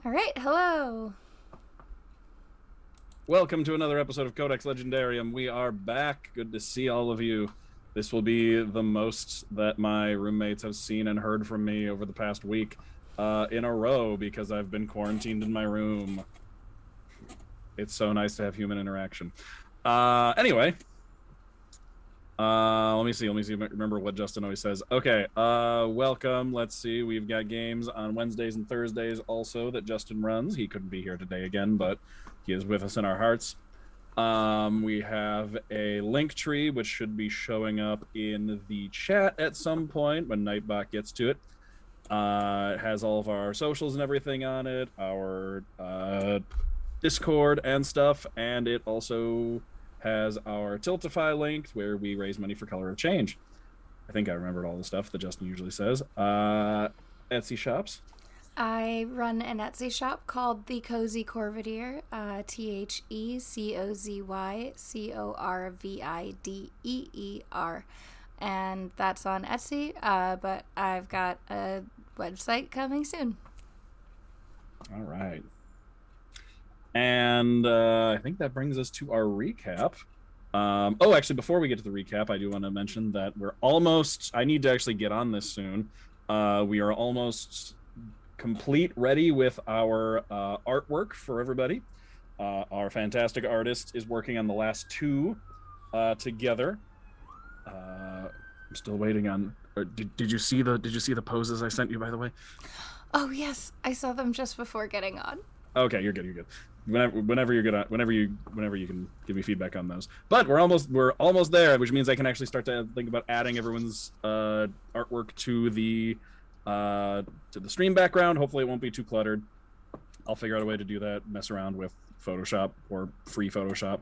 All right, hello. Welcome to another episode of Codex Legendarium. We are back. Good to see all of you. This will be the most that my roommates have seen and heard from me over the past week in a row because I've been quarantined in my room. It's so nice to have human interaction. Anyway, let me see. Remember what Justin always says. Okay. Welcome. Let's see. We've got games on Wednesdays and Thursdays also that Justin runs. He couldn't be here today again, but he is with us in our hearts. We have a link tree, which should be showing up in the chat at some point when Nightbot gets to it. It has all of our socials and everything on it, our Discord and stuff, and it also has our Tiltify link where we raise money for Color of Change. I think I remembered all the stuff that Justin usually says. Etsy shops. I run an Etsy shop called The Cozy Corvideer, TheCozyCorvideer, and that's on Etsy. But I've got a website coming soon. All right. And I think that brings us to our recap. Actually, before we get to the recap, I do want to mention that I need to actually get on this soon. We are almost complete, ready with our artwork for everybody. Our fantastic artist is working on the last two together. I'm still waiting on. Did you see the poses I sent you, by the way? Oh yes, I saw them just before getting on. Okay, you're good. You're good. Whenever you're good, whenever you can give me feedback on those. But we're almost there, which means I can actually start to think about adding everyone's artwork to the stream background. Hopefully, it won't be too cluttered. I'll figure out a way to do that. Mess around with Photoshop or free Photoshop.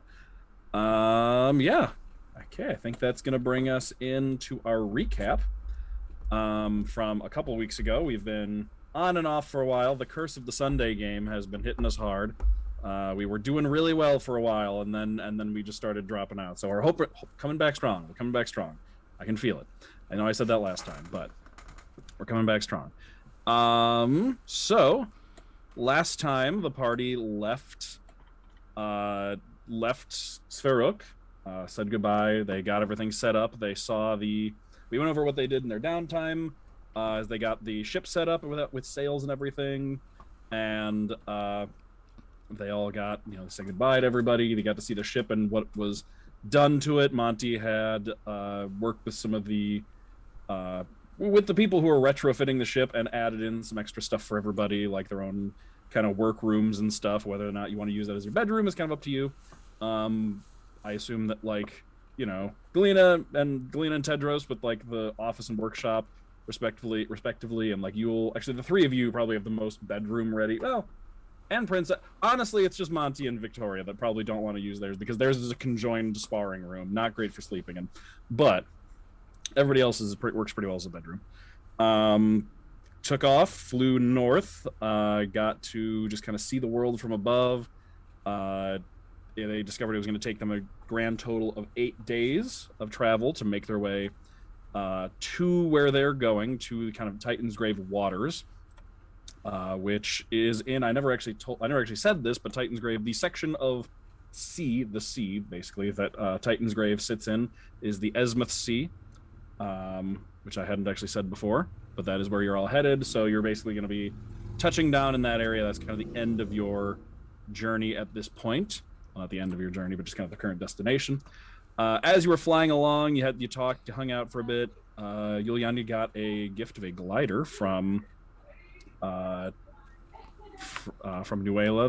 Yeah. Okay, I think that's gonna bring us into our recap. From a couple weeks ago, we've been on and off for a while. The Curse of the Sunday game has been hitting us hard. We were doing really well for a while, and then we just started dropping out. So we're coming back strong. We're coming back strong. I can feel it. I know I said that last time, but we're coming back strong. So last time the party left Sveruk, said goodbye. They got everything set up. We went over what they did in their downtime as they got the ship set up with sails and everything, and they all got, say goodbye to everybody. They got to see the ship and what was done to it. Monty had worked with some of the with the people who were retrofitting the ship and added in some extra stuff for everybody, like their own kind of work rooms and stuff. Whether or not you want to use that as your bedroom is kind of up to you. I assume that Galina and Tedros with like the office and workshop respectively, and like the three of you probably have the most bedroom ready. Well, and Prince. Honestly, it's just Monty and Viktoria that probably don't want to use theirs because theirs is a conjoined sparring room, not great for sleeping in. But everybody else's works pretty well as a bedroom. Took off, flew north, got to just kind of see the world from above. They discovered it was going to take them a grand total of 8 days of travel to make their way to where they're going, to kind of Titan's Grave waters, which is in, I never actually said this, but Titan's Grave, the section of the sea, basically, that Titan's Grave sits in, is the Esmuth Sea, which I hadn't actually said before, but that is where you're all headed. So you're basically going to be touching down in that area. That's kind of the end of your journey at this point. Well, not the end of your journey, but just kind of the current destination. As you were flying along, you talked, you hung out for a bit. Yulyanya got a gift of a glider from Nuela,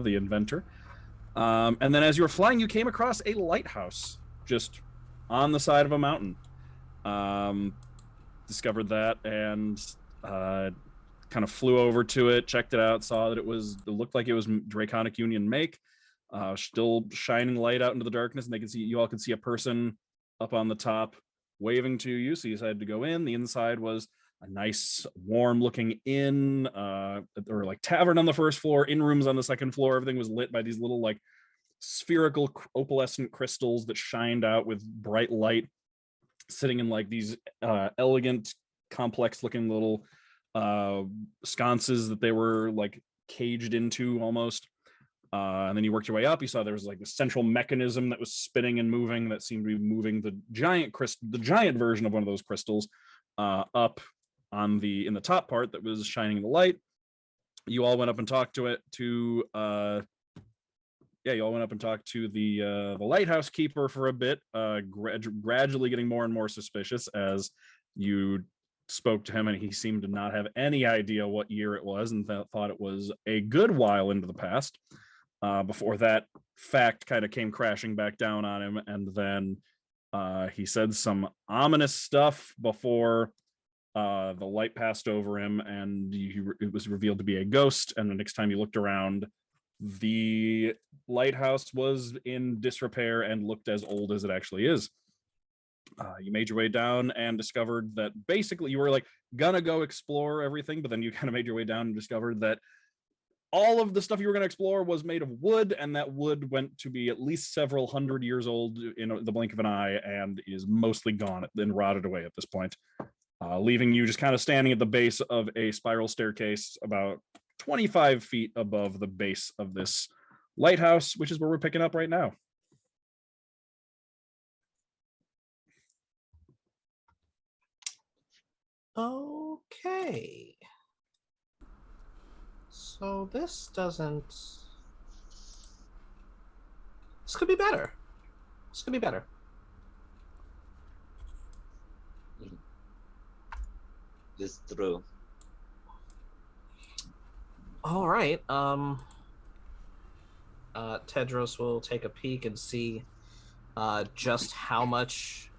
the inventor. And then as you were flying, you came across a lighthouse just on the side of a mountain. Discovered that and kind of flew over to it, checked it out, saw that it looked like it was Draconic Union make. Still shining light out into the darkness, and you all could see a person up on the top waving to you. So you decided to go in. The inside was a nice, warm-looking inn, or like tavern on the first floor, in rooms on the second floor. Everything was lit by these little like spherical opalescent crystals that shined out with bright light, sitting in like these elegant, complex-looking little sconces that they were like caged into almost. And then you worked your way up. You saw there was like a central mechanism that was spinning and moving that seemed to be moving the giant version of one of those crystals up on in the top part that was shining the light. You all went up and talked to it you all went up and talked to the lighthouse keeper for a bit, gradually getting more and more suspicious as you spoke to him, and he seemed to not have any idea what year it was and thought it was a good while into the past. Before that fact kind of came crashing back down on him, and then he said some ominous stuff before the light passed over him, and it was revealed to be a ghost. And the next time you looked around, the lighthouse was in disrepair and looked as old as it actually is. You made your way down and discovered that basically you were like gonna go explore everything, but then you kind of made your way down and discovered that all of the stuff you were going to explore was made of wood, and that wood went to be at least several hundred years old in the blink of an eye and is mostly gone and rotted away at this point, leaving you just kind of standing at the base of a spiral staircase about 25 feet above the base of this lighthouse, which is where we're picking up right now. Okay. So this could be better. This could be better. This is true. All right. Tedros will take a peek and see just how much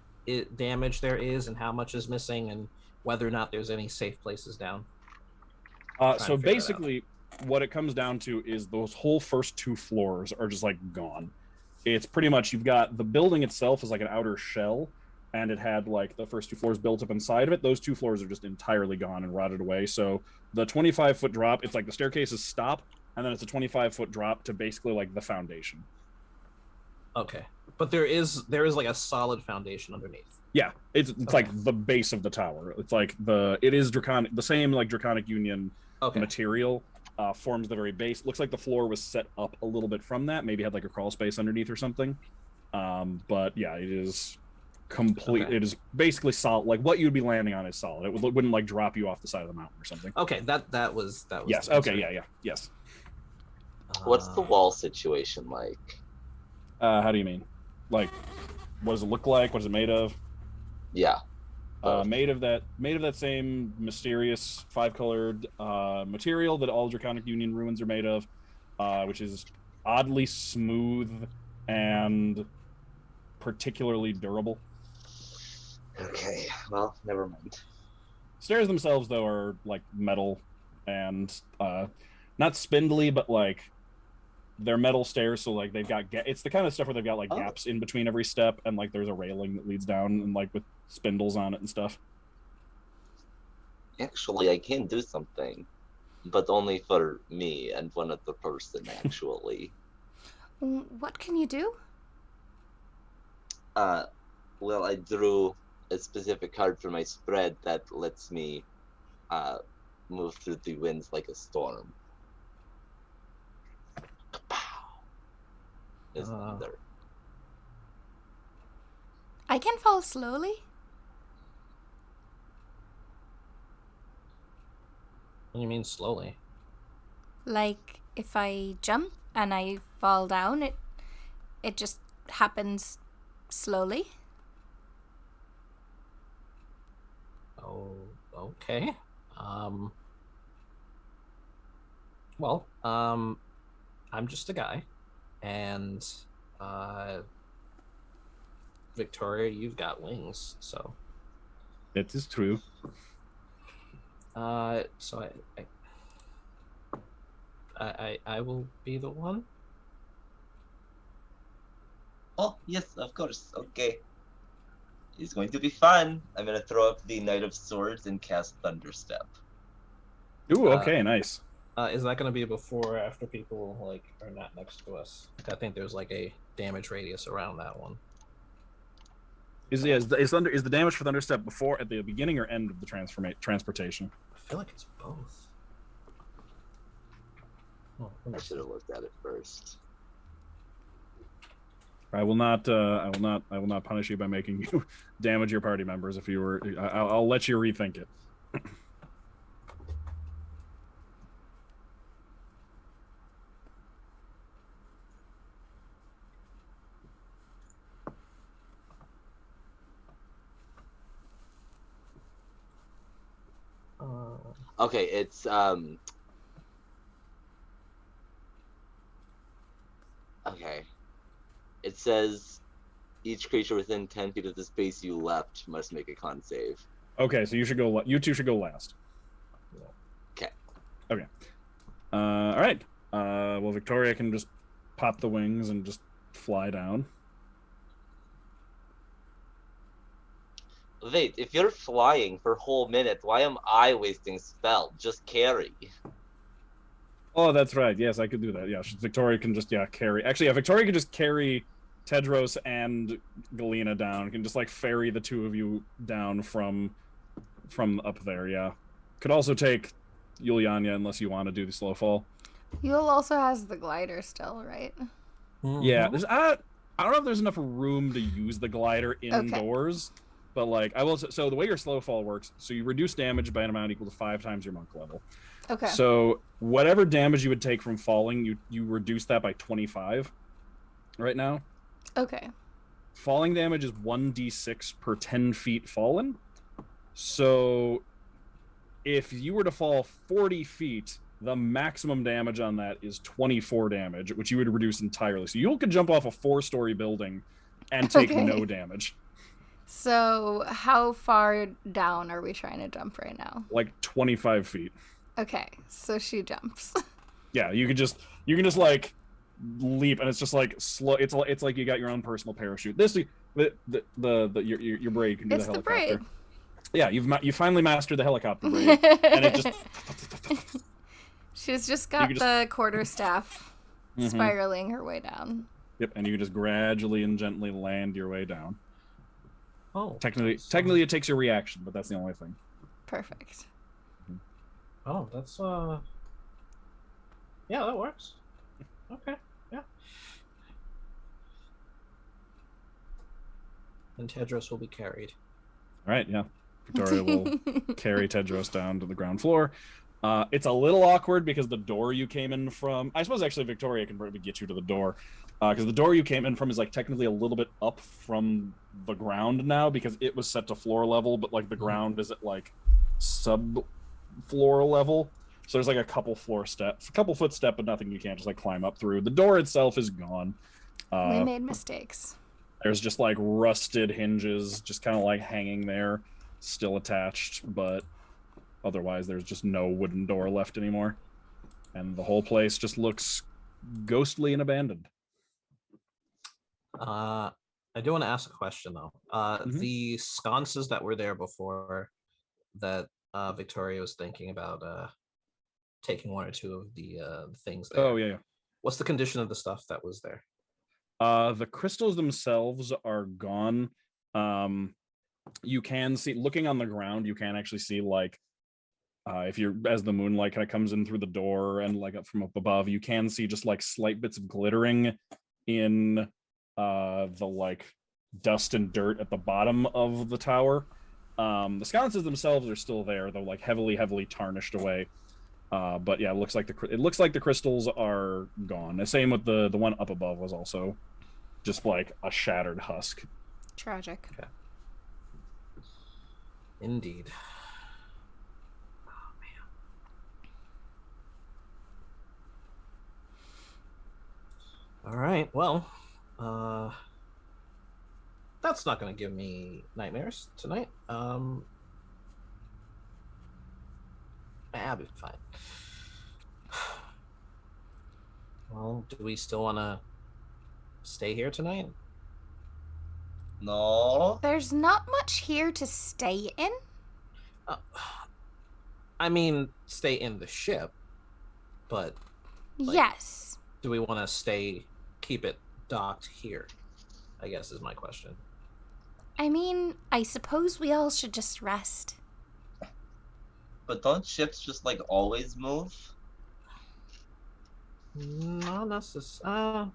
damage there is and how much is missing and whether or not there's any safe places down. So basically, what it comes down to is those whole first 2 floors are just like gone. It's pretty much, you've got the building itself is like an outer shell, and it had like the first 2 floors built up inside of it. Those 2 floors are just entirely gone and rotted away. So the 25-foot drop, it's like the staircases stop, and then it's a 25-foot drop to basically like the foundation. Okay, but there is like a solid foundation underneath. Yeah, it's okay. Like the base of the tower. It's like it is draconic, the same like draconic union material. Forms the very base. Looks like the floor was set up a little bit from that. Maybe had like a crawl space underneath or something. But yeah, it is complete. Okay. It is basically solid. Like what you'd be landing on is solid. It wouldn't like drop you off the side of the mountain or something. Okay, that was. Yes. Okay. Yeah. Yes. What's the wall situation like? How do you mean? Like, what does it look like? What is it made of? Yeah. Made of that same mysterious 5-colored material that all Draconic Union ruins are made of, which is oddly smooth and particularly durable. Okay, well, never mind. Stairs themselves, though, are like metal and not spindly, but like they're metal stairs, so like they've got it's the kind of stuff where they've got like gaps in between every step, and like there's a railing that leads down and like with spindles on it and stuff. Actually, I can do something, but only for me and one other person, actually. What can you do? Well, I drew a specific card for my spread that lets me move through the winds like a storm. I can fall slowly. What do you mean slowly? Like if I jump and I fall down, it just happens slowly. Oh, okay. Well, I'm just a guy, and Viktoria, you've got wings, so. That is true. So I will be the one. Oh yes, of course. Okay. It's going to be fun. I'm gonna throw up the Knight of Swords and cast Thunderstep. Ooh, okay, nice. Is that going to be before or after people like are not next to us? I think there's like a damage radius around that one. Is the damage for Thunderstep before, at the beginning or end of the transportation? I feel like it's both. Oh, I should have looked at it first. I will not punish you by making you damage your party members. If you were, I'll let you rethink it. Okay, it's okay. It says each creature within 10 feet of the space you left must make a con save. Okay, so you should go. You two should go last. Okay. Okay. All right. Well, Viktoria can just pop the wings and just fly down. Wait, if you're flying for whole minutes, why am I wasting spell? Just carry. Oh, that's right. Yes, I could do that. Yeah, Viktoria can just carry. Actually, yeah, Viktoria can just carry Tedros and Galina down. Can just like ferry the two of you down from up there. Yeah, could also take Yulyanya unless you want to do the slow fall. Yul also has the glider still, right? Mm-hmm. Yeah, there's I don't know if there's enough room to use the glider indoors, but like I will. So the way your slow fall works, so you reduce damage by an amount equal to 5 times your monk level. Okay. So whatever damage you would take from falling, you reduce that by 25 right now. Okay. Falling damage is 1d6 per 10 feet fallen. So if you were to fall 40 feet, the maximum damage on that is 24 damage, which you would reduce entirely. So you could jump off a 4-story building and take no damage. So how far down are we trying to jump right now? Like 25 feet. Okay, so she jumps. Yeah, you can just like leap, and it's just like slow. It's like you got your own personal parachute. This your braid can do It's the the helicopter. braid. Yeah, you finally mastered the helicopter braid, and it just. She's just got the quarterstaff spiraling her way down. Yep, and you can just gradually and gently land your way down. Oh. Technically, it takes your reaction, but that's the only thing. Perfect. Oh, that's yeah, that works. Okay, yeah. And Tedros will be carried. All right, yeah. Viktoria will carry Tedros down to the ground floor. It's a little awkward because the door you came in from... I suppose actually Viktoria can probably get you to the door. Because the door you came in from is like technically a little bit up from the ground now because it was set to floor level, but like the ground is at like sub-floor level. So there's like a couple foot step, but nothing you can't just like climb up through. The door itself is gone. We made mistakes. There's just like rusted hinges just kind of like hanging there, still attached, but otherwise there's just no wooden door left anymore. And the whole place just looks ghostly and abandoned. I do want to ask a question though. The sconces that were there before that Viktoria was thinking about taking 1 or 2 of the things there. Oh, yeah. What's the condition of the stuff that was there? The crystals themselves are gone. You can see, looking on the ground, you can actually see like if you're as the moonlight kind of comes in through the door and like up from up above, you can see just like slight bits of glittering in the like dust and dirt at the bottom of the tower. The sconces themselves are still there, though like heavily tarnished away. But yeah, it looks like the crystals are gone. The same with the one up above was also just like a shattered husk. Tragic. Okay. Indeed. Oh man. All right. Well, that's not going to give me nightmares tonight. I'll be fine. Well, do we still want to stay here tonight? No. There's not much here to stay in. I mean, stay in the ship, but like, yes. do we want to keep it docked here? I guess is my question. I mean, I suppose we all should just rest. But don't ships just like always move? Not necessarily.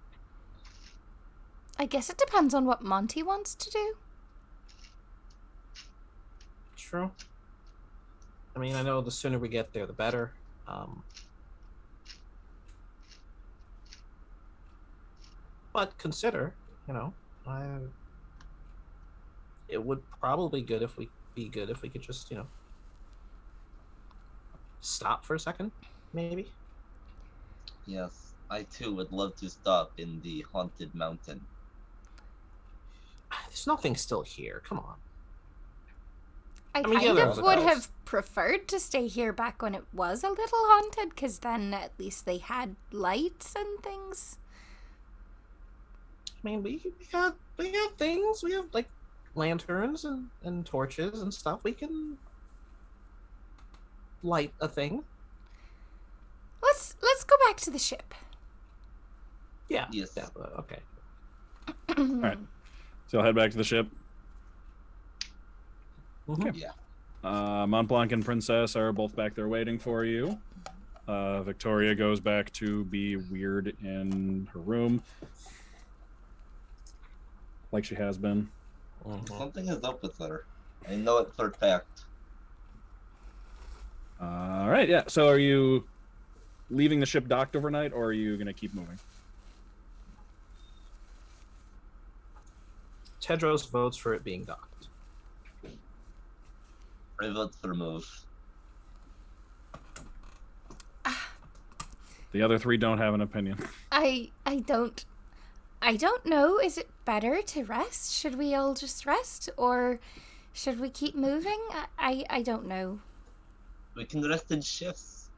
I guess it depends on what Monty wants to do. True. I mean, I know the sooner we get there, the better. But consider, it would probably be good if we could just, stop for a second, maybe. Yes, I too would love to stop in the haunted mountain. There's nothing still here. Come on. I mean, kind there of are would those. have preferred to stay here back when it was a little haunted, because then at least they had lights and things. I mean, we have things. We have like lanterns and torches and stuff. We can light a thing. Let's go back to the ship. Yeah. Yes. Yeah. Okay. All right. So I'll head back to the ship. Okay. Yeah. Montblanc and Princess are both back there waiting for you. Viktoria goes back to be weird in her room, like she has been. Something is up with her. I know it's her pact. All right, yeah. So are you leaving the ship docked overnight, or are you going to keep moving? Tedros votes for it being docked. I vote for move. The other three don't have an opinion. I don't know. Is it better to rest? Should we all just rest, or should we keep moving? I don't know. We can rest in shifts.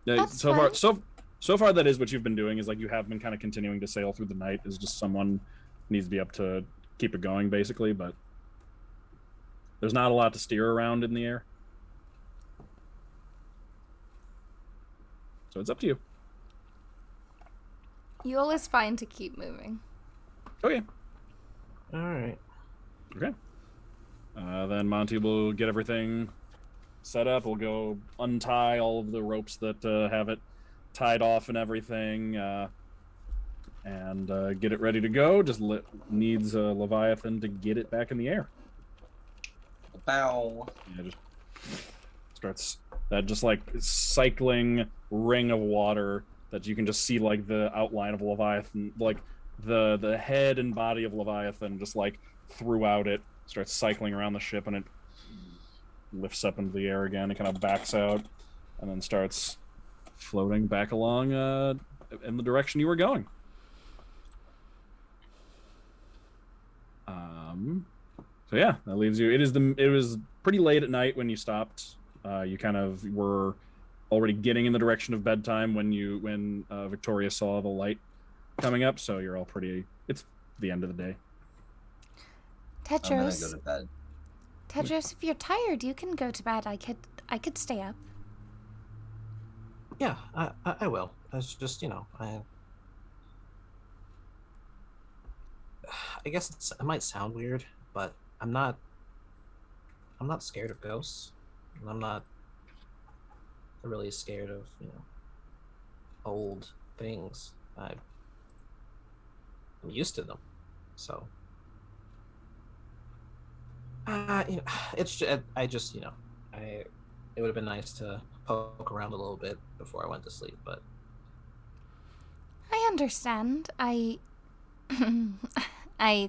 Yeah, That's so far, fine. so far that is what you've been doing. Is like you have been kind of continuing to sail through the night. Is just someone needs to be up to keep it going, basically. But there's not a lot to steer around in the air, so it's up to you. Yule is fine to keep moving. Okay. All right. Okay. Then Monty will get everything set up. We'll go untie all of the ropes that have it tied off and everything, and get it ready to go. Just needs Leviathan to get it back in the air. Bow. Yeah, just starts that just like cycling ring of water that you can just see like the outline of Leviathan, like the head and body of Leviathan just like throughout it, starts cycling around the ship, and it lifts up into the air again. It kind of backs out and then starts floating back along in the direction you were going. So yeah, that leaves you. It was pretty late at night when you stopped. You kind of were already getting in the direction of bedtime when Viktoria saw the light coming up. So you're all pretty. It's the end of the day. I'm gonna go Tedros, to bed. Tedros, if you're tired, you can go to bed. I could stay up. Yeah, I will. It's just, I guess it might sound weird, but I'm not scared of ghosts. And I'm not really scared of, old things. I'm used to them. So it's I just, it would have been nice to poke around a little bit before I went to sleep, but I understand. I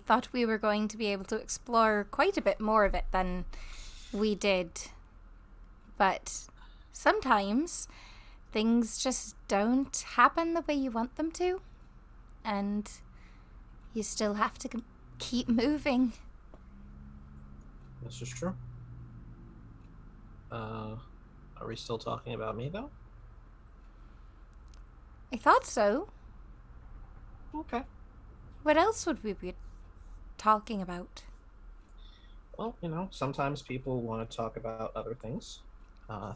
thought we were going to be able to explore quite a bit more of it than we did. But sometimes things just don't happen the way you want them to. And you still have to keep moving. this is true. Are we still talking about me, though? I thought so. Okay. What else would we be talking about? Well, sometimes people want to talk about other things,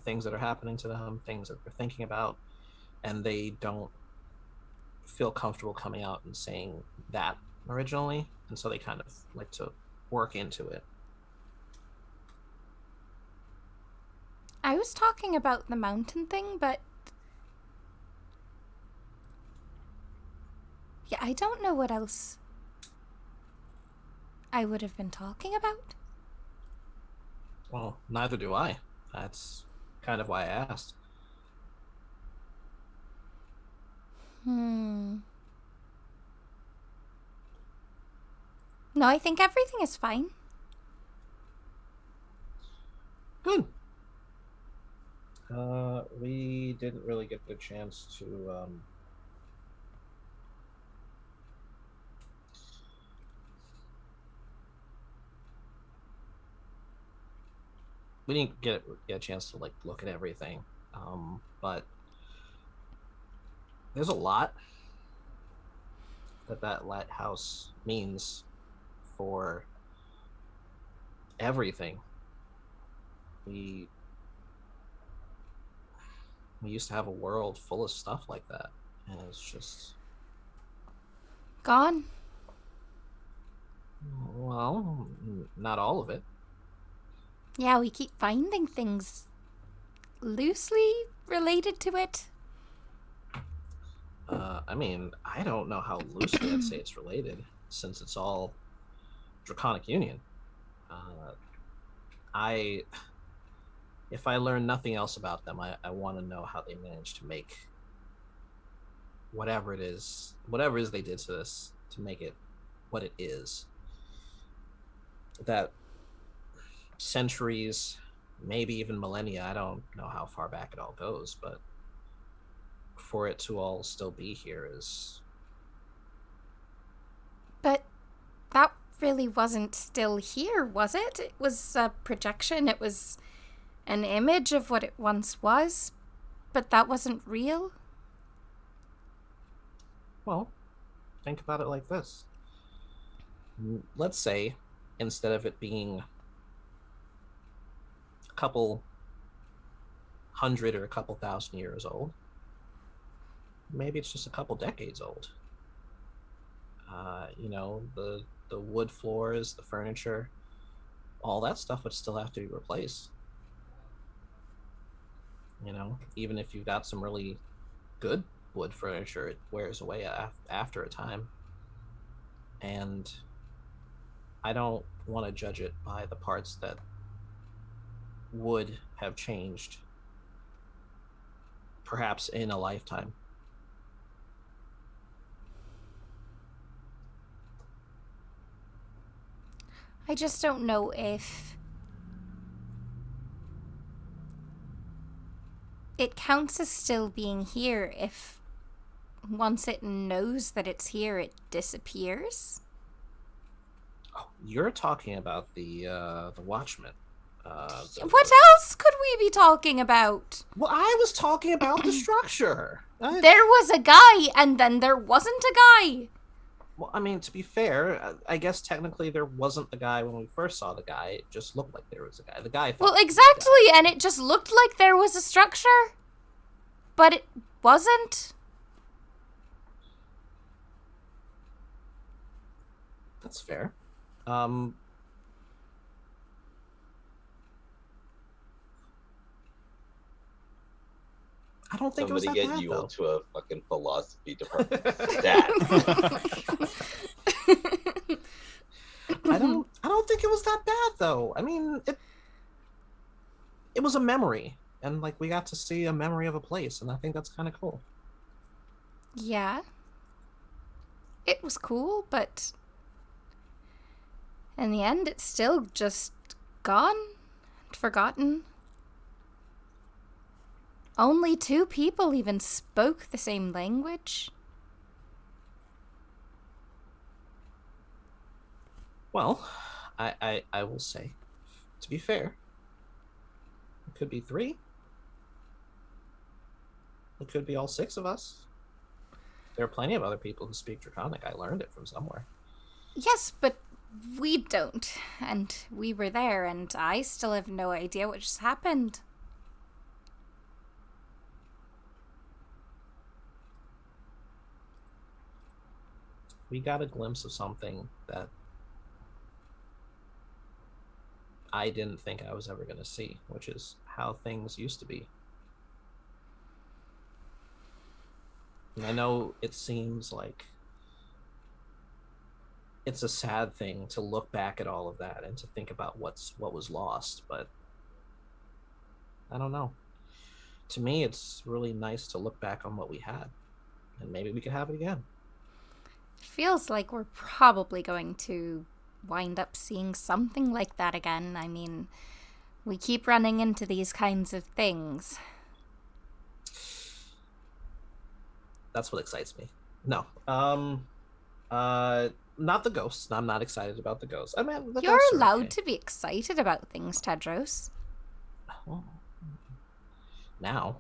things that are happening to them, things that they're thinking about, and they don't feel comfortable coming out and saying that originally, and so they kind of like to work into it. I was talking about the mountain thing, but Yeah, I don't know what else I would have been talking about. Well, neither do I. That's kind of why I asked. No, I think everything is fine. Good. We didn't really get the chance to we didn't get a chance to like look at everything. But there's a lot that lighthouse means for everything. We used to have a world full of stuff like that, and it's just Gone. well, not all of it. Yeah, we keep finding things loosely related to it. I mean, I don't know how loosely I'd say it's related, since it's all Draconic Union. If I learn nothing else about them, I want to know how they managed to make whatever it is they did to this to make it what it is. That centuries, maybe even millennia, I don't know how far back it all goes, but for it to all still be here is... But that really wasn't still here, was it? It was a projection. It was an image of what it once was, but that wasn't real. Well, think about it like this. Let's say, instead of it being a couple hundred or a couple thousand years old, maybe it's just a couple decades old. The wood floors, the furniture, all that stuff would still have to be replaced. Even if you've got some really good wood furniture, it wears away after a time. And I don't want to judge it by the parts that would have changed, perhaps in a lifetime. I just don't know if it counts as still being here if once it knows that it's here, it disappears. Oh, you're talking about the Watchmen. What else could we be talking about? Well, I was talking about the structure. There was a guy, and then there wasn't a guy. Well, I mean, to be fair, I guess technically there wasn't the guy when we first saw the guy. It just looked like there was a guy. The guy. Well, exactly, and it just looked like there was a structure, but it wasn't. That's fair. I don't think Somebody it was that get bad, you though. to a fucking philosophy department stat. I don't think it was that bad, though. I mean, it was a memory, and like we got to see a memory of a place, and I think that's kind of cool. Yeah. It was cool, but in the end, it's still just gone and forgotten. Only 2 people even spoke the same language. Well, I will say, to be fair, it could be 3. It could be all 6 of us. There are plenty of other people who speak Draconic. I learned it from somewhere. Yes, but we don't. And we were there, and I still have no idea what just happened. We got a glimpse of something that I didn't think I was ever going to see, which is how things used to be. And I know it seems like it's a sad thing to look back at all of that and to think about what was lost, but I don't know. To me, it's really nice to look back on what we had, and maybe we could have it again. Feels like we're probably going to wind up seeing something like that again. I mean, we keep running into these kinds of things. That's what excites me. No. Not the ghosts. I'm not excited about the ghosts. I mean, the You're ghosts are allowed okay. to be excited about things, Tedros. Oh. Now.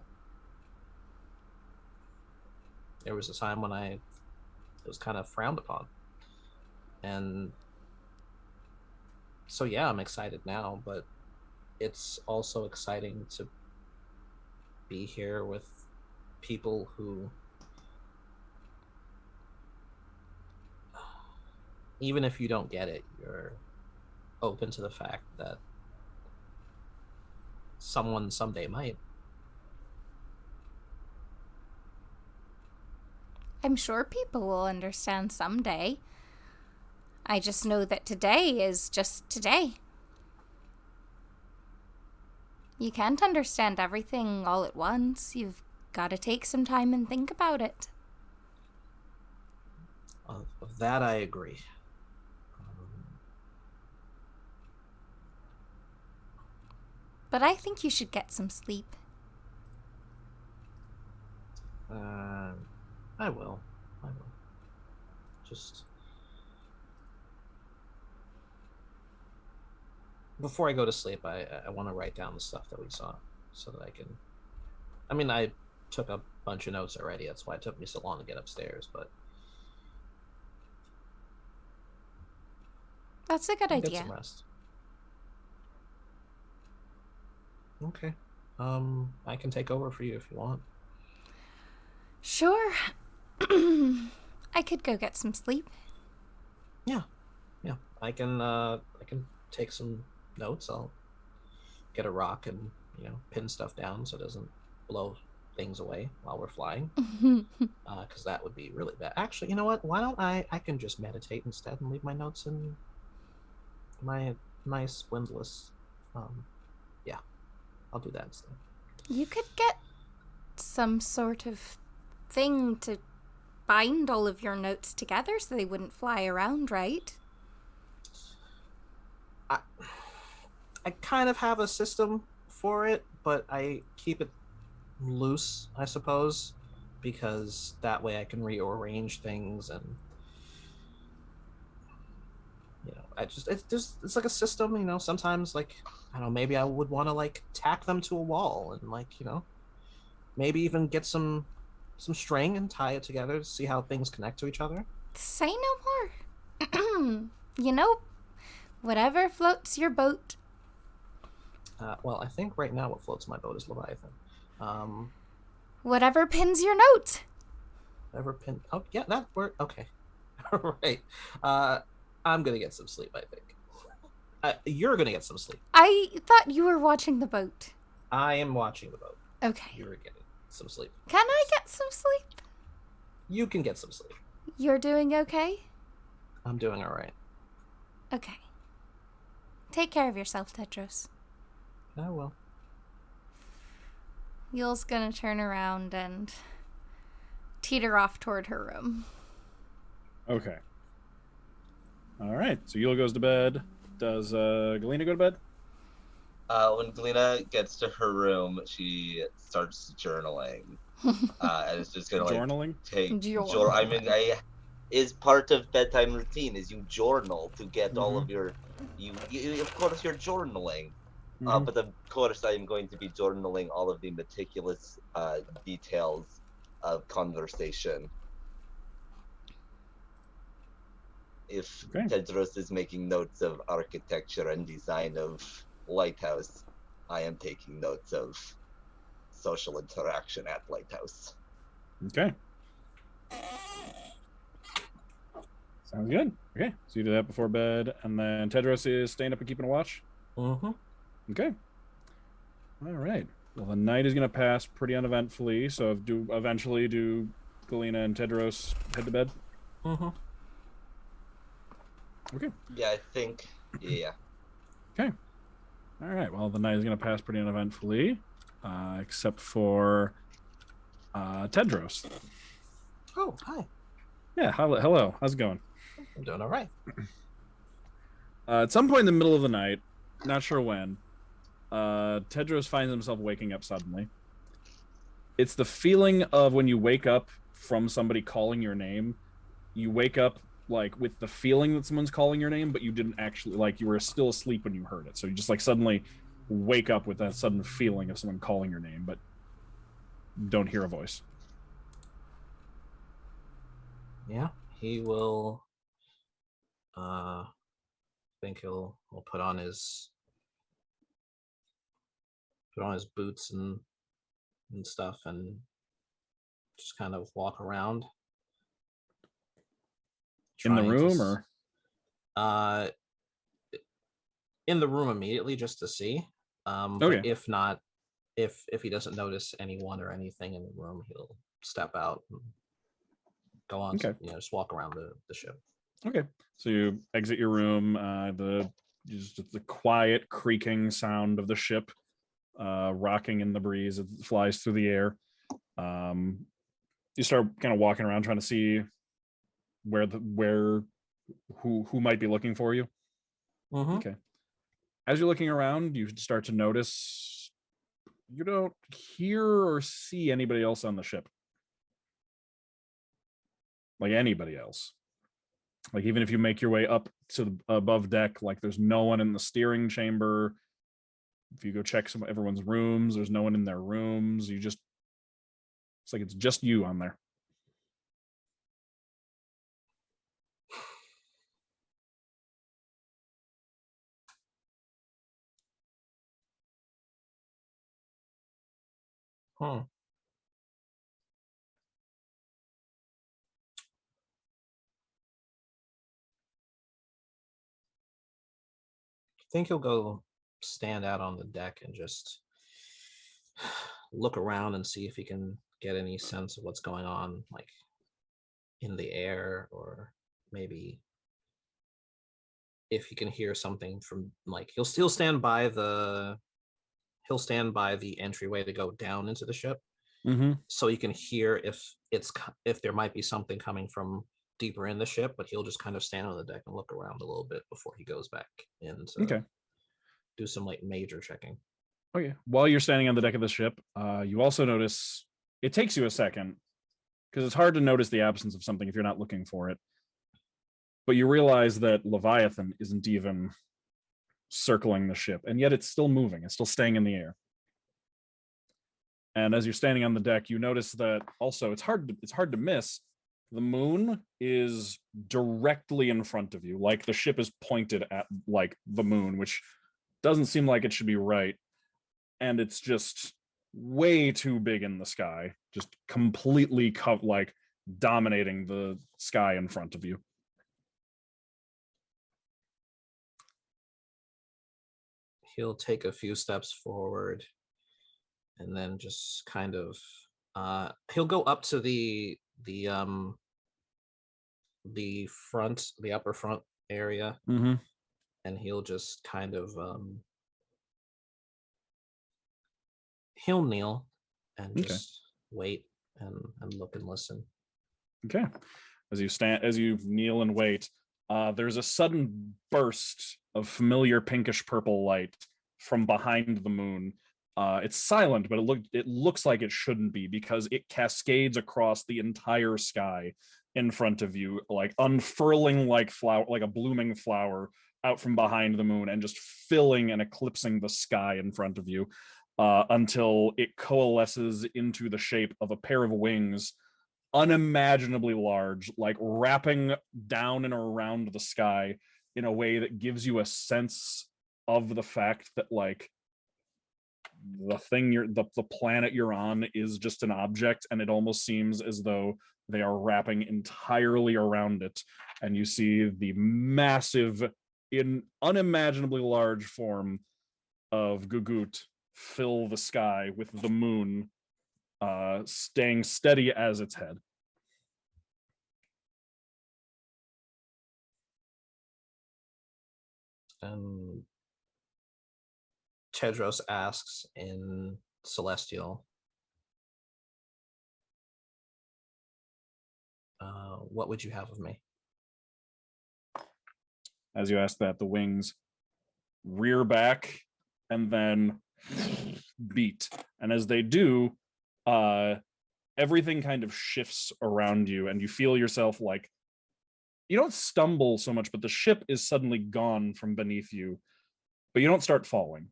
There was a time when it was kind of frowned upon. And so yeah, I'm excited now, but it's also exciting to be here with people who, even if you don't get it, you're open to the fact that someone someday might. I'm sure people will understand someday. I just know that today is just today. You can't understand everything all at once. You've got to take some time and think about it. Of that I agree. But I think you should get some sleep. I will. Just before I go to sleep, I want to write down the stuff that we saw so that I can. I mean, I took a bunch of notes already. That's why it took me so long to get upstairs. But That's a good I'll get idea. some rest. Okay. I can take over for you if you want. Sure. I could go get some sleep. Yeah. I can take some notes. I'll get a rock and pin stuff down so it doesn't blow things away while we're flying. Because that would be really bad. Actually, you know what? Why don't I can just meditate instead and leave my notes in my nice windless. Yeah, I'll do that instead. You could get some sort of thing to bind all of your notes together so they wouldn't fly around, right? I kind of have a system for it, but I keep it loose, I suppose, because that way I can rearrange things and it's like a system. Sometimes, like, I don't know, maybe I would want to like tack them to a wall and like maybe even get some string and tie it together to see how things connect to each other. Say no more. Whatever floats your boat. Well, I think right now what floats my boat is Leviathan. Whatever pins your notes. Whatever pin. Oh yeah, that worked. Okay. All right. I'm gonna get some sleep, I think. You're gonna get some sleep. I thought you were watching the boat. I am watching the boat. Okay. You're getting some sleep. Can I get some sleep? You can get some sleep. You're doing okay? I'm doing all right. Okay. Take care of yourself, Tedros. I will. Yule's gonna turn around and teeter off toward her room. Okay. All right. So Yule goes to bed. Does Galina go to bed? When Galina gets to her room, she starts journaling. And it's just gonna Journaling? take Journaling. I mean, is part of bedtime routine is you journal to get all of your you of course you're journaling. But of course I am going to be journaling all of the meticulous details of conversation. If Tedros is making notes of architecture and design of lighthouse, I am taking notes of social interaction at lighthouse. Okay. Sounds good. Okay. So you do that before bed, and then Tedros is staying up and keeping a watch? Mm-hmm. Okay. All right. Well, the night is going to pass pretty uneventfully, so eventually do Galina and Tedros head to bed? Mm-hmm. Okay. Yeah, I think. Yeah. Okay. All right. Well, the night is going to pass pretty uneventfully, except for Tedros. Oh, hi. Yeah. Hello. How's it going? I'm doing all right. At some point in the middle of the night, not sure when, Tedros finds himself waking up suddenly. It's the feeling of when you wake up from somebody calling your name. You wake up like with the feeling that someone's calling your name, but you didn't actually, like, you were still asleep when you heard it. So you just like suddenly wake up with that sudden feeling of someone calling your name, but don't hear a voice. Yeah, he will. I think he'll put on his boots and stuff and just kind of walk around. In the room, to, or in the room immediately, just to see. Okay. But if not, if he doesn't notice anyone or anything in the room, he'll step out and go on. Okay. To, just walk around the ship. Okay. So you exit your room. Just the quiet creaking sound of the ship rocking in the breeze. It flies through the air. You start kind of walking around trying to see who might be looking for you. Mm-hmm. Okay. As you're looking around, you start to notice you don't hear or see anybody else on the ship. Like anybody else. Like even if you make your way up to the above deck, like there's no one in the steering chamber. If you go check everyone's rooms, there's no one in their rooms. It's like it's just you on there. I think he'll go stand out on the deck and just look around and see if he can get any sense of what's going on, like in the air, or maybe if he can hear something from, like, he'll still stand by the entryway to go down into the ship, so you can hear if there might be something coming from deeper in the ship, but he'll just kind of stand on the deck and look around a little bit before he goes back in to do some like major checking. Okay. While you're standing on the deck of the ship, you also notice it takes you a second because it's hard to notice the absence of something if you're not looking for it. But you realize that Leviathan isn't even circling the ship, and yet it's still moving. It's still staying in the air. And as you're standing on the deck, you notice that also it's hard to miss. The moon is directly in front of you, like the ship is pointed at like the moon, which doesn't seem like it should be right. And it's just way too big in the sky, just completely like dominating the sky in front of you. He'll take a few steps forward and then just kind of he'll go up to the upper front area, and he'll just kind of he'll kneel and just wait and look and listen. Okay. As you kneel and wait, there's a sudden burst of familiar pinkish purple light from behind the moon. It's silent, but it looks like it shouldn't be because it cascades across the entire sky in front of you, like unfurling like a blooming flower out from behind the moon and just filling and eclipsing the sky in front of you until it coalesces into the shape of a pair of wings unimaginably large, like wrapping down and around the sky in a way that gives you a sense of the fact that like the planet you're on is just an object, and it almost seems as though they are wrapping entirely around it. And you see the massive, unimaginably large form of Gugut fill the sky with the moon staying steady as its head. And Tedros asks in Celestial, what would you have of me? As you ask that, the wings rear back and then beat. And as they do, everything kind of shifts around you, and you feel yourself like, you don't stumble so much, but the ship is suddenly gone from beneath you, but you don't start falling.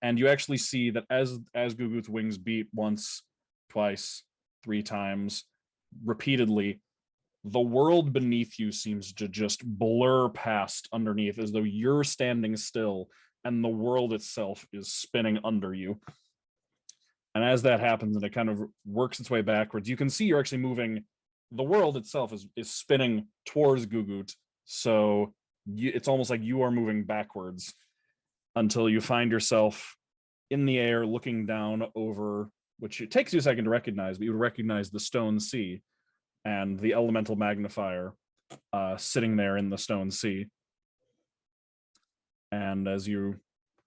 And you actually see that as Gugut's wings beat once, twice, 3 times, repeatedly, the world beneath you seems to just blur past underneath, as though you're standing still and the world itself is spinning under you. And as that happens and it kind of works its way backwards, you can see you're actually moving. The world itself is spinning towards Gugut, so it's almost like you are moving backwards until you find yourself in the air looking down over, which it takes you a second to recognize, but you would recognize the stone sea and the elemental magnifier sitting there in the stone sea. And as you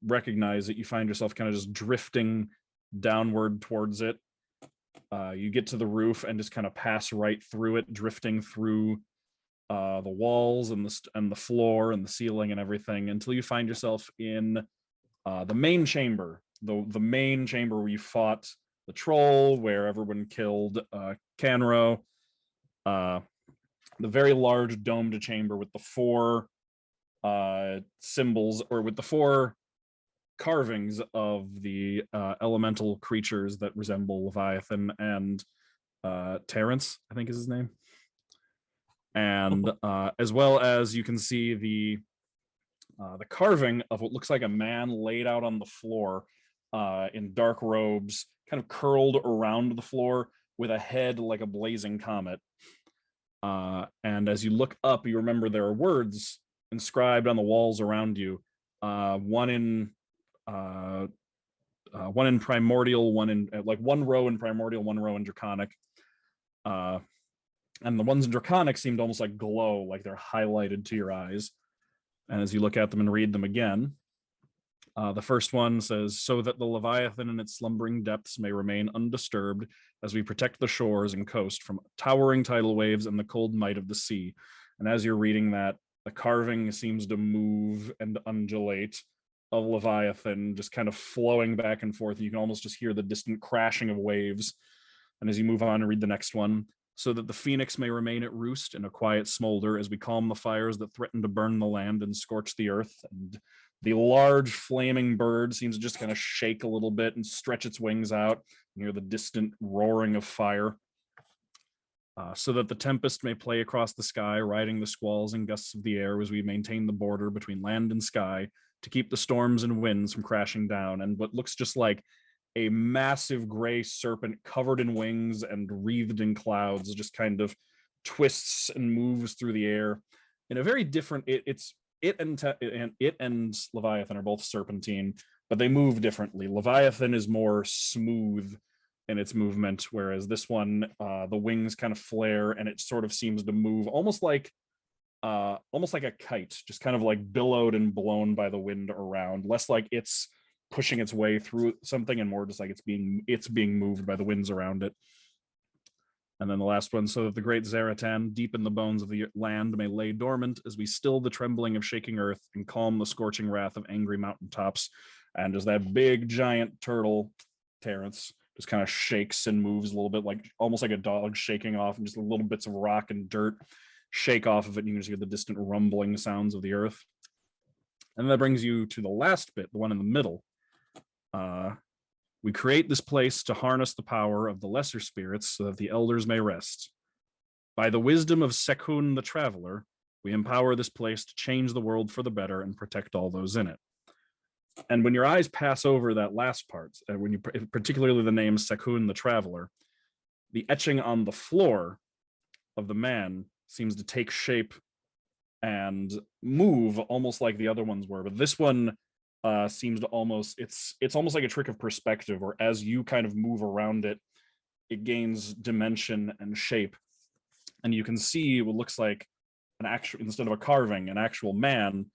recognize it, you find yourself kind of just drifting downward towards it. You get to the roof and just kind of pass right through it, drifting through the walls and the floor and the ceiling and everything, until you find yourself in the main chamber, the main chamber where you fought the troll, where everyone killed Canro. The very large domed chamber with the 4 symbols, or with the 4 carvings of the elemental creatures that resemble Leviathan and Terrence, I think is his name. And as well as you can see the carving of what looks like a man laid out on the floor in dark robes, kind of curled around the floor with a head like a blazing comet. And as you look up, you remember there are words inscribed on the walls around you. One in primordial, one in like one row in primordial, one row in draconic. And the ones in draconic seemed almost like glow, like they're highlighted to your eyes. And as you look at them and read them again, the first one says, "So that the Leviathan in its slumbering depths may remain undisturbed as we protect the shores and coast from towering tidal waves and the cold might of the sea." And as you're reading that, the carving seems to move and undulate of Leviathan, just kind of flowing back and forth. You can almost just hear the distant crashing of waves. And as you move on and read the next one, "So that the phoenix may remain at roost in a quiet smolder as we calm the fires that threaten to burn the land and scorch the earth." And the large flaming bird seems to just kind of shake a little bit and stretch its wings out near the distant roaring of fire. "So that the tempest may play across the sky, riding the squalls and gusts of the air as we maintain the border between land and sky to keep the storms and winds from crashing down." And what looks just like a massive gray serpent covered in wings and wreathed in clouds just kind of twists and moves through the air in a very different. It and Leviathan are both serpentine, but they move differently. Leviathan is more smooth in its movement, whereas this one, the wings kind of flare and it sort of seems to move almost like a kite, just kind of like billowed and blown by the wind around, less like it's pushing its way through something and more just like it's being moved by the winds around it. And then the last one, "So that the great Zaratan, deep in the bones of the land, may lay dormant as we still the trembling of shaking earth and calm the scorching wrath of angry mountaintops." And as that big giant turtle, Terrence, just kind of shakes and moves a little bit, like almost like a dog shaking off, and just little bits of rock and dirt shake off of it, and you can just hear the distant rumbling sounds of the earth. And that brings you to the last bit, the one in the middle. "We create this place to harness the power of the lesser spirits so that the elders may rest. By the wisdom of Sekhun the Traveler, we empower this place to change the world for the better and protect all those in it." And when your eyes pass over that last part, particularly the name Sekhun the Traveler, the etching on the floor of the man seems to take shape and move almost like the other ones were, but this one seems to it's almost like a trick of perspective, where as you kind of move around it, it gains dimension and shape, and you can see what looks like an actual, instead of a carving, an actual man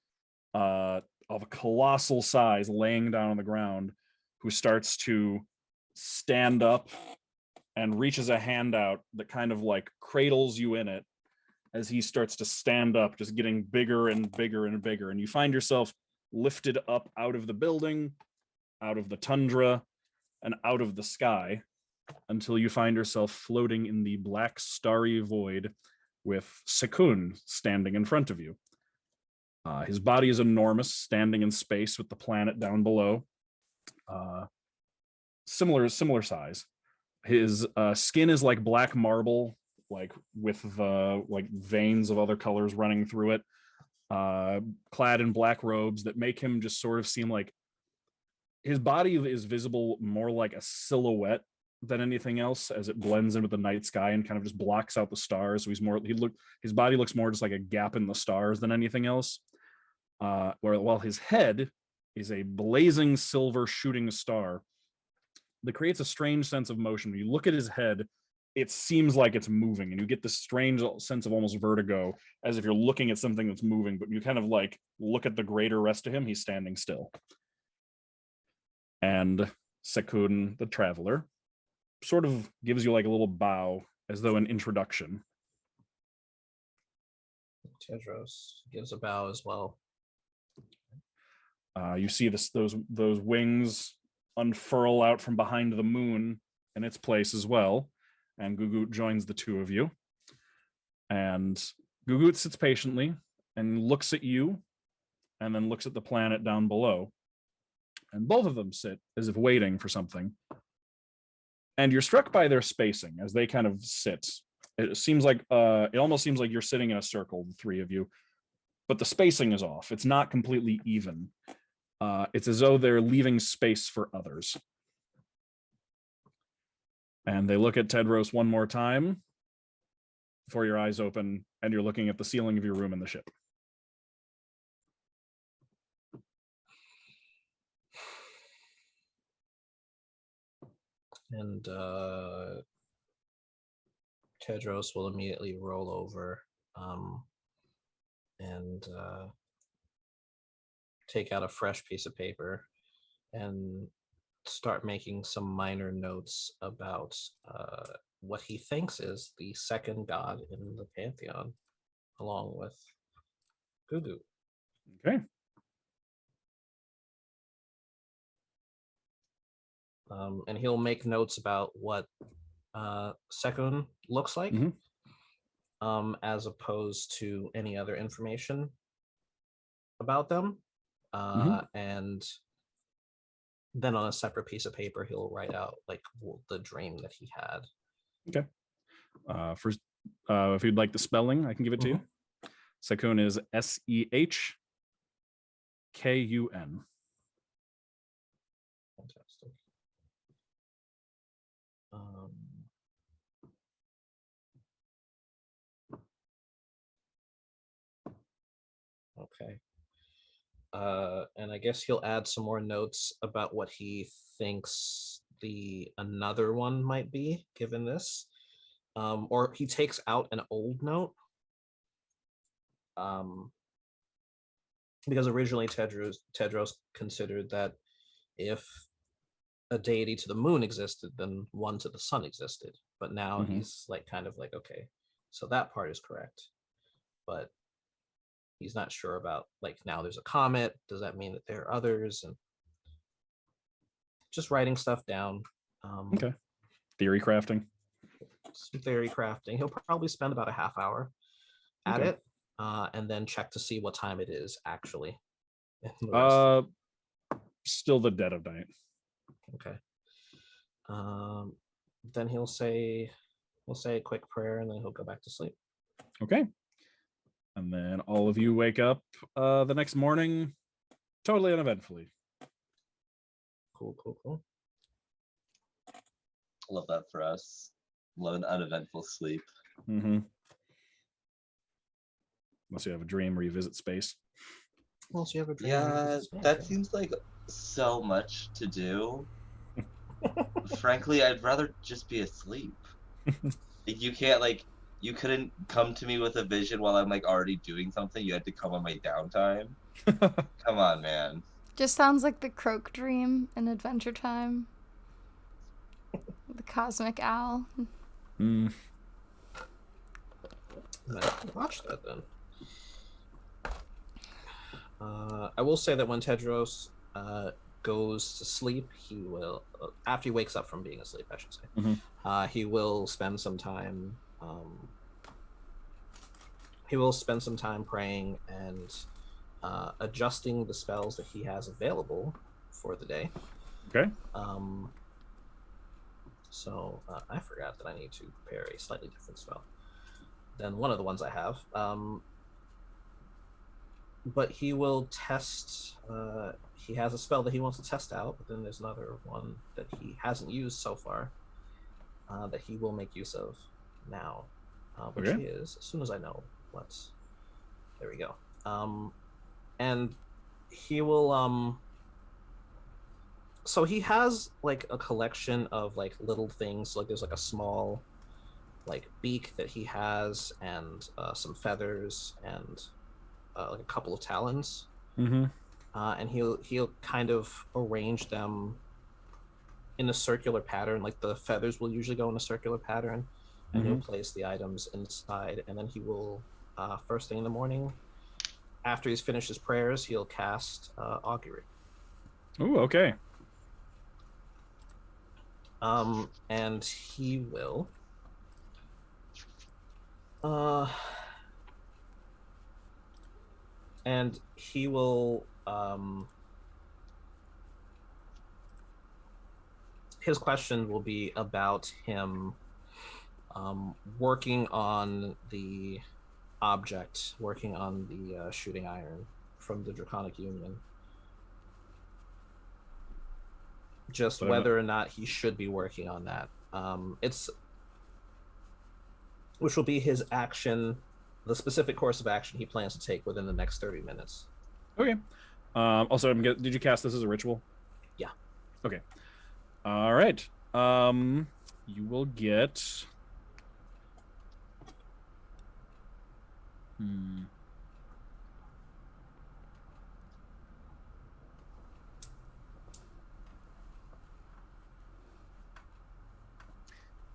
of a colossal size laying down on the ground, who starts to stand up and reaches a hand out that kind of like cradles you in it as he starts to stand up, just getting bigger and bigger and bigger. And you find yourself lifted up out of the building, out of the tundra, and out of the sky, until you find yourself floating in the black starry void with Sekun standing in front of you. His body is enormous, standing in space with the planet down below. Similar size. His skin is like black marble, like with like veins of other colors running through it. Clad in black robes that make him just sort of seem like his body is visible more like a silhouette than anything else, as it blends in with the night sky and kind of just blocks out the stars. So his body looks more just like a gap in the stars than anything else. While his head is a blazing silver shooting star that creates a strange sense of motion. When you look at his head, it seems like it's moving, and you get this strange sense of almost vertigo, as if you're looking at something that's moving, but you kind of like look at the greater rest of him, he's standing still. And Sekun, the traveler, sort of gives you like a little bow, as though an introduction. Tedros gives a bow as well. You see those wings unfurl out from behind the moon in its place as well, and Gugut joins the two of you. And Gugut sits patiently and looks at you, and then looks at the planet down below. And both of them sit as if waiting for something. And you're struck by their spacing as they kind of sit. It seems like it almost seems like you're sitting in a circle, the three of you, but the spacing is off. It's not completely even. It's as though they're leaving space for others. And they look at Tedros one more time before your eyes open, and you're looking at the ceiling of your room in the ship. And Tedros will immediately roll over and take out a fresh piece of paper and start making some minor notes about what he thinks is the second god in the pantheon, along with Gugu. Okay. And he'll make notes about what Sekun looks like, as opposed to any other information about them. And then on a separate piece of paper, he'll write out like the dream that he had. Okay. First, if you'd like the spelling, I can give it to you. Sekun is Sehkun. Fantastic. Okay. And I guess he'll add some more notes about what he thinks the another one might be, given this. Or he takes out an old note. Because originally Tedros considered that if a deity to the moon existed, then one to the sun existed. But now he's like kind of like, okay, so that part is correct. But he's not sure about, like, now there's a comet. Does that mean that there are others? And just writing stuff down. Okay. Theory crafting. Some theory crafting. He'll probably spend about a half hour at it, and then check to see what time it is actually. Still the dead of night. Okay. Then he'll say a quick prayer, and then he'll go back to sleep. Okay. And then all of you wake up the next morning totally uneventfully. Cool. Love that for us. Love an uneventful sleep. Unless you have a dream where you visit space. Unless you have a dream. Yeah, that seems like so much to do. Frankly, I'd rather just be asleep. You can't, like, You couldn't come to me with a vision while I'm like already doing something. You had to come on my downtime. Come on, man. Just sounds like the Croak Dream in Adventure Time. The Cosmic Owl. Mm. Watch that then. I will say that when Tedros goes to sleep, he will, after he wakes up from being asleep, I should say, he will spend some time. He will spend some time praying and adjusting the spells that he has available for the day. Okay. So I forgot that I need to prepare a slightly different spell than one of the ones I have. But he will test. He has a spell that he wants to test out, but then there's another one that he hasn't used so far that he will make use of now, which is, as soon as I know what's. There we go. And he will. So he has like a collection of like little things. Like there's like a small, like beak that he has, and some feathers, and like a couple of talons. And he'll kind of arrange them in a circular pattern. Like the feathers will usually go in a circular pattern, and he'll place the items inside. And then he will, first thing in the morning, after he's finished his prayers, he'll cast augury. Ooh, okay. And he will. And he will. His question will be about him working on the object, working on the shooting iron from the Draconic Union. Just whether or not he should be working on that. Which will be his action, the specific course of action he plans to take within the next 30 minutes. Okay. Also, did you cast this as a ritual? Yeah. Okay. All right. You will get. I'm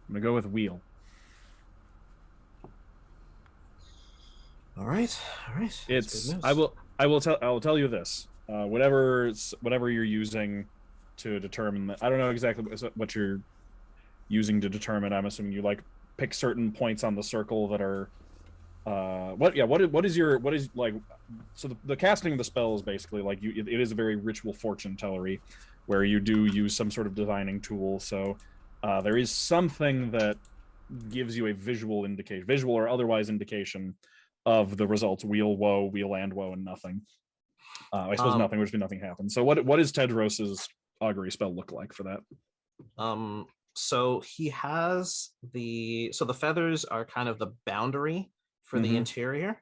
gonna go with wheel. All right. It's. I will tell you this. Whatever you're using to determine that. I don't know exactly what you're using to determine. I'm assuming you like pick certain points on the circle that are. What is like. So the casting of the spell is basically like it is a very ritual fortune tellery, where you do use some sort of divining tool. So there is something that gives you a visual or otherwise indication of the results. Wheel, woe, wheel, and woe, and nothing. I suppose nothing, which means nothing happens. So what does Tedros's augury spell look like for that? So he has the feathers are kind of the boundary for the interior.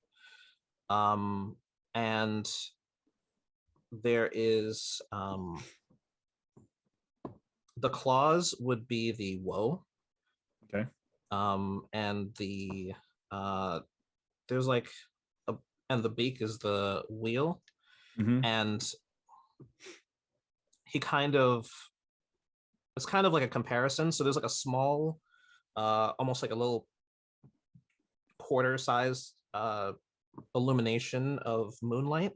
And there is the claws would be the woe. Okay. And the there's like and the beak is the wheel. And he kind of, it's kind of like a comparison. So there's like a small, almost like a little quarter-sized illumination of moonlight,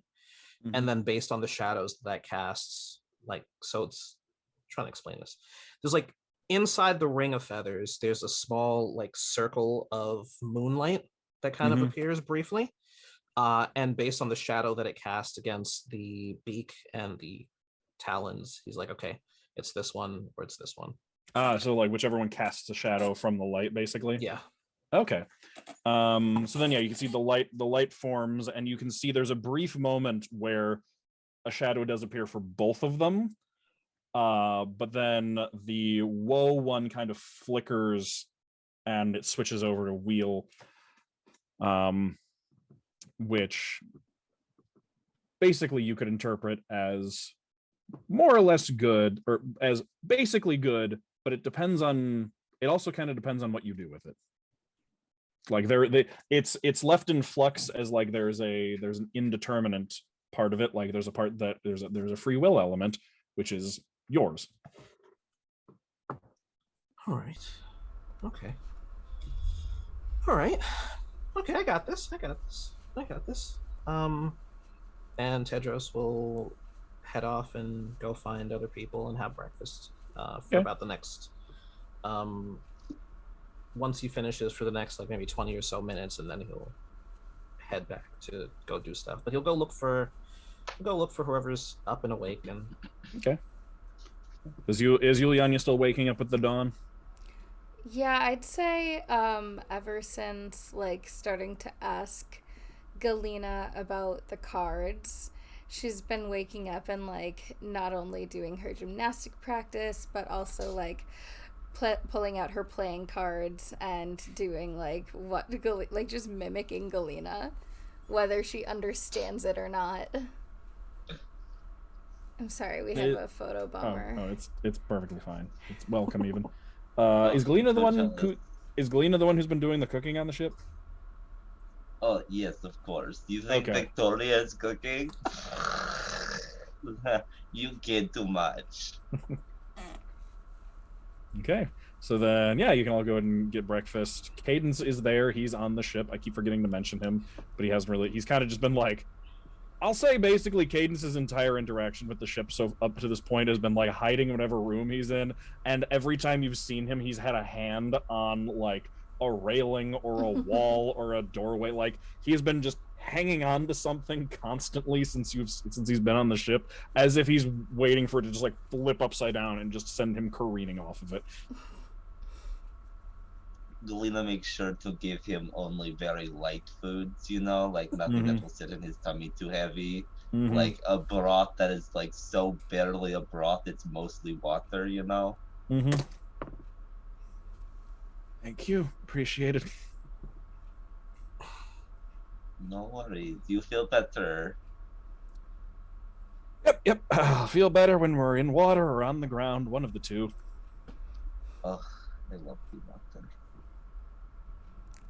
and then based on the shadows that casts, like, so it's I'm trying to explain this. There's like inside the ring of feathers, there's a small like circle of moonlight that kind of appears briefly. And based on the shadow that it casts against the beak and the talons, he's like, okay, it's this one or it's this one. So like whichever one casts a shadow from the light, basically. Yeah. Okay. So then you can see the light forms, and you can see there's a brief moment where a shadow does appear for both of them. But then the woe one kind of flickers and it switches over to wheel. Which basically you could interpret as more or less good, or as basically good, but it also kind of depends on what you do with it. Like it's left in flux as like there's an indeterminate part of it. Like there's a part that there's a free will element, which is yours. All right. Okay. All right. Okay, I got this. And Tedros will head off and go find other people and have breakfast for about the next once he finishes for the next like maybe 20 or so minutes, and then he'll head back to go do stuff. But he'll go look for whoever's up and awake. And okay. Is Yulyanya still waking up with the dawn? Yeah, I'd say ever since like starting to ask Galina about the cards, she's been waking up and like not only doing her gymnastic practice but also like pulling out her playing cards and doing like like just mimicking Galina, whether she understands it or not. I'm sorry, we have a photo bomber. Oh, it's perfectly fine. It's welcome even. Is Galina the one who's been doing the cooking on the ship? Oh yes, of course. Do you think Viktoria is cooking? You get too much. Okay. So then, yeah, you can all go ahead and get breakfast. Cadence is there. He's on the ship. I keep forgetting to mention him, but he's kind of just been like, I'll say basically Cadence's entire interaction with the ship so up to this point has been like hiding in whatever room he's in, and every time you've seen him, he's had a hand on like a railing or a wall or a doorway. Like he has been just hanging on to something constantly since he's been on the ship, as if he's waiting for it to just like flip upside down and just send him careening off of it. Galina makes sure to give him only very light foods, like nothing that will sit in his tummy too heavy. Like a broth that is like so barely a broth, it's mostly water, Thank you. Appreciate it. No worries. You feel better. Yep. I'll feel better when we're in water or on the ground, one of the two. Ugh, I love the water.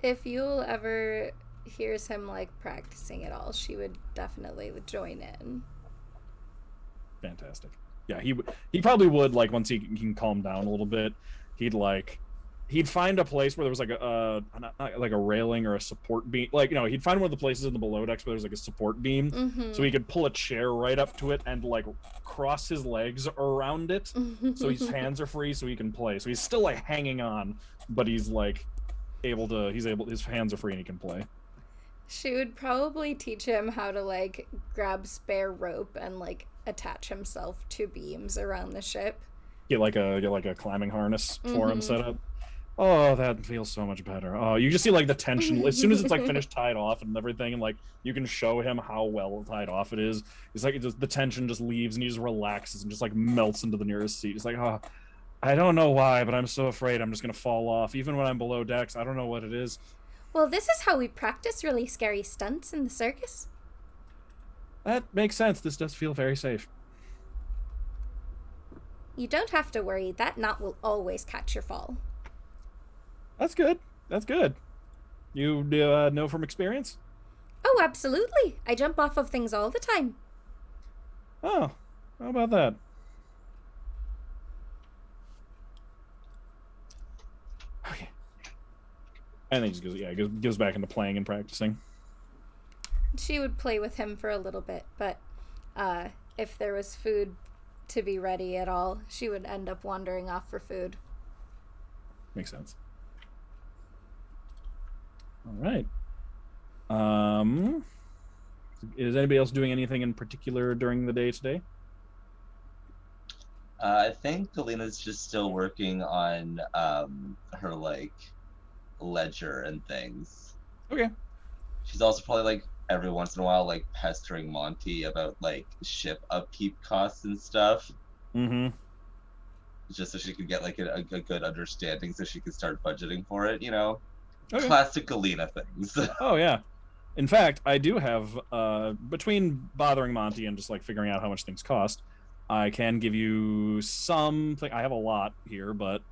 If Yule ever hears him like practicing at all, she would definitely join in. Fantastic. Yeah, he probably would, like once he can calm down a little bit, he'd find a place where there was like not like a railing or a support beam. Like, he'd find one of the places in the below decks where there's like a support beam, so he could pull a chair right up to it and like cross his legs around it, so his hands are free, so he can play. So he's still like hanging on, but he's like his hands are free and he can play. She would probably teach him how to like grab spare rope and like attach himself to beams around the ship. Get like a climbing harness for him set up. Oh, that feels so much better. Oh, you just see like the tension as soon as it's like finished tied off and everything, and like you can show him how well tied off it is. It's like the tension just leaves and he just relaxes and just like melts into the nearest seat. It's like, oh, I don't know why, but I'm so afraid I'm just gonna fall off even when I'm below decks. I don't know what it is. Well, this is how we practice really scary stunts in the circus. That makes sense. This does feel very safe. You don't have to worry. That knot will always catch your fall. That's good. You know from experience? Oh, absolutely. I jump off of things all the time. Oh, how about that? Okay. And then he just goes back into playing and practicing. She would play with him for a little bit, but if there was food to be ready at all, she would end up wandering off for food. Makes sense. All right. Is anybody else doing anything in particular during the day today? I think Galina's just still working on her like ledger and things. Okay. She's also probably like every once in a while like pestering Monty about like ship upkeep costs and stuff. Just so she could get like a good understanding, so she could start budgeting for it. Okay. Classic Galina things. Oh yeah. In fact, I do have between bothering Monty and just like figuring out how much things cost, I can give you something. I have a lot here, but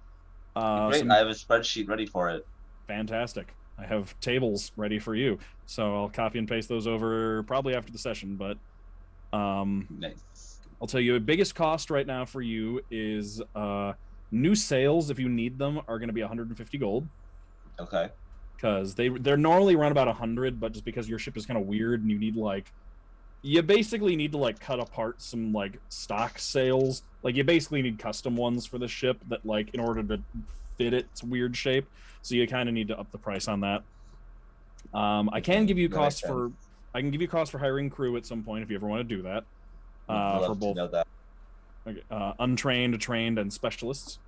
great. I have a spreadsheet ready for it. Fantastic. I have tables ready for you, so I'll copy and paste those over probably after the session. But nice. I'll tell you, the biggest cost right now for you is new sales. If you need them, are going to be 150 gold. Okay. Because they're normally run about 100, but just because your ship is kind of weird and you need you basically need to cut apart some stock sales. You basically need custom ones for the ship that in order to fit its weird shape. So you kind of need to up the price on that. I can give you costs for hiring crew at some point if you ever want to do that. For both untrained, trained, and specialists.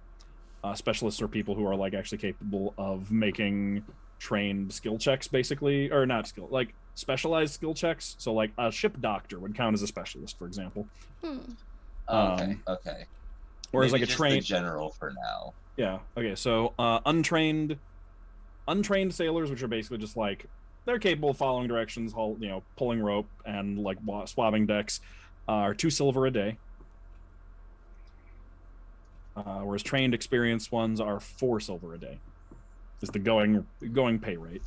Specialists are people who are actually capable of making trained skill checks, basically, or not skill, specialized skill checks. So a ship doctor would count as a specialist, for example. Okay. Whereas Maybe a just trained the general for now. Yeah. Okay. So untrained sailors, which are basically just they're capable of following directions, pulling rope and swabbing decks, are 2 silver a day. Whereas trained, experienced ones are 4 silver a day. Is the going pay rate.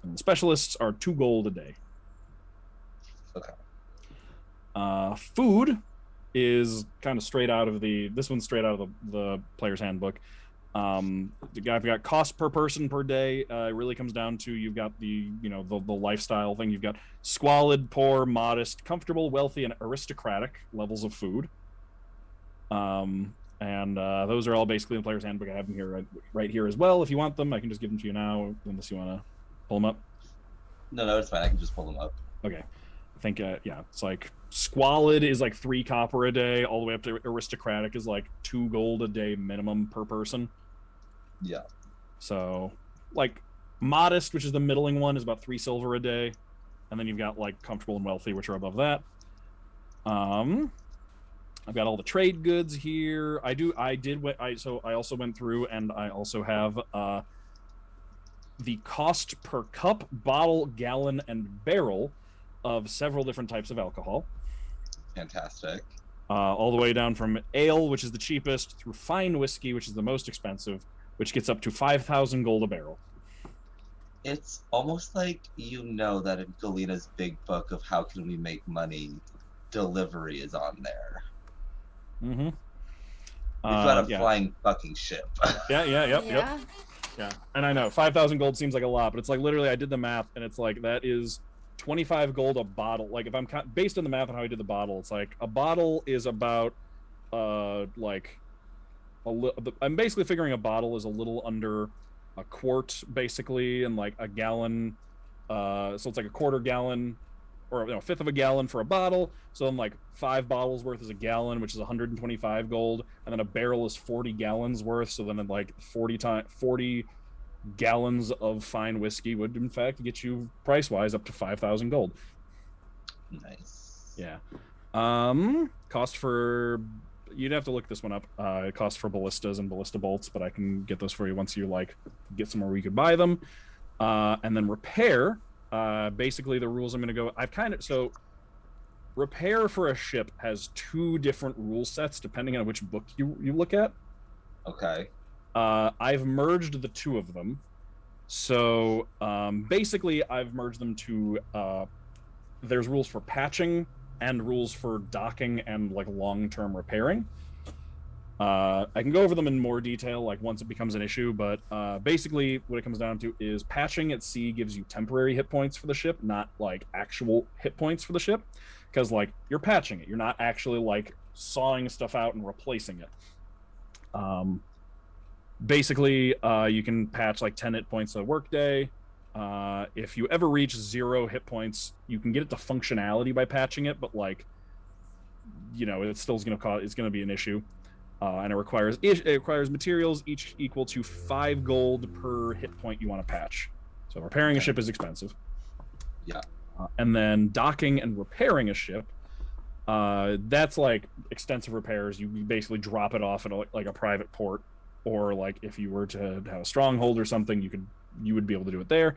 And the specialists are 2 gold a day. Okay. Food is kind of straight out of this one's straight out of the player's handbook. I've got cost per person per day. It really comes down to you've got the lifestyle thing. You've got squalid, poor, modest, comfortable, wealthy, and aristocratic levels of food. And those are all basically in the player's handbook. I have them here right here as well. If you want them, I can just give them to you now, unless you want to pull them up. No, it's fine. I can just pull them up. Okay. I think it's squalid is 3 copper a day, all the way up to aristocratic is 2 gold a day minimum per person. Yeah. So modest, which is the middling one, is about 3 silver a day, and then you've got comfortable and wealthy, which are above that. I've got all the trade goods here. I also went through and I also have the cost per cup, bottle, gallon, and barrel of several different types of alcohol. Fantastic. All the way down from ale, which is the cheapest, through fine whiskey, which is the most expensive, which gets up to 5,000 gold a barrel. It's almost like that in Galina's big book of how can we make money, delivery is on there. Mm-hmm. We've got a flying fucking ship. Yeah. And I know 5,000 gold seems like a lot, but it's literally I did the math, and it's that is 25 gold a bottle. If I'm based on the math on how I did the bottle, it's a bottle is about I'm basically figuring a bottle is a little under a quart, basically, and a gallon. So it's a quarter gallon, or a fifth of a gallon for a bottle. So then 5 bottles worth is a gallon, which is 125 gold, and then a barrel is 40 gallons worth. So then 40 gallons of fine whiskey would in fact get you price wise up to 5,000 gold. Nice. Yeah. Cost for, you'd have to look this one up. Cost for ballistas and ballista bolts, but I can get those for you once you get somewhere where you could buy them. And then repair, basically the rules I'm going to go, repair for a ship has 2 different rule sets depending on which book you look at. Okay. I've merged the 2 of them. So basically I've merged them to there's rules for patching and rules for docking and long-term repairing. I can go over them in more detail once it becomes an issue, but basically what it comes down to is patching at sea gives you temporary hit points for the ship, not actual hit points for the ship, because you're patching it, you're not actually sawing stuff out and replacing it. Basically you can patch 10 hit points a workday. If you ever reach 0 hit points, you can get it to functionality by patching it, but it's still it's going to be an issue. And it requires materials each equal to 5 gold per hit point you want to patch. So repairing a ship is expensive. Yeah. And then docking and repairing a ship, that's extensive repairs. You basically drop it off at a private port, or if you were to have a stronghold or something, you would be able to do it there.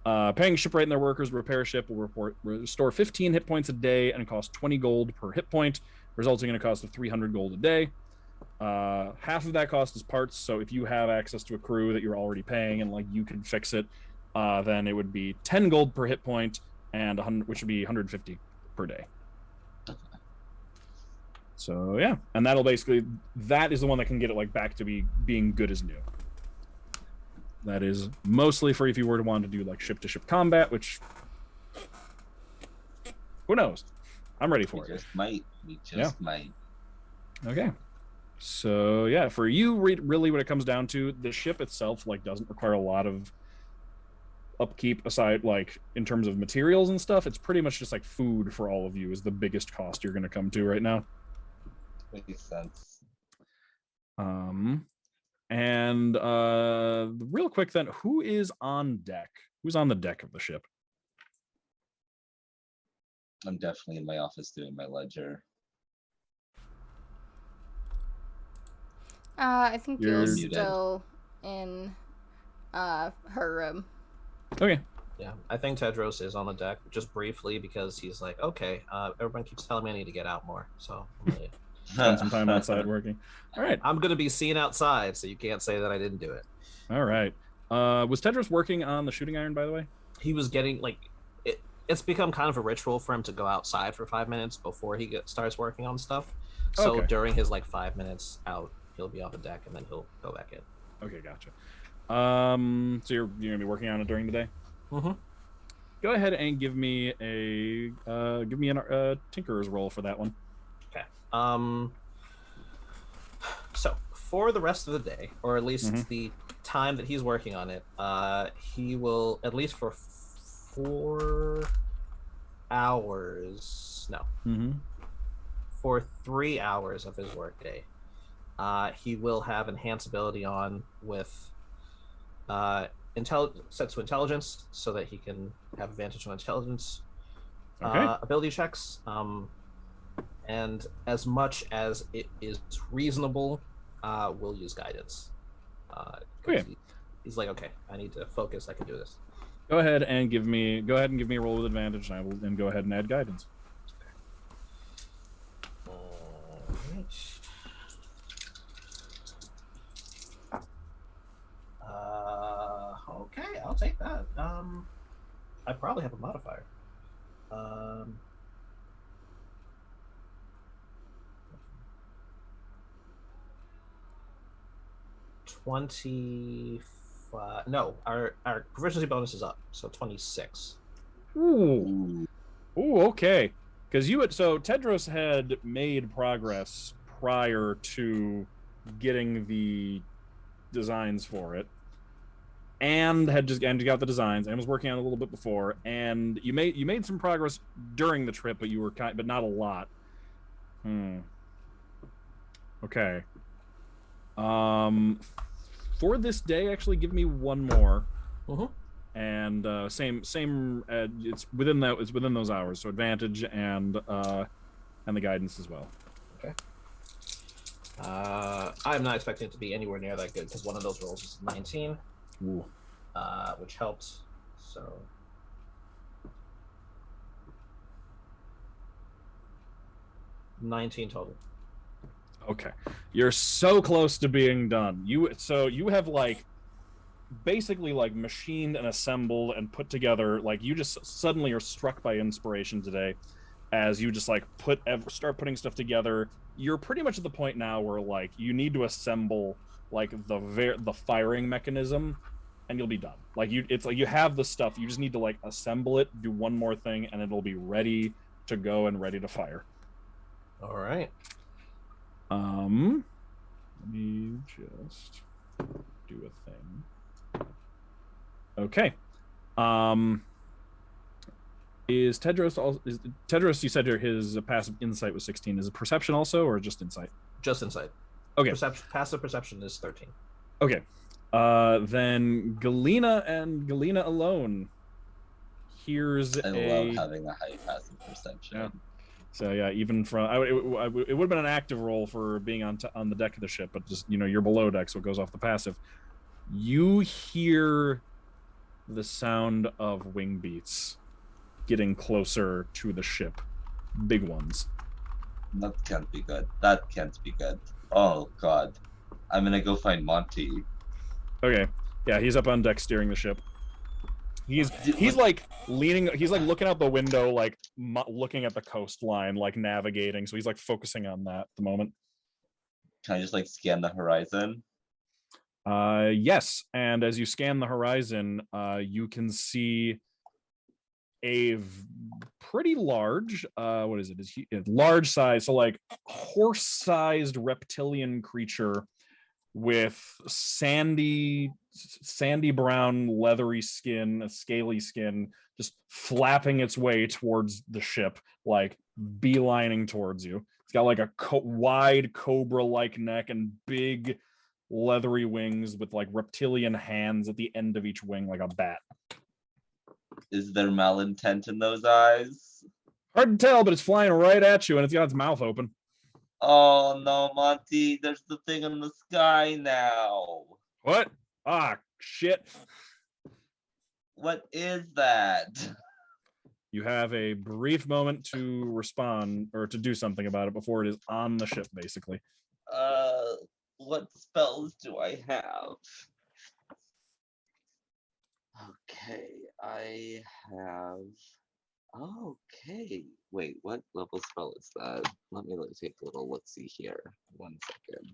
Paying shipwright and their workers repair a ship will restore 15 hit points a day and cost 20 gold per hit point, resulting in a cost of 300 gold a day. Half of that cost is parts. So if you have access to a crew that you're already paying and like you can fix it, then it would be 10 gold per hit point, and 100, which would be 150 per day. So yeah, and that'll basically, that is the one that can get it like back to being good as new. That is mostly for if you were to want to do like ship to ship combat, which who knows? I'm ready for it. We just might. Okay. So yeah, for you, really, what it comes down to, the ship itself like doesn't require a lot of upkeep aside, like in terms of materials and stuff. It's pretty much just like food for all of you is the biggest cost you're going to come to right now. Makes sense. And real quick then, who is on deck? Who's on the deck of the ship? I'm definitely in my office doing my ledger. I think You're you're muted. still in her room. Okay. Yeah, I think Tedros is on the deck just briefly because he's like, okay, everyone keeps telling me I need to get out more, so I'm gonna Spend some time outside working. All right. I'm gonna be seen outside, so you can't say that I didn't do it. All right. Was Tedros working on the shooting iron, by the way? He was getting like it's become kind of a ritual for him to go outside for 5 minutes before he starts working on stuff. So Okay. during his like 5 minutes out, he'll be on the deck and then he'll go back in. Okay, gotcha. So you're gonna be working on it during the day? Mm-hmm. Go ahead and give me a tinkerer's roll for that one. Okay. So for the rest of the day, or at least the time that he's working on it, he will, at least for 4 hours, for 3 hours of his workday, he will have enhance ability on with set to intelligence, so that he can have advantage on intelligence ability checks. And as much as it is reasonable, we'll use guidance. Okay. He's like, okay, I need to focus. I can do this. Go ahead and give me a roll with advantage, and I will then go ahead and add guidance. Okay, I'll take that. I probably have a modifier. 25. No, our proficiency bonus is up, so 26. Ooh, okay. Because Tedros had made progress prior to getting the designs for it, and got the designs and was working on it a little bit before. And you made some progress during the trip, but but not a lot. Okay. For this day, actually, give me one more. And same. It's within that. It's within those hours, so advantage and the guidance as well. Okay. I'm not expecting it to be anywhere near that good because one of those rolls is 19. Ooh. Which helps. So 19 total. Okay, you're so close to being done. You have like basically like machined and assembled and put together. Like you just suddenly are struck by inspiration today, as you just like start putting stuff together. You're pretty much at the point now where like you need to assemble like the firing mechanism, and you'll be done. Like it's like you have the stuff. You just need to like assemble it, do one more thing, and it'll be ready to go and ready to fire. All right. Let me just do a thing. Okay. Is Tedros, you said his passive insight was 16. Is it perception also, or just insight? Just insight. Okay. Passive perception is 13. Okay. Then Galina alone hears I love having a high passive perception. Yeah. So yeah, even from it would have been an active roll for being on the deck of the ship, but just you're below deck, so it goes off the passive. You hear the sound of wing beats getting closer to the ship, big ones. That can't be good. That can't be good. Oh God, I'm gonna go find Monty. Okay. Yeah, he's up on deck steering the ship. He's like leaning. He's like looking out the window, like looking at the coastline, like navigating. So he's like focusing on that at the moment. Can I just like scan the horizon? Yes. And as you scan the horizon, you can see a pretty large. What is it? Is he large size? So like horse-sized reptilian creature with sandy brown leathery skin, a scaly skin, just flapping its way towards the ship, like beelining towards you. It's got like a wide cobra-like neck and big leathery wings with like reptilian hands at the end of each wing, like a bat. Is there malintent in those eyes? Hard to tell, but it's flying right at you and it's got its mouth open. Oh no, Monty, there's the thing in the sky now. What? Ah, shit. What is that? You have a brief moment to respond or to do something about it before it is on the ship, basically. What spells do I have? Okay, I have... Okay, wait, what level spell is that? Let me take a little look-see here. 1 second.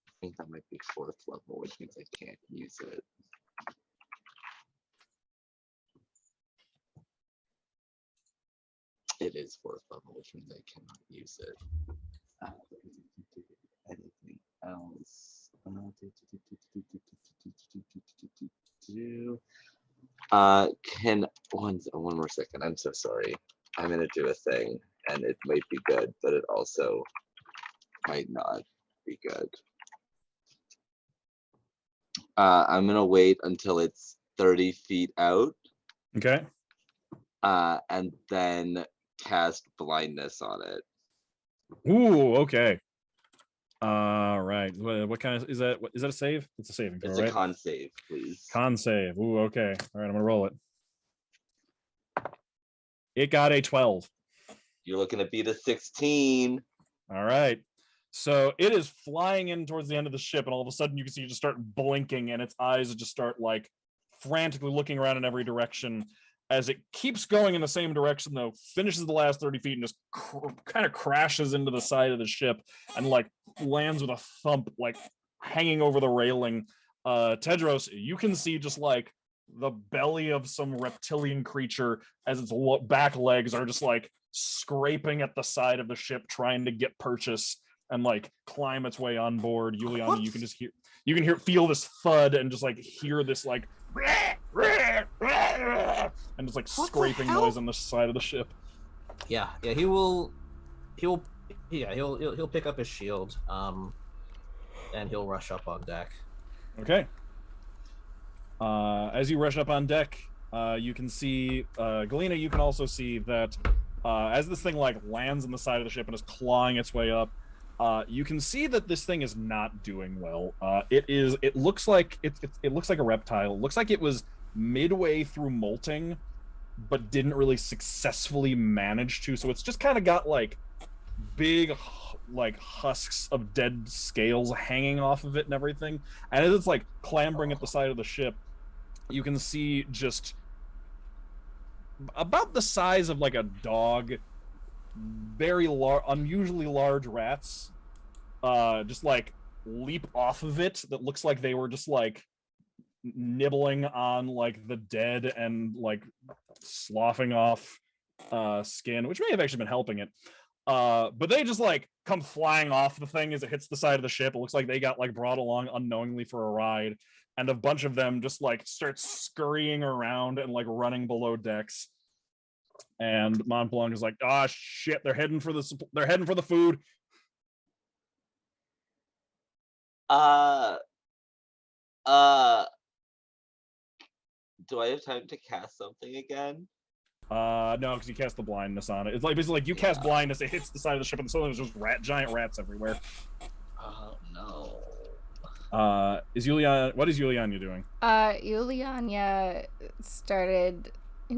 I think that might be 4th level, which means I can't use it. It is 4th level, which means I cannot use it. Anything else? Can one more second. I'm so sorry. I'm gonna do a thing, and it might be good, but it also might not be good. I'm gonna wait until it's 30 feet out. Okay. And then cast blindness on it. Ooh, okay. Right. What kind of is that? Is that a save? It's a saving throw, It's right? a con save, please. Con save. Ooh, okay. All right, I'm gonna roll it. It got a 12. You're looking to beat a 16. All right. So it is flying in towards the end of the ship, and all of a sudden you can see it just start blinking, and its eyes just start like frantically looking around in every direction. As it keeps going in the same direction, though, finishes the last 30 feet and just kind of crashes into the side of the ship and like lands with a thump, like hanging over the railing. Tedros, you can see just like the belly of some reptilian creature as its back legs are just like scraping at the side of the ship, trying to get purchase and like climb its way on board. Yulyanya, you can just feel this thud and just like hear this like and just like scraping noise on the side of the ship. Yeah, he'll pick up his shield, and he'll rush up on deck. Okay. As you rush up on deck, you can see Galina. You can also see that as this thing like lands on the side of the ship and is clawing its way up, you can see that this thing is not doing well. It looks like a reptile. It looks like it was midway through molting, but didn't really successfully manage to. So it's just kind of got like big like husks of dead scales hanging off of it and everything. And as it's like clambering at the side of the ship, you can see just about the size of like a dog, very large, unusually large rats just like leap off of it. That looks like they were just like nibbling on like the dead and like sloughing off skin, which may have actually been helping it. But they just like come flying off the thing as it hits the side of the ship. It looks like they got like brought along unknowingly for a ride, and a bunch of them just like start scurrying around and like running below decks. And Montblanc is like, "Ah, shit! They're heading for the food." Do I have time to cast something again? No, because you cast the blindness on it. It's like basically like you cast blindness, it hits the side of the ship, and suddenly there's just giant rats everywhere. Oh no. What is Yulyanya doing? Yulyanya started,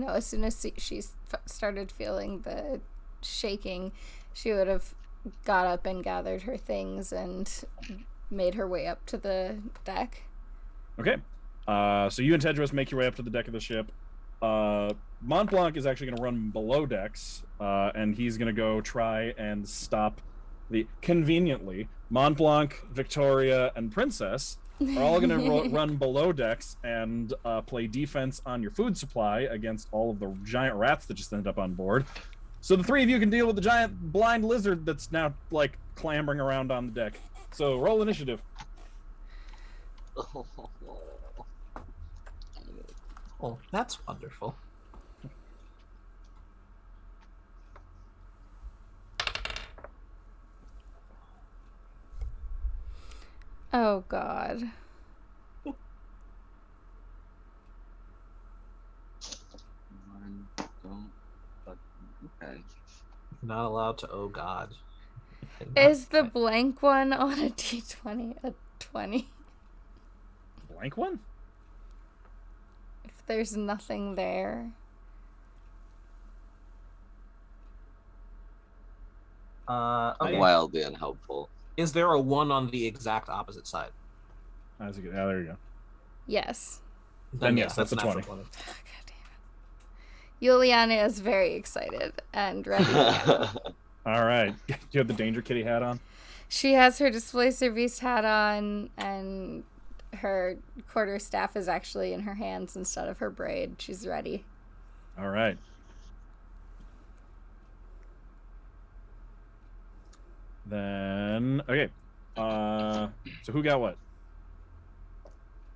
as soon as she started feeling the shaking, she would have got up and gathered her things and made her way up to the deck. Okay. So you and Tedros make your way up to the deck of the ship. Montblanc is actually going to run below decks, and he's going to go try and stop conveniently, Montblanc, Viktoria, and Princess are all going to run below decks and play defense on your food supply against all of the giant rats that just ended up on board. So the three of you can deal with the giant blind lizard that's now, like, clambering around on the deck. So roll initiative. Oh, that's wonderful. Oh, God. Okay. Not allowed to, oh God. Is the blank one on a d20 a 20? Blank one? If there's nothing there. Okay. Wildly unhelpful. Is there a 1 on the exact opposite side? That's a good, there you go. Yes. Then yes, that's a natural 20. God damn it. Yulyanya is very excited and ready to go. All right. You have the Danger Kitty hat on? She has her Displacer Beast hat on, and her quarterstaff is actually in her hands instead of her braid. She's ready. All right. Then, okay. So who got what?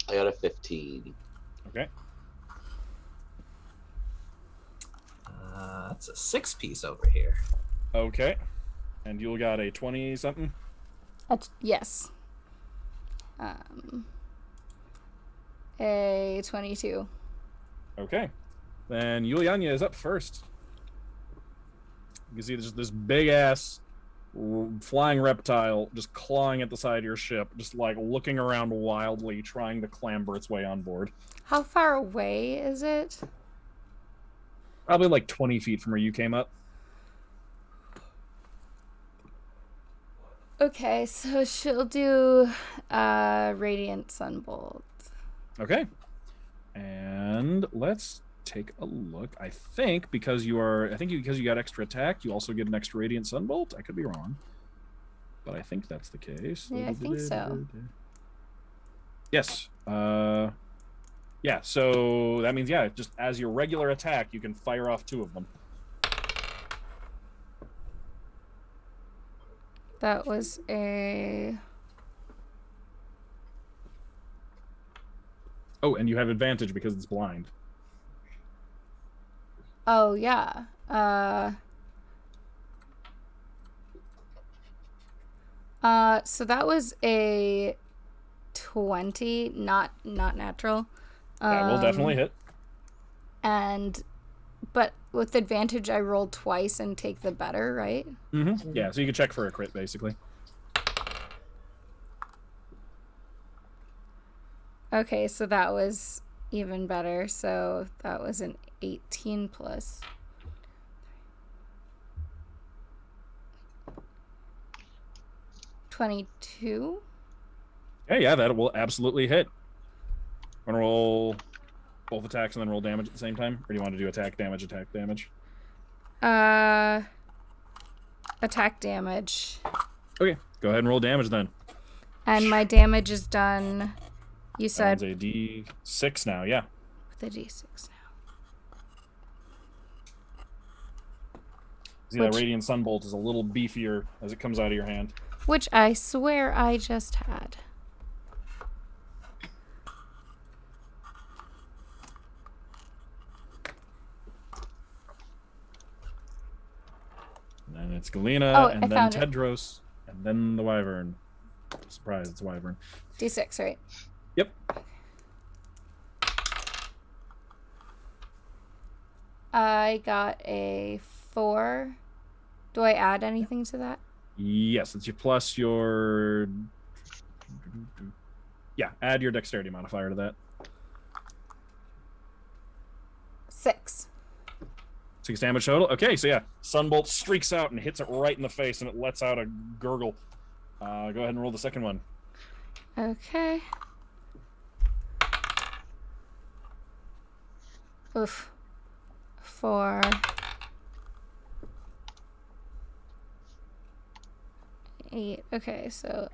I got a 15. Okay. That's a 6-piece over here. Okay. And you got a 20-something? Yes. A 22. Okay. Then Yulyanya is up first. You can see there's this big-ass flying reptile just clawing at the side of your ship, just like looking around wildly, trying to clamber its way on board. How far away is it? Probably like 20 feet from where you came up. Okay, so she'll do Radiant Sunbolt. Okay. And let's take a look. I think because you got extra attack, you also get an extra Radiant Sunbolt. I could be wrong, but I think that's the case. Yeah, I think so. Yes. Yeah, so that means, yeah, just as your regular attack, you can fire off 2 of them. That was a... Oh, and you have advantage because it's blind. Oh, yeah. So that was a 20, not natural. That will definitely hit. But with advantage, I roll twice and take the better, right? Mm-hmm. Yeah, so you can check for a crit, basically. Okay, so that was even better. So that was an 18 plus. $22. Yeah, that will absolutely hit. Want to roll both attacks and then roll damage at the same time? Or do you want to do attack damage? Attack damage. Okay, go ahead and roll damage then. And my damage is done, you said... That's a D6 now, yeah. With a D6 now. See, that Radiant Sunbolt is a little beefier as it comes out of your hand. Which I swear I just had. And then it's Galina, and then Tedros, and then the Wyvern. Surprise, it's a Wyvern. D6, right? Yep. I got a 4. Do I add anything to that? Yes, it's your plus your... Yeah, add your dexterity modifier to that. 6. 6 damage total. Okay, so yeah, Sunbolt streaks out and hits it right in the face, and it lets out a gurgle. Go ahead and roll the second one. Okay. Oof. 4. 8. Okay, so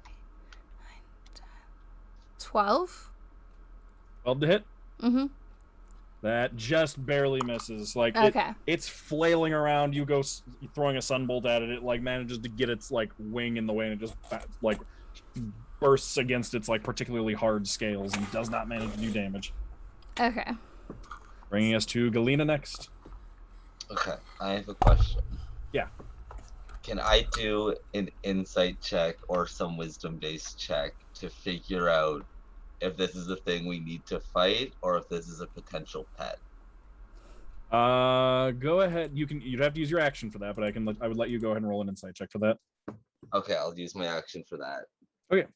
12. 12 to hit. Mm-hmm. That just barely misses. Like Okay. it's flailing around. You go throwing a sunbolt at it. It like manages to get its like wing in the way, and it just like bursts against its like particularly hard scales and does not manage to do damage. Okay. Bringing us to Galina next. Okay, I have a question. Yeah. Can I do an insight check or some wisdom-based check to figure out if this is a thing we need to fight or if this is a potential pet? Go ahead. You'd have to use your action for that, but I would let you go ahead and roll an insight check for that. Okay, I'll use my action for that. Okay.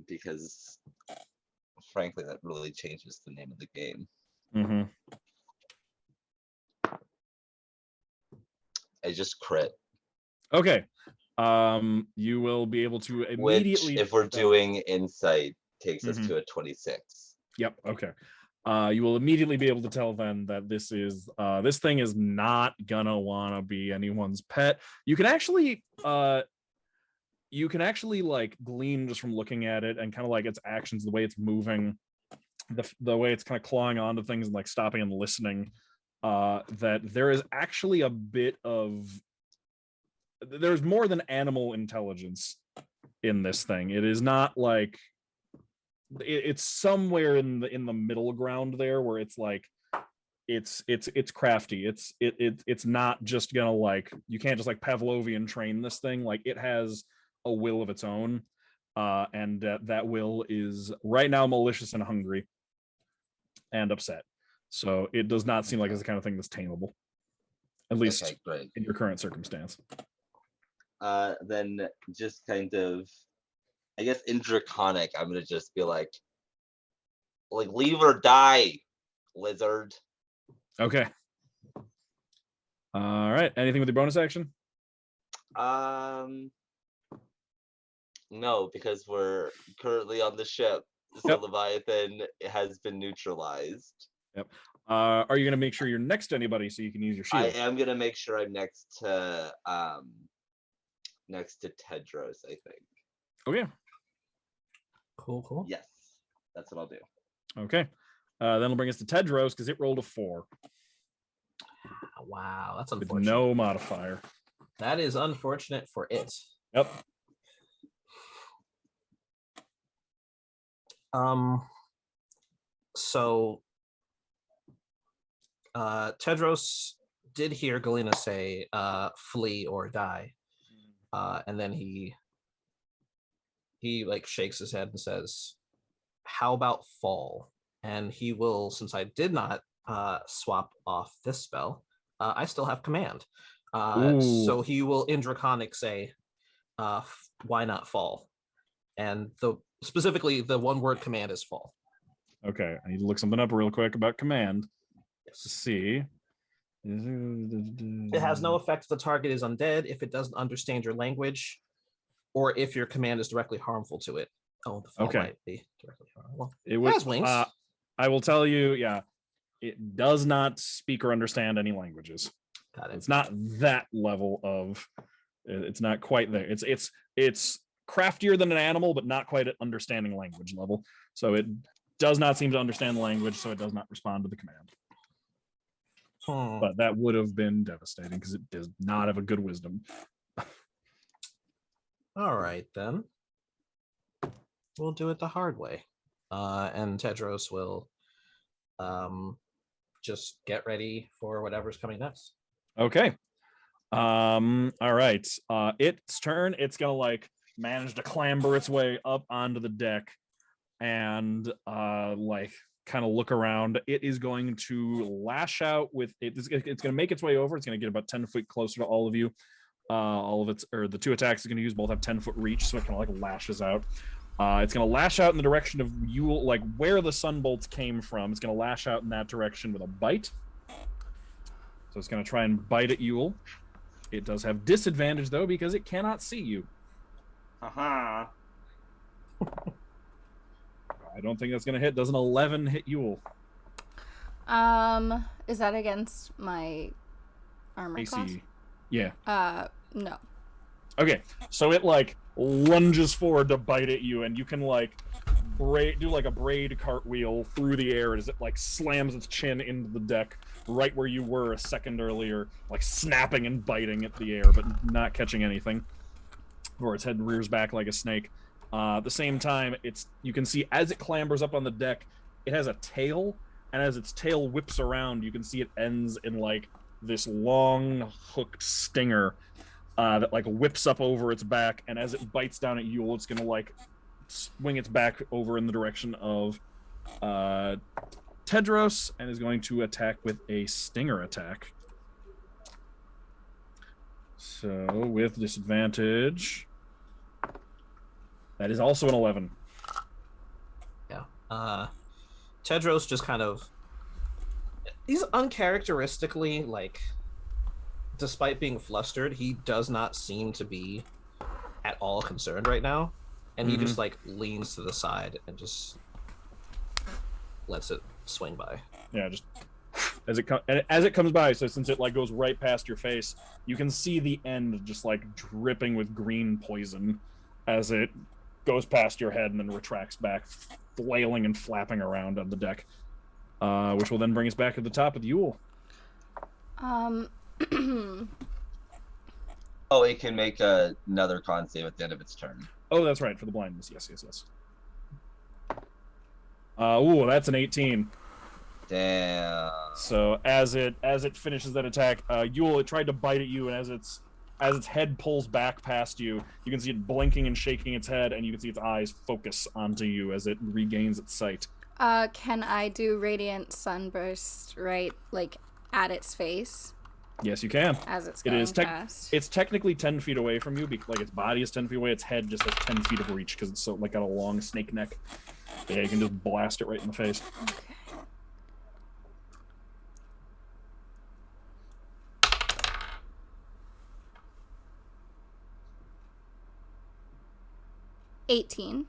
Because frankly, that really changes the name of the game. Mm-hmm. I just crit. Okay. You will be able to immediately. Which, if we're doing insight, takes us to a 26. Yep. Okay. You will immediately be able to tell then that this thing is not gonna wanna be anyone's pet. You can actually like glean just from looking at it and kind of like its actions, the way it's moving, the way it's kind of clawing onto things and like stopping and listening, that there is actually a bit of there's more than animal intelligence in this thing. It is not like it's somewhere in the middle ground there where it's like it's crafty. It's not just gonna like you can't just like Pavlovian train this thing. Like it has a will of its own, and that will is right now malicious and hungry and upset. So it does not seem like it's the kind of thing that's tameable, at least in your current circumstance. Then just kind of, I guess in Draconic, I'm gonna just be like leave or die, lizard. Okay. All right. Anything with your bonus action? No, because we're currently on the ship. So Leviathan has been neutralized. Yep. Are you gonna make sure you're next to anybody so you can use your shield? I am gonna make sure I'm next to Tedros, I think. Okay. Cool. Yes, that's what I'll do. Okay. Then it'll bring us to Tedros because it rolled a 4. Wow, that's with unfortunate. no modifier. That is unfortunate for it. Yep. So Tedros did hear Galina say flee or die. And then he like shakes his head and says, how about fall? And he will, since I did not swap off this spell, I still have command. So he will in Draconic say, why not fall? And specifically the one word command is fall. Okay, I need to look something up real quick about command. Yes. Let's see. It has no effect if the target is undead, if it doesn't understand your language, or if your command is directly harmful to it. Oh, the fall might be directly harmful. It has wings. I will tell you, it does not speak or understand any languages. Got it. It's not that level of. It's not quite there. It's craftier than an animal, but not quite at understanding language level. So it does not seem to understand the language, so it does not respond to the command. But that would have been devastating because it does not have a good wisdom. All right, then. We'll do it the hard way. And Tedros will just get ready for whatever's coming next. Okay. All right. Its turn. It's gonna like manage to clamber its way up onto the deck and like kind of look around. It is going to lash out with it. It's going to make its way over. It's going to get about 10 feet closer to all of you. All of its, or the 2 attacks it's going to use both have 10-foot reach, so it kind of like lashes out. It's going to lash out in the direction of you, like where the sunbolts came from. It's going to lash out in that direction with a bite. So it's going to try and bite at Yule. It does have disadvantage, though, because it cannot see you. Haha. I don't think that's going to hit. Does an 11 hit Yule? Is that against my armor AC. class? Yeah. No. Okay, so it, like, lunges forward to bite at you, and you can, like, do, like, a braid cartwheel through the air as it, like, slams its chin into the deck right where you were a second earlier, like, snapping and biting at the air, but not catching anything. Or its head rears back like a snake. At the same time, you can see as it clambers up on the deck, it has a tail, and as its tail whips around, you can see it ends in, like, this long hooked stinger that, like, whips up over its back, and as it bites down at Yule, it's gonna, like, swing its back over in the direction of Tedros, and is going to attack with a stinger attack. So, with disadvantage, that is also an 11. Yeah. Tedros just kind of... He's uncharacteristically, like... Despite being flustered, he does not seem to be at all concerned right now. And he just, like, leans to the side and just lets it swing by. Yeah, just as it comes by. So since it, like, goes right past your face, you can see the end just, like, dripping with green poison as it goes past your head and then retracts back, flailing and flapping around on the deck. Which will then bring us back to the top of the Yule. Oh, it can make another con save at the end of its turn. Oh, that's right, for the blindness. Yes. Ooh, that's an 18. Damn. So as it finishes that attack, Yule, it tried to bite at you, and as its head pulls back past you, you can see it blinking and shaking its head, and you can see its eyes focus onto you as it regains its sight. Can I do Radiant Sunburst, right, like, at its face? Yes, you can. As it's going past. It's technically 10 feet away from you, like, its body is 10 feet away, its head just has 10 feet of reach, because it's so, like, got a long snake neck. But yeah, you can just blast it right in the face. Okay. $18.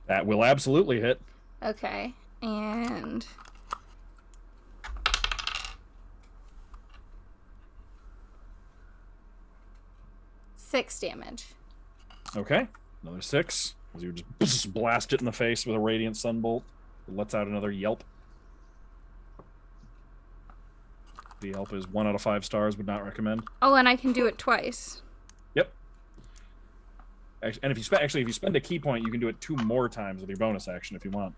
That will absolutely hit. Okay, and... $6 damage. Okay, another 6. As you just blast it in the face with a radiant sunbolt. It lets out another yelp. The yelp is 1 out of 5 stars. Would not recommend. Oh, and I can do it twice. Yep. And if you spend a key point, you can do it 2 more times with your bonus action if you want.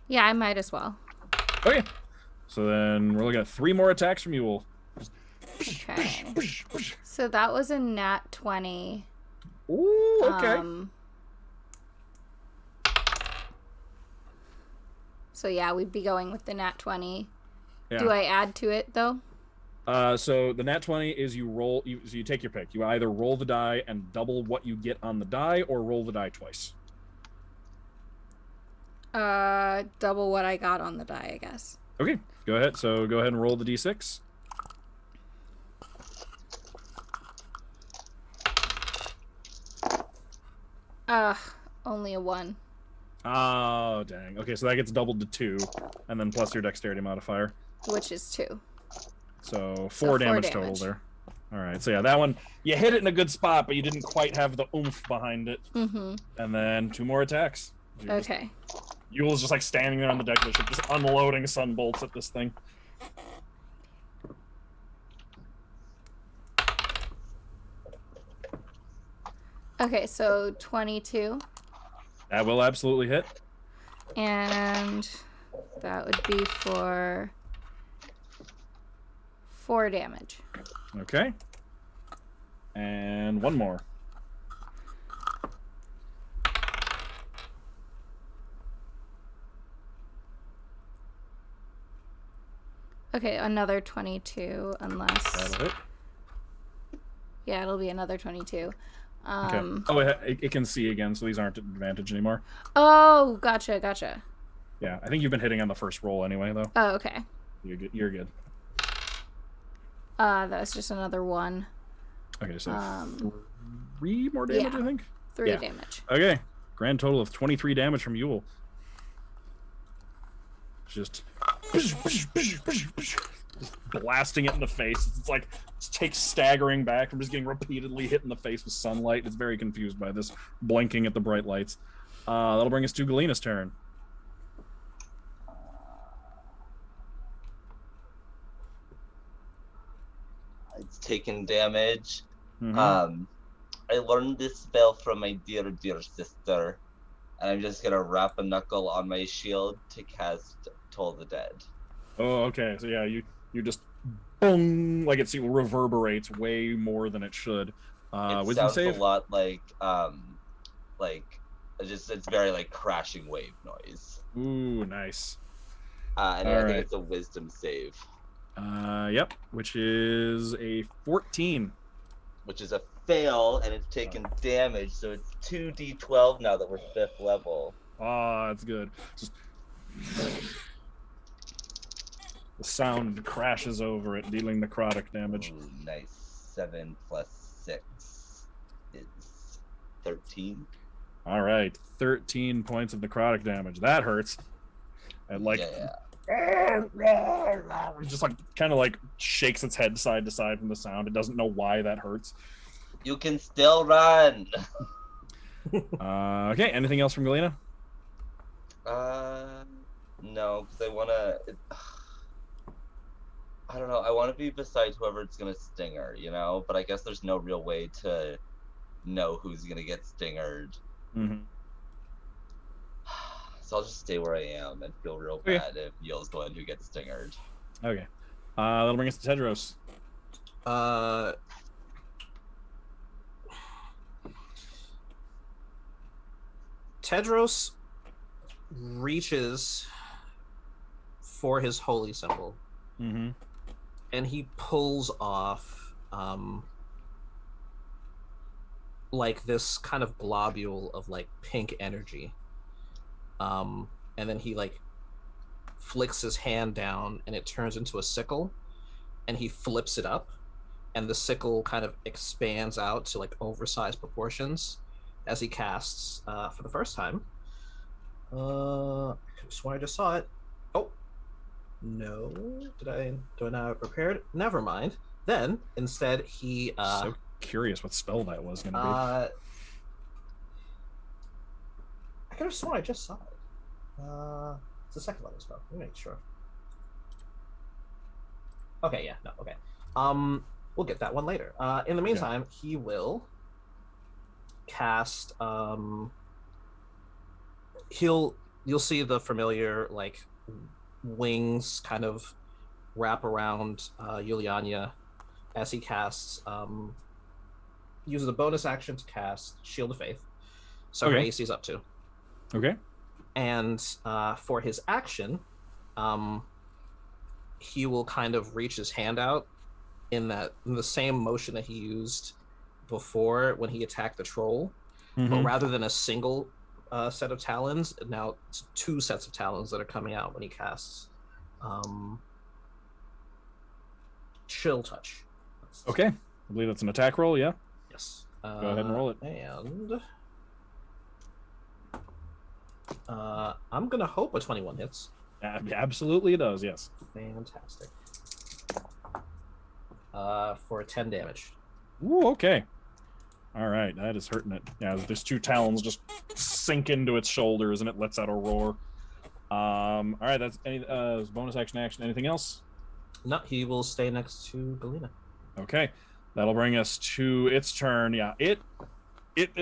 Yeah, I might as well. Okay. So then we're looking at 3 more attacks from you. Okay. So that was a nat 20. Ooh, okay. So yeah, we'd be going with the nat 20. Yeah. Do I add to it though? So the nat 20 is you take your pick. You either roll the die and double what you get on the die, or roll the die twice. Double what I got on the die, I guess. Okay, go ahead. So go ahead and roll the d6. Only a 1. Oh, dang. Okay, so that gets doubled to 2, and then plus your dexterity modifier. Which is 2. So 4 damage total there. All right, so yeah, that one, you hit it in a good spot, but you didn't quite have the oomph behind it. Mm-hmm. And then 2 more attacks. Okay. Yule's just like standing there on the deck of the ship, just unloading sunbolts at this thing. Okay, so 22. That will absolutely hit. And that would be for 4 damage. Okay. And 1 more. Okay, another 22, unless... That'll hit. Yeah, it'll be another 22. Okay. Oh, it can see again, so these aren't at advantage anymore. Oh, gotcha. Yeah, I think you've been hitting on the first roll anyway, though. Oh, okay. You're good. You're good. That was just another 1. Okay, so 3 more damage, yeah. I think? 3 damage. Okay. Grand total of 23 damage from Yule. Just blasting it in the face. It's like it takes staggering back from just getting repeatedly hit in the face with sunlight. It's very confused by this, blinking at the bright lights. That'll bring us to Galina's turn. It's taken damage. Mm-hmm. I learned this spell from my dear sister, and I'm just gonna wrap a knuckle on my shield to cast Toll the Dead. Oh, okay. So yeah, you just boom, like it reverberates way more than it should. It Wisdom sounds save? a lot like it's very like crashing wave noise. Ooh, nice. And I think it's a wisdom save. Yep, which is a 14. Which is a fail, and it's taken damage, so it's 2d12 now that we're 5th level. Ah, that's good. Just the sound crashes over it, dealing necrotic damage. Ooh, nice. 7 plus 6 is 13. All right, 13 points of necrotic damage. That hurts. And like, just like kind of like shakes its head side to side from the sound. It doesn't know why that hurts. You can still run. Okay, anything else from Galina? No, because I want to. I don't know. I want to be beside whoever it's gonna stinger, you know. But I guess there's no real way to know who's gonna get stingered. Mm-hmm. So I'll just stay where I am and feel real bad if Yul's the one who gets stingered. Okay. That'll bring us to Tedros. Tedros reaches for his holy symbol, Mm-hmm. and he pulls off like this kind of globule of like pink energy, and then he like flicks his hand down and it turns into a sickle, and he flips it up, and the sickle kind of expands out to like oversized proportions as he casts for the first time. I swear I just saw it. Oh no, do I not have it prepared? Never mind. Then instead he So curious what spell that was going to be. I could have sworn I just saw it. It's a second level spell. Let me make sure. Okay, yeah, no, okay. We'll get that one later. In the meantime, he will cast you'll see the familiar like wings kind of wrap around Yulyanya as he casts uses a bonus action to cast Shield of Faith. So her AC is up 2. Okay. And for his action, he will kind of reach his hand out in the same motion that he used before when he attacked the troll, but rather than a single set of talons, now it's 2 sets of talons that are coming out when he casts Chill Touch. Okay. I believe that's an attack roll, yeah? Yes. Go ahead and roll it. And I'm gonna hope a 21 hits. Absolutely it does, yes. Fantastic. For 10 damage. Ooh, okay. All right, that is hurting it. Yeah, there's 2 talons just sink into its shoulders, and it lets out a roar. All right, that's any bonus action. Anything else? No, he will stay next to Galina. Okay, that'll bring us to its turn. Yeah, it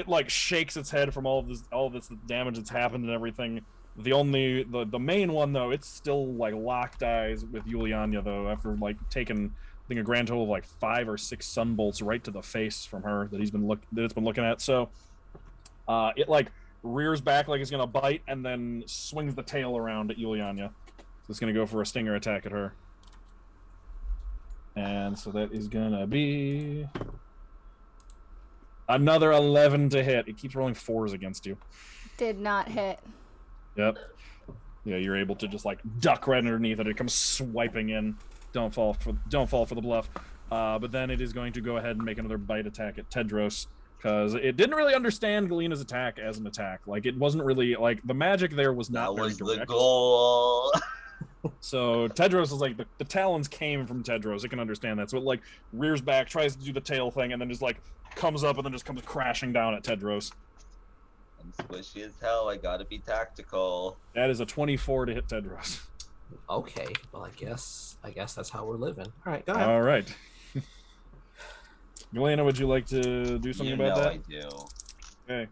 like shakes its head from all of this damage that's happened and everything. The main one though, it's still like locked eyes with Yulyanya though, after like taking I think a grand total of like 5 or 6 sunbolts right to the face from her that it's been looking at. So it like rears back like it's gonna bite and then swings the tail around at Yulyanya. So it's gonna go for a stinger attack at her. And so that is gonna be another 11 to hit. It keeps rolling 4s against you. Did not hit. Yep. Yeah, you're able to just like duck right underneath it. It comes swiping in. Don't fall for the bluff. But then it is going to go ahead and make another bite attack at Tedros because it didn't really understand Galina's attack as an attack. Like it wasn't really like the magic there was not very direct. That was the goal. So Tedros is like the talons came from Tedros. It can understand that. So it like rears back, tries to do the tail thing, and then just like comes up and then just comes crashing down at Tedros. I'm squishy as hell. I gotta be tactical. That is a 24 to hit Tedros. Okay, well I guess that's how we're living. All right, go ahead. All right. Galina, would you like to do something about that? I do. Okay.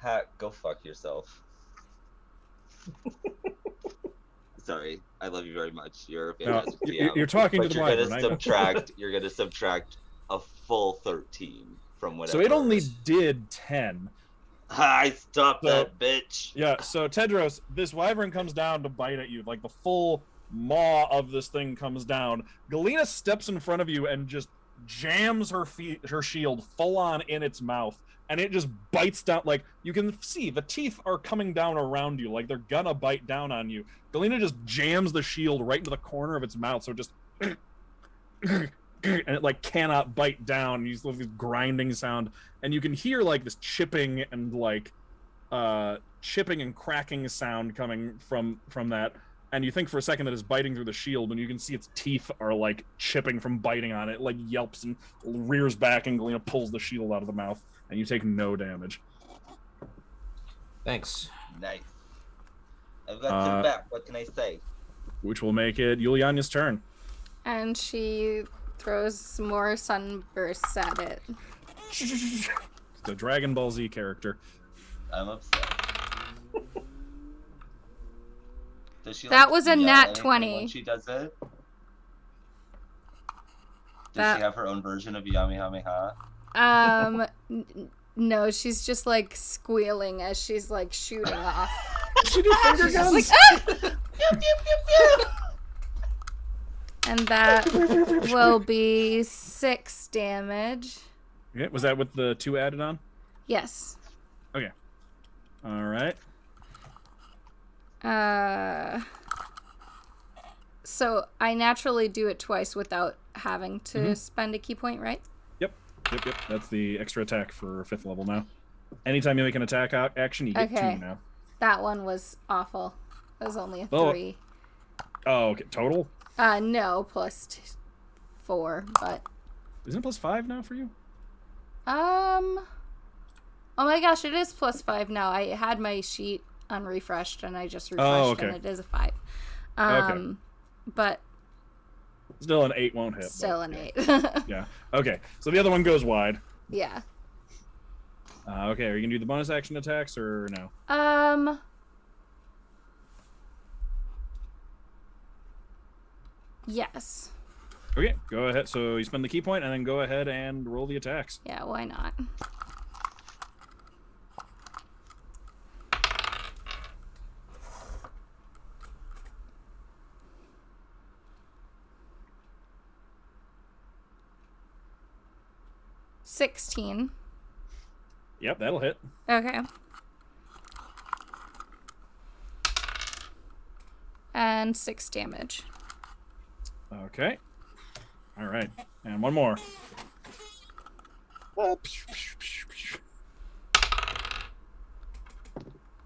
Hack, go fuck yourself. Sorry, I love you very much. You're a fantastic DM. You're talking but to the you're wyvern. you're gonna subtract a full 13 from whatever. So it only did 10. I stopped that bitch. Yeah, so Tedros, this wyvern comes down to bite at you. Like the full maw of this thing comes down. Galina steps in front of you and just jams her shield full on in its mouth. And it just bites down. Like you can see the teeth are coming down around you. Like they're gonna bite down on you. Galina just jams the shield right into the corner of its mouth. So it just and it like cannot bite down. You just love this grinding sound, and you can hear like this chipping and cracking sound coming from that. And you think for a second that it's biting through the shield, and you can see its teeth are like chipping from biting on it. Like yelps and rears back, and Galina pulls the shield out of the mouth, and you take no damage. Thanks. Nice. I've got your back. What can I say? Which will make it Yulyanya's turn. And she throws some more sunbursts at it. The Dragon Ball Z character. I'm upset. Does she that was a nat 20. When she does it? Does she have her own version of Yamehameha? No, she's just like squealing as she's like shooting off. She did finger guns. Like, ah! Pew, pew, pew, pew. And that will be 6 damage. Okay, was that with the 2 added on? Yes. Okay. All right. So I naturally do it twice without having to spend a key point, right? Yep. That's the extra attack for 5th level now. Anytime you make an attack action, you get 2 now. That one was awful. It was only a 3. Oh, okay. Total? No, plus 4, but... Isn't it plus 5 now for you? Oh my gosh, it is plus 5 now. I had my sheet unrefreshed and I just refreshed and it is a 5. Okay. But... Still an 8 won't hit. Still an 8. Yeah. Okay, so the other one goes wide. Yeah. Okay, are you going to do the bonus action attacks or no? Yes. Okay, go ahead. So you spend the key point and then go ahead and roll the attacks. Yeah, why not? $16. Yep, that'll hit. Okay. And 6 damage. Okay. All right. And one more.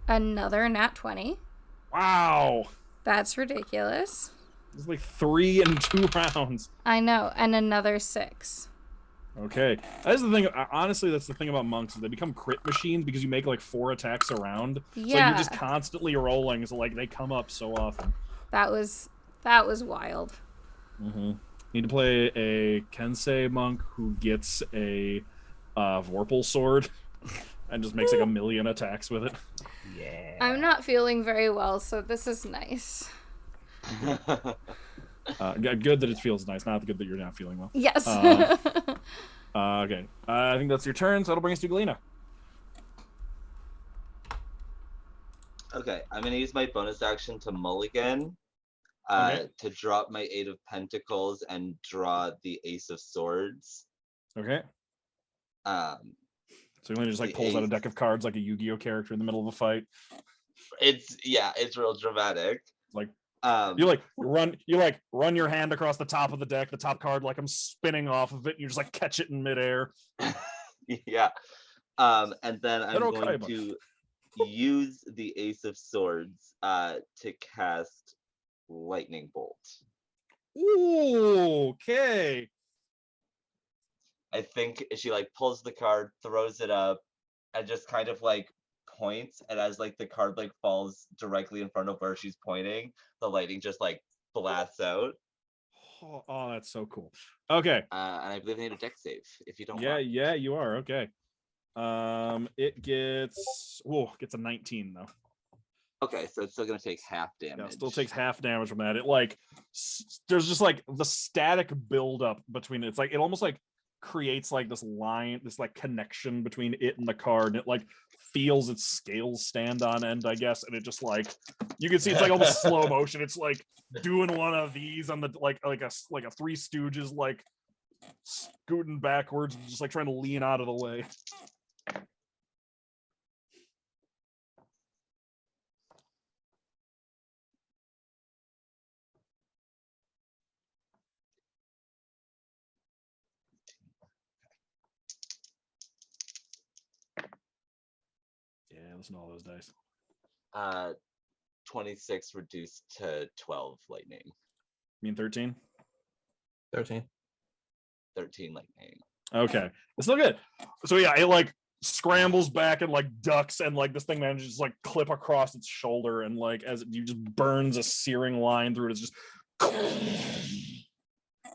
Another nat 20. Wow. That's ridiculous. It's like 3 in 2 rounds. I know. And another 6. Okay. That's the thing. Honestly, that's the thing about monks. They become crit machines because you make like 4 attacks around. Yeah. So you're just constantly rolling. So like they come up so often. That was wild. Need to play a Kensei monk who gets a Vorpal sword and just makes like 1,000,000 attacks with it. Yeah. I'm not feeling very well, so this is nice. Good that it feels nice, not good that you're not feeling well. Yes. Okay. I think that's your turn, so that'll bring us to Galina. Okay, I'm going to use my bonus action to mulligan. To drop my 8 of Pentacles and draw the Ace of Swords. Okay. So Galina just like pulls out a deck of cards like a Yu-Gi-Oh character in the middle of a fight. It's real dramatic. Like you run your hand across the top of the deck, the top card, like I'm spinning off of it, and you just like catch it in midair. Yeah. And then I'm going to use the Ace of Swords to cast Lightning Bolt. Ooh, okay. I think she like pulls the card, throws it up, and just kind of like points, and as like the card like falls directly in front of where she's pointing, the lightning just like blasts out. Oh, that's so cool. Okay. And I believe I need a deck save if you don't Yeah, mind. yeah, you are. Okay. It gets a 19 though. Okay, so it's still gonna take half damage. Yeah, it still takes half damage from that. It like there's just like the static buildup between it. It's like it almost like creates like this line, this like connection between it and the card, and it like feels its scales stand on end, I guess, and it just like you can see it's like almost slow motion. It's like doing one of these on the like a Three Stooges like scooting backwards, just like trying to lean out of the way. Yeah, listen to all those dice. 26 reduced to 12 lightning. You mean 13? 13. 13 lightning. Okay, it's still good. So yeah, it like scrambles back and like ducks, and like this thing manages to just like clip across its shoulder, and like as you just burns a searing line through it, it's just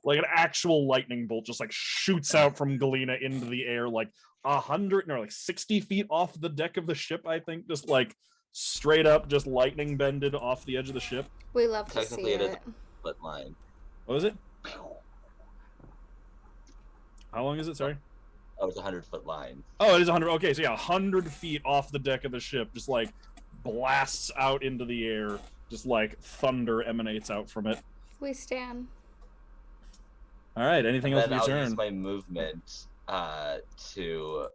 like an actual lightning bolt just like shoots out from Galina into the air, like 60 feet off the deck of the ship, I think, just like straight up, just lightning bended off the edge of the ship. We love to see Technically, it is it. a foot line. What was it? How long is it? Sorry. Oh, it's a 100-foot line. Oh, it is 100. Okay, so yeah, 100 feet off the deck of the ship, just like blasts out into the air, just like thunder emanates out from it. We stand. All right, anything else in your I'll turn? use my movement to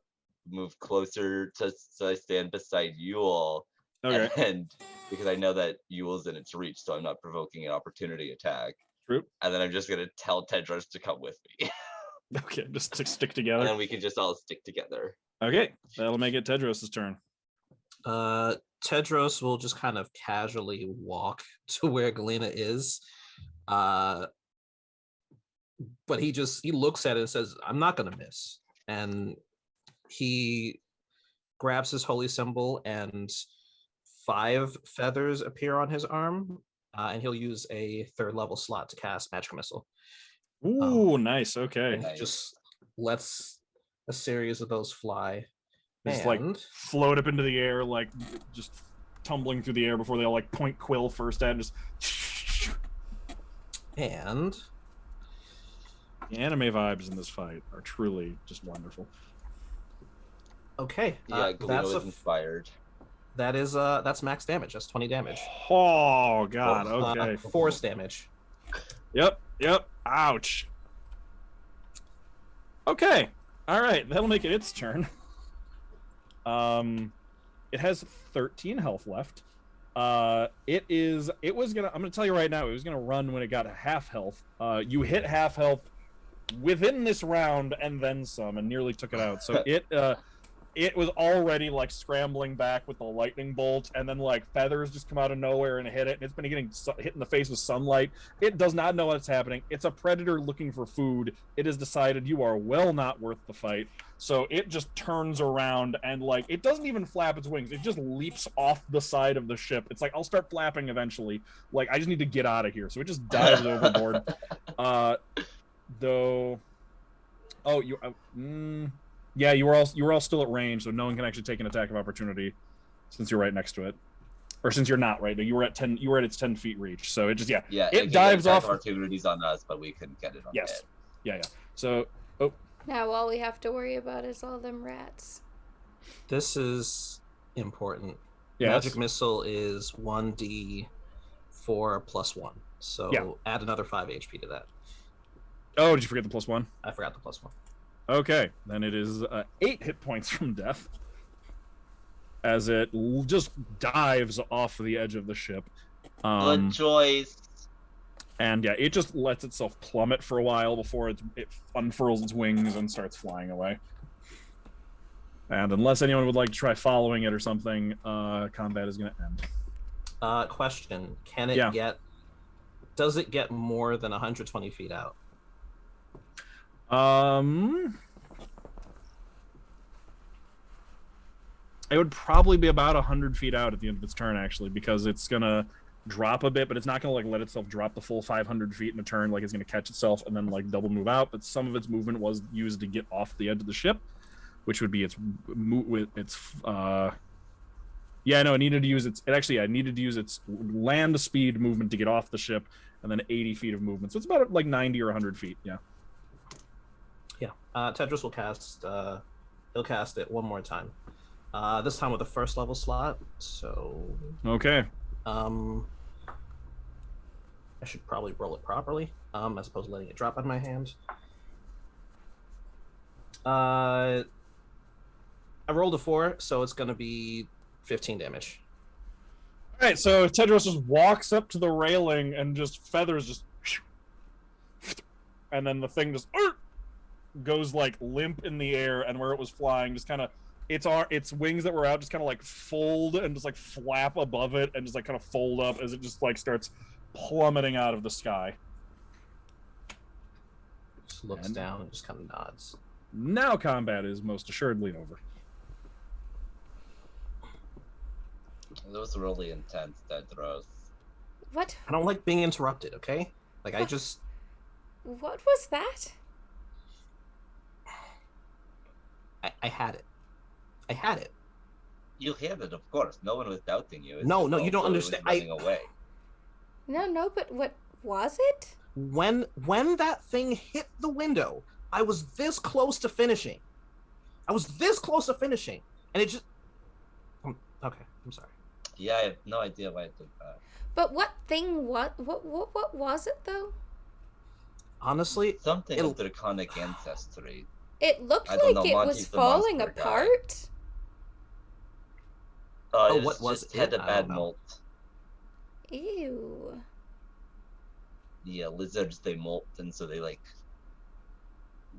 move closer so I stand beside Yule. Okay. And because I know that Yule's in its reach, so I'm not provoking an opportunity attack. True. And then I'm just gonna tell Tedros to come with me. Okay, just to stick And together. then we can just all stick together. Okay, that'll make it Tedros' turn. Tedros will just kind of casually walk to where Galina is. But he looks at it and says, I'm not gonna miss. And he grabs his holy symbol, and 5 feathers appear on his arm, and he'll use a 3rd level slot to cast Magic Missile. Ooh, nice. Okay. And he just lets a series of those fly. Just like float up into the air, like just tumbling through the air before they all like point quill first at and just. And The anime vibes in this fight are truly just wonderful. okay, Yeah, Galina was inspired. That's max damage. That's 20 damage. Oh god. Okay. Force damage. Yep. Ouch. Okay. All right. That'll make it its turn. It has 13 health left. I'm gonna tell you right now, it was gonna run when it got a half health. You hit half health within this round and then some, and nearly took it out. So it was already like scrambling back with the lightning bolt, and then like feathers just come out of nowhere and hit it, and it's been getting hit in the face with sunlight. It does not know what's happening. It's a predator looking for food. It has decided you are well not worth the fight, so it just turns around and like it doesn't even flap its wings. It just leaps off the side of the ship. It's like, I'll start flapping eventually, like I just need to get out of here. So it just dives overboard. Yeah, you were all still at range, so no one can actually take an attack of opportunity since you're right next to it, or since you're not right. You were at 10. You were at its 10 feet reach, so it just it dives off. Opportunities on us, but we couldn't get it on Yes, it. yeah. So Now all we have to worry about is all them rats. This is important. yes. Magic Missile is 1d4 +1. So Yeah. add another 5 HP to that. Oh, did you forget the +1? I forgot the +1. Okay, then it is 8 hit points from death as it just dives off the edge of the ship. Good choice. And yeah, it just lets itself plummet for a while before it unfurls its wings and starts flying away. And unless anyone would like to try following it or something, combat is going to end. Question: can it get? Does it get more than 120 feet out? It would probably be about 100 feet out at the end of its turn, actually, because it's gonna drop a bit, but it's not gonna like let itself drop the full 500 feet in a turn. Like it's gonna catch itself and then like double move out. But some of its movement was used to get off the edge of the ship, which would be its it needed to use its needed to use its land speed movement to get off the ship, and then 80 feet of movement. So it's about like 90 or 100 feet. Yeah. Tedros will cast. He'll cast it one more time. This time with a first level slot. So. Okay. I should probably roll it properly, as opposed to letting it drop out of my hand. I rolled a 4, so it's going to be 15 damage. All right, so Tedros just walks up to the railing and just feathers just, and then the thing just goes like limp in the air, and where it was flying, just kind of its wings that were out just kind of like fold and just like flap above it and just like kind of fold up as it just like starts plummeting out of the sky. Just looks down and just kind of nods. Now combat is most assuredly over. It was really intense, Tedros. What? I don't like being interrupted, okay? Like, what? What was that? I had it. I had it. You had it, of course. No one was doubting you. No, you don't understand. Running away. No, but what was it? When that thing hit the window, I was this close to finishing. And it just... Okay, I'm sorry. Yeah, I have no idea why it did that. But what thing? What was it though? Honestly, something of draconic ancestry. It looked like it was falling apart. What was it? Had a bad molt. Ew. Yeah, lizards, they molt, and so they like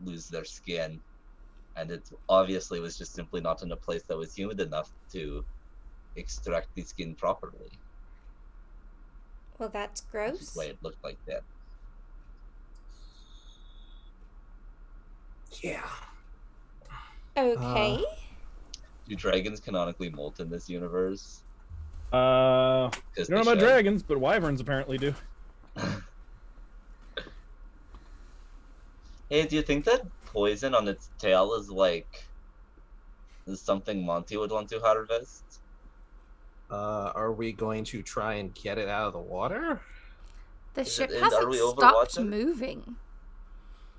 lose their skin, and it obviously was just simply not in a place that was humid enough to extract the skin properly. Well, that's gross. That's why it looked like that. Yeah. Okay. Do dragons canonically molt in this universe? I don't know about dragons, but wyverns apparently do. Hey, do you think that poison on its tail is something Monty would want to harvest? Are we going to try and get it out of the water? The ship hasn't stopped moving.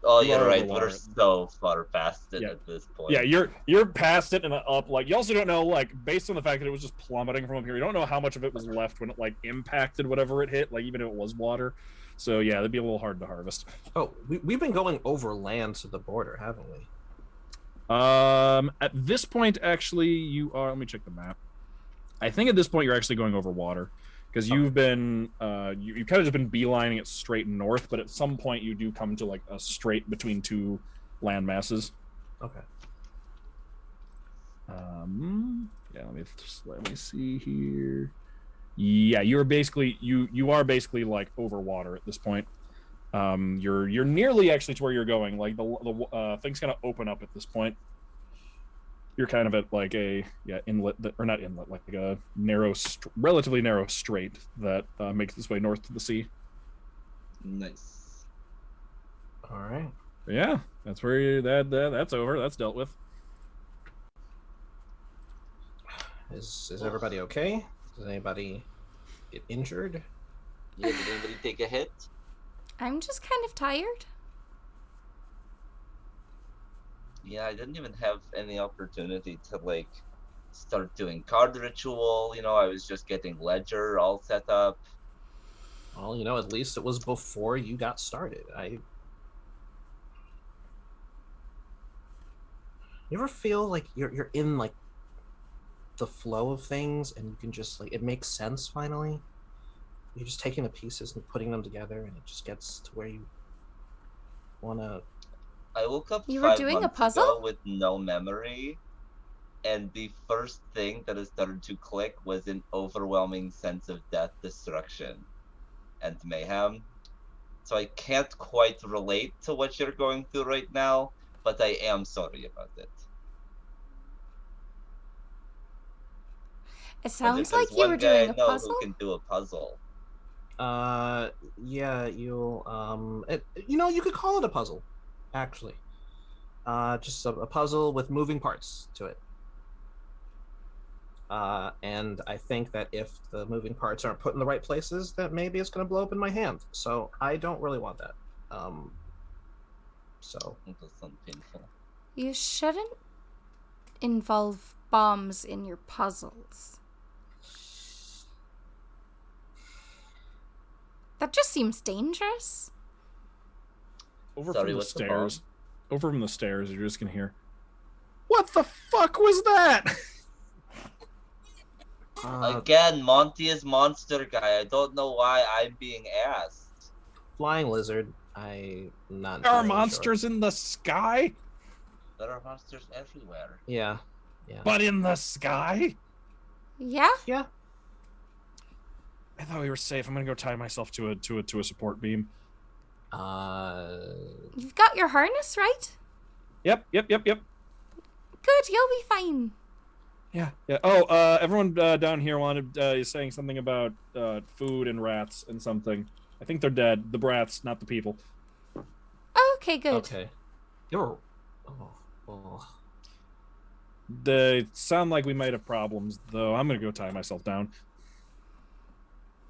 Oh, you're right. We're so far past it at this point. Yeah, you're past it and up. Like, you also don't know, like, based on the fact that it was just plummeting from up here, you don't know how much of it was left when it like impacted whatever it hit. Like, even if it was water. So yeah, that'd be a little hard to harvest. Oh, we've been going over land to the border, haven't we? At this point, actually, you are. Let me check the map. I think at this point you're actually going over water. Because you've been, you've kind of just been beelining it straight north, but at some point you do come to like a strait between two land masses. Okay. Yeah, let me see here. Yeah, you are basically you are basically like over water at this point. You're nearly actually to where you're going. Like the thing's gonna open up at this point. You're kind of at like a inlet or not inlet, like a relatively narrow strait that makes its way north to the sea. Nice. All right. Yeah, that's where that's over. That's dealt with. Is everybody okay? Does anybody get injured? Yeah, did anybody take a hit? I'm just kind of tired. Yeah, I didn't even have any opportunity to like start doing card ritual. You know, I was just getting ledger all set up. Well, you know, at least it was before you got started. You ever feel like you're in like the flow of things, and you can just like it makes sense finally? You're just taking the pieces and putting them together, and it just gets to where you want to. I woke up You were 5 doing a months puzzle? ago with no memory, and the first thing that has started to click was an overwhelming sense of death, destruction, and mayhem. So I can't quite relate to what you're going through right now, but I am sorry about it. It But if sounds there's like you were one guy doing I a know puzzle. who can do a puzzle. Yeah, you'll you could call it a puzzle, actually. Just a puzzle with moving parts to it. And I think that if the moving parts aren't put in the right places, that maybe it's going to blow up in my hand. So I don't really want that. So It does sound painful. You shouldn't involve bombs in your puzzles. That just seems dangerous. Over Sorry, from the what's the stairs. Over from the stairs, you're just gonna hear, "What the fuck was that?" Again, Monty is monster guy. I don't know why I'm being asked. Flying lizard. I'm not. There are entirely monsters sure. in the sky, There are monsters everywhere. Yeah. but in the sky. Yeah? Yeah. I thought we were safe. I'm gonna go tie myself to a support beam. You've got your harness, right? Yep. Good, you'll be fine. Yeah. Oh, everyone down here is saying something about food and rats and something. I think they're dead. The brats, not the people. Okay, good. Okay. You're. Oh. They sound like we might have problems, though. I'm gonna go tie myself down.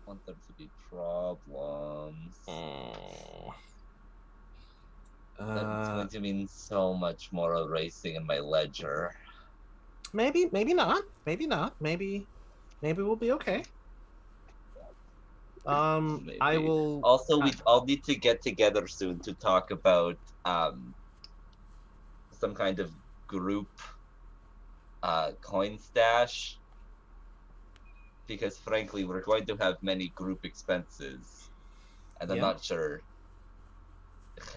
I want there to be problems. That's going to mean so much more erasing in my ledger. Maybe not. Maybe we'll be okay. Maybe. I will. Also, we all need to get together soon to talk about some kind of group coin stash. Because frankly, we're going to have many group expenses, and I'm not sure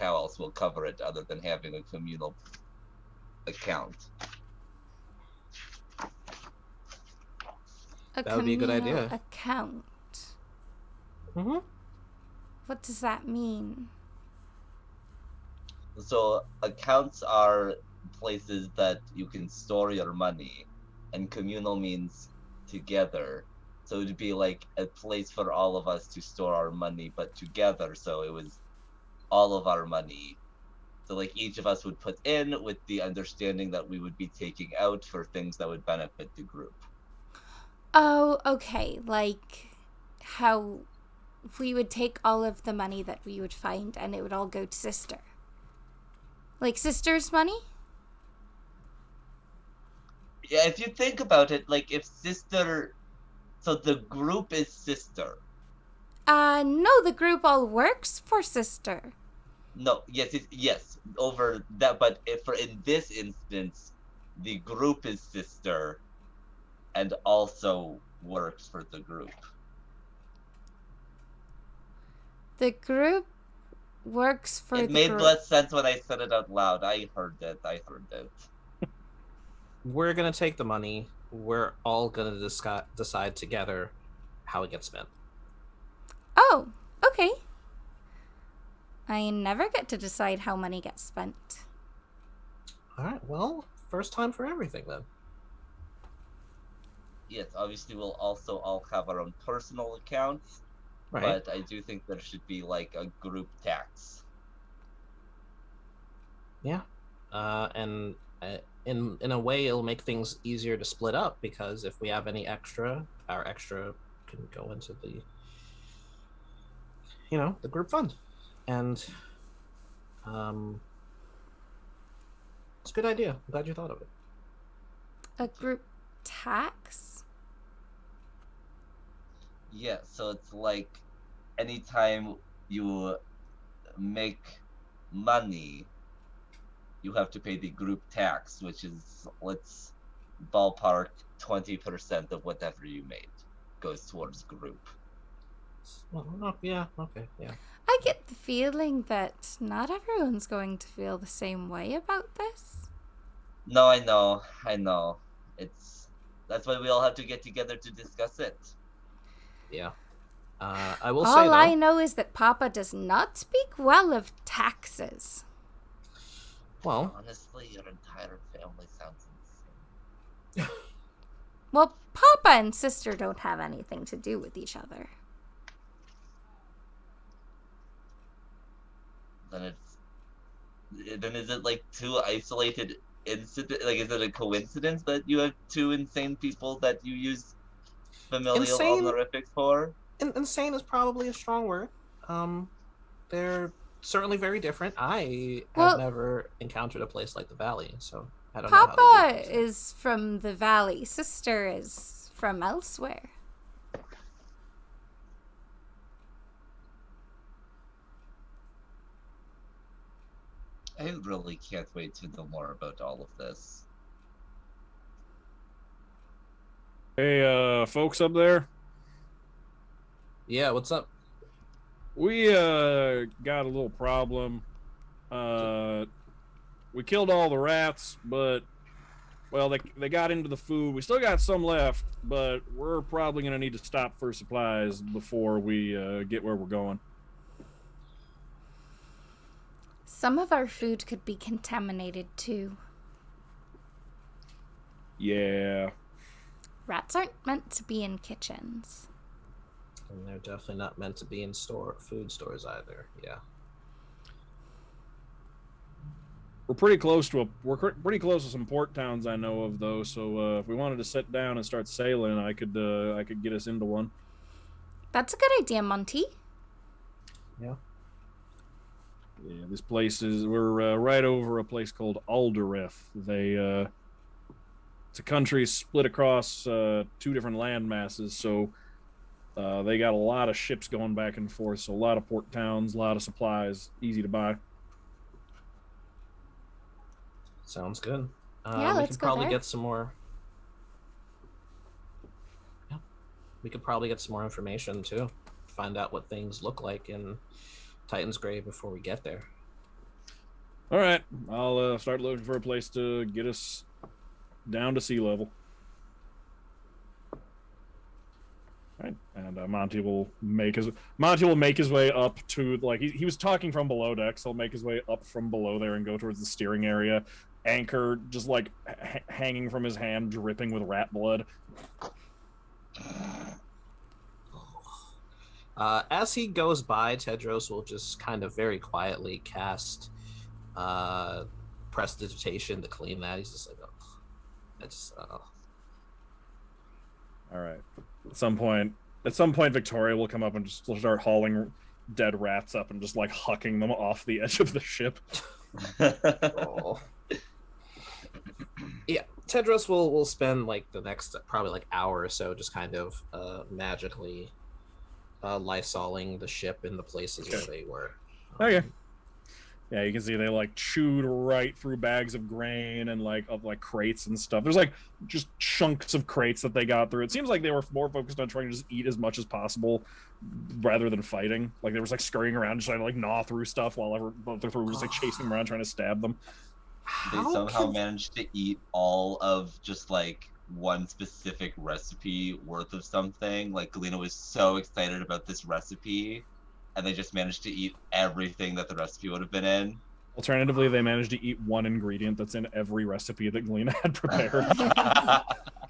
how else we'll cover it other than having a communal account. That would be a good idea. Account. Mm-hmm. What does that mean? So accounts are places that you can store your money, and communal means together. So it'd be like a place for all of us to store our money, but together. So it was all of our money. So like each of us would put in with the understanding that we would be taking out for things that would benefit the group. Oh, okay. Like how we would take all of the money that we would find and it would all go to Sister. Like Sister's money? Yeah, if you think about it, like if Sister... So the group is Sister. No, the group all works for Sister. No, yes, over that, but in this instance, the group is Sister and also works for the group. The group works for the group. It made less sense when I said it out loud. I heard it. We're gonna take the money. We're all gonna decide together how it gets spent. Oh, okay. I never get to decide how money gets spent. All right. Well, first time for everything then. Yes, obviously we'll also all have our own personal accounts, Right. but I do think there should be like a group tax. Yeah. And in a way, it'll make things easier to split up because if we have any extra, our extra can go into the, the group fund, and it's a good idea. I'm glad you thought of it. A group tax? Yeah, so it's like anytime you make money, you have to pay the group tax, which is, let's ballpark 20% of whatever you made goes towards group. Well, yeah, okay, yeah. I get the feeling that not everyone's going to feel the same way about this. No, I know. That's why we all have to get together to discuss it. Yeah. I will say, All though, I know is that Papa does not speak well of taxes. well, Honestly, your entire family sounds insane. Well, Papa and Sister don't have anything to do with each other. Then is it like two isolated incident? Like, is it a coincidence that you have two insane people that you use familial Insane? honorifics for? Insane is probably a strong word. They're certainly very different. I have never encountered a place like the Valley, so I don't know how they do Papa things. is from the Valley. Sister is from elsewhere. I really can't wait to know more about all of this. Hey, folks up there. Yeah, what's up? We got a little problem. We killed all the rats, but well, they got into the food. We still got some left, but we're probably gonna need to stop for supplies before we get where we're going. Some of our food could be contaminated too. Yeah. Rats aren't meant to be in kitchens. And they're definitely not meant to be in food stores either. Yeah. We're pretty close to some port towns I know of, though. So if we wanted to sit down and start sailing, I could get us into one. That's a good idea, Monty. Yeah. Yeah, this place we're right over a place called Aldereth. It's a country split across two different land masses, so they got a lot of ships going back and forth. So a lot of port towns, a lot of supplies, easy to buy. Sounds good. Yeah, we let's could go probably there. get some more. Yeah, we could probably get some more information too. Find out what things look like in Titan's Grave before we get there. All right, I'll start looking for a place to get us down to sea level. All right, and Monty will make his way up to, like, he was talking from below deck, so he'll make his way up from below there and go towards the steering area. Anchor just like hanging from his hand, dripping with rat blood. As he goes by, Tedros will just kind of very quietly cast prestidigitation to clean that. He's just like, All right. At some point, Viktoria will come up and just start hauling dead rats up and just like hucking them off the edge of the ship. oh. Yeah, Tedros will spend like the next probably like hour or so just kind of magically lysoling the ship in the places where they were. Okay. Yeah, you can see they like chewed right through bags of grain and like crates and stuff. There's like just chunks of crates that they got through. It seems like they were more focused on trying to just eat as much as possible rather than fighting. Like they were like scurrying around, just trying to like gnaw through stuff while the crew was just like chasing them around, trying to stab them. They somehow managed to eat all of just like one specific recipe worth of something. Like Galina was so excited about this recipe, and they just managed to eat everything that the recipe would have been in. Alternatively, they managed to eat one ingredient that's in every recipe that Galina had prepared.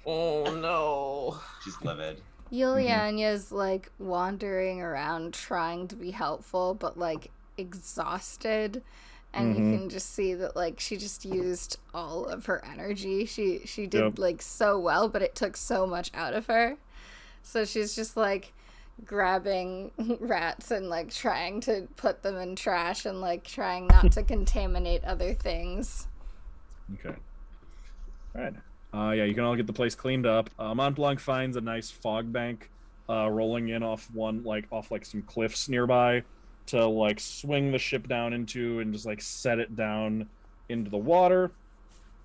Oh no. She's livid. Yulyanya's like wandering around trying to be helpful, but like exhausted. And you can just see that like she just used all of her energy. She did like so well, but it took so much out of her. So she's just like grabbing rats and like trying to put them in trash and like trying not to contaminate other things. Okay. All right. Yeah, you can all get the place cleaned up. Montblanc finds a nice fog bank rolling in off some cliffs nearby to like swing the ship down into and just like set it down into the water,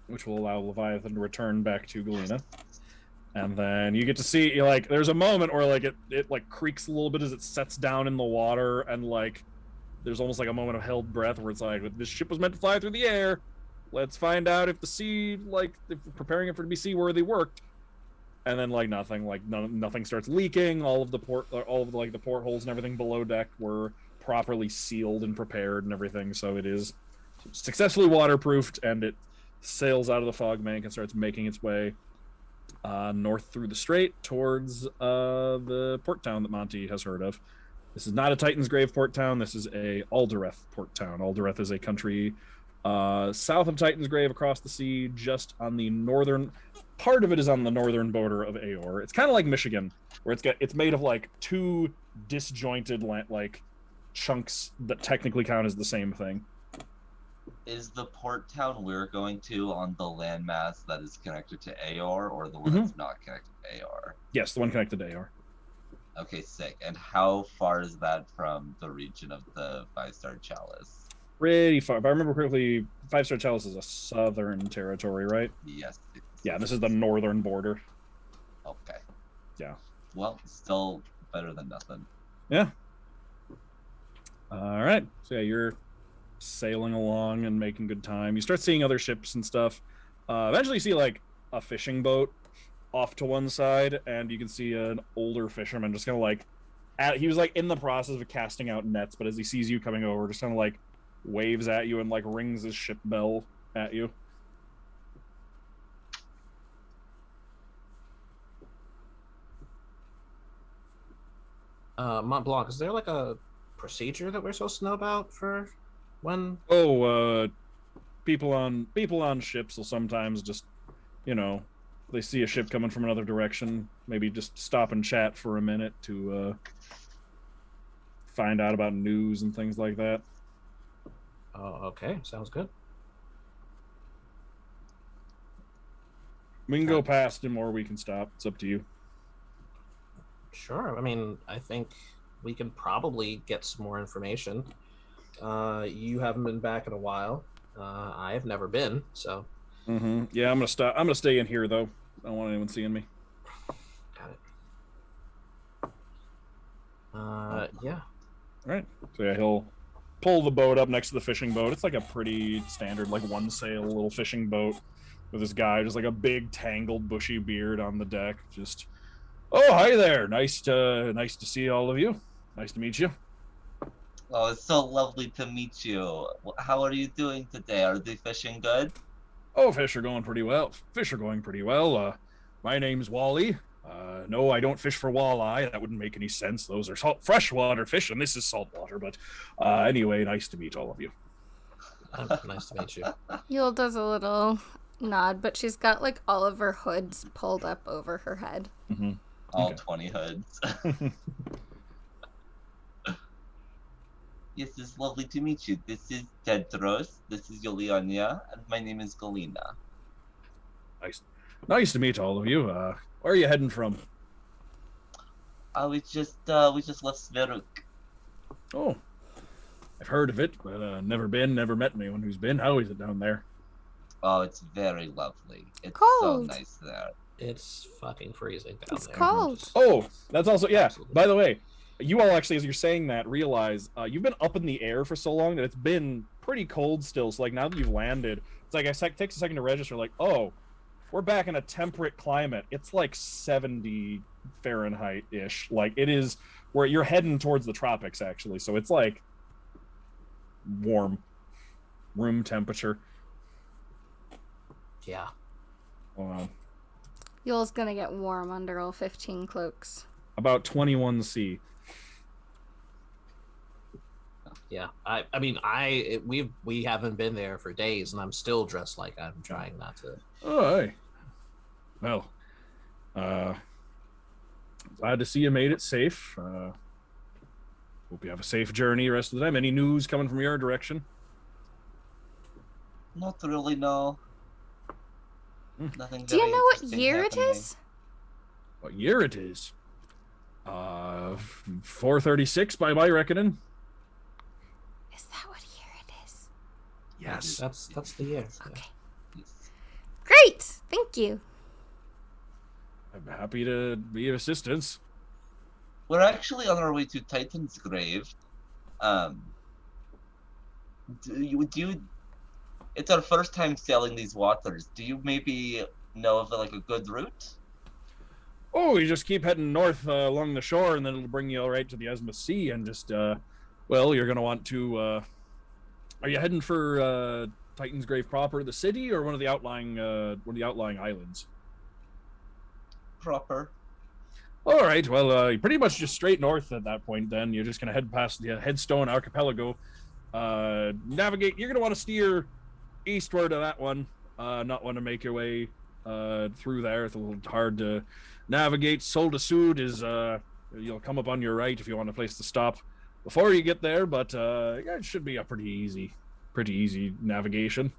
which will allow Leviathan to return back to Galina. And then you get to see, like, there's a moment where, like, it like creaks a little bit as it sets down in the water, and like there's almost like a moment of held breath where it's like, this ship was meant to fly through the air. Let's find out if the sea, like, if preparing it for it to be seaworthy worked. And then like nothing, nothing starts leaking. All of the portholes and everything below deck were properly sealed and prepared and everything. So it is successfully waterproofed, and it sails out of the fog bank and starts making its way north through the strait towards the port town that Monty has heard of. This is not a Titan's Grave port town. This is a Aldereth port town. Aldereth is a country south of Titan's Grave, across the sea, just on the northern part of it is on the northern border of Aor. It's kind of like Michigan, where it's made of like two disjointed like chunks that technically count as the same thing. Is the port town we're going to on the landmass that is connected to Aor, or the one that's not connected to Aor? Yes, the one connected to Aor. Okay, sick. And how far is that from the region of the 5-star chalice? Pretty far. If I remember correctly, 5-star chalice is a southern territory, right? Yes. Yeah, this is the northern border. Okay. Yeah. Well, still better than nothing. Yeah. All right. So yeah, you're sailing along and making good time. You start seeing other ships and stuff. Eventually you see like a fishing boat off to one side, and you can see an older fisherman just kind of like he was like in the process of casting out nets, but as he sees you coming over, just kind of like waves at you and like rings his ship bell at you. Montblanc, is there like a procedure that we're supposed to know about for when? People on ships will sometimes just, they see a ship coming from another direction, maybe just stop and chat for a minute to find out about news and things like that. Oh, okay. Sounds good. We can go past him or we can stop. It's up to you. Sure. I mean, I think we can probably get some more information. You haven't been back in a while. I have never been, so. Yeah, I'm gonna stay in here though. I don't want anyone seeing me. Got it. Yeah. All right. So yeah, he'll pull the boat up next to the fishing boat. It's like a pretty standard, like one sail little fishing boat with this guy, just like a big tangled bushy beard on the deck. Just, oh, hi there. Nice to see all of you. Nice to meet you. Oh, it's so lovely to meet you. How are you doing today? Are the fishing good? Oh, fish are going pretty well. My name's Wally. No, I don't fish for walleye. That wouldn't make any sense. Those are freshwater fish, and this is saltwater. But anyway, nice to meet all of you. Nice to meet you. Yule does a little nod, but she's got like all of her hoods pulled up over her head. All okay. 20 hoods. Yes, it's lovely to meet you. This is Tedros. This is Yulyanya, and my name is Galina. Nice to meet all of you. Where are you heading from? We just left Sveruk. Oh, I've heard of it, but never met anyone who's been. How is it down there? Oh, it's very lovely. It's cold. So nice there. It's fucking freezing down it's there. It's cold. Oh, that's also, yeah. Absolutely. By the way, you all actually, as you're saying that, realize you've been up in the air for so long that it's been pretty cold still. So, like, now that you've landed, it's like it takes a second to register, like, oh, we're back in a temperate climate. It's like 70 Fahrenheit-ish. Like, it is where you're heading towards the tropics, actually. So it's like warm, room temperature. Yeah. Yule's gonna get warm under all 15 cloaks. About 21 C. Yeah, we haven't been there for days, and I'm still dressed like I'm trying not to. Oh, hey. Well, glad to see you made it safe. Hope you have a safe journey the rest of the time. Any news coming from your direction? Not really, no. Nothing. Do you know what year it is? What year it is? 436 by my reckoning. Is that what year it is? Yes. That's the year. Okay. Yes. Great. Thank you. I'm happy to be of assistance. We're actually on our way to Titan's grave. Do you? It's our first time sailing these waters. Do you maybe know of like a good route? Oh, you just keep heading north along the shore, and then it'll bring you all right to the Esma Sea, and just, well, you're gonna want to. Are you heading for Titan's Grave proper, the city, or one of the outlying islands? Proper. All right. Well, you're pretty much just straight north at that point. Then you're just gonna head past the Headstone Archipelago. Navigate. You're gonna want to steer eastward of that one. Not want to make your way through there. It's a little hard to navigate. Sol de Sud is you'll come up on your right if you want a place to stop before you get there. But yeah, it should be a pretty easy navigation.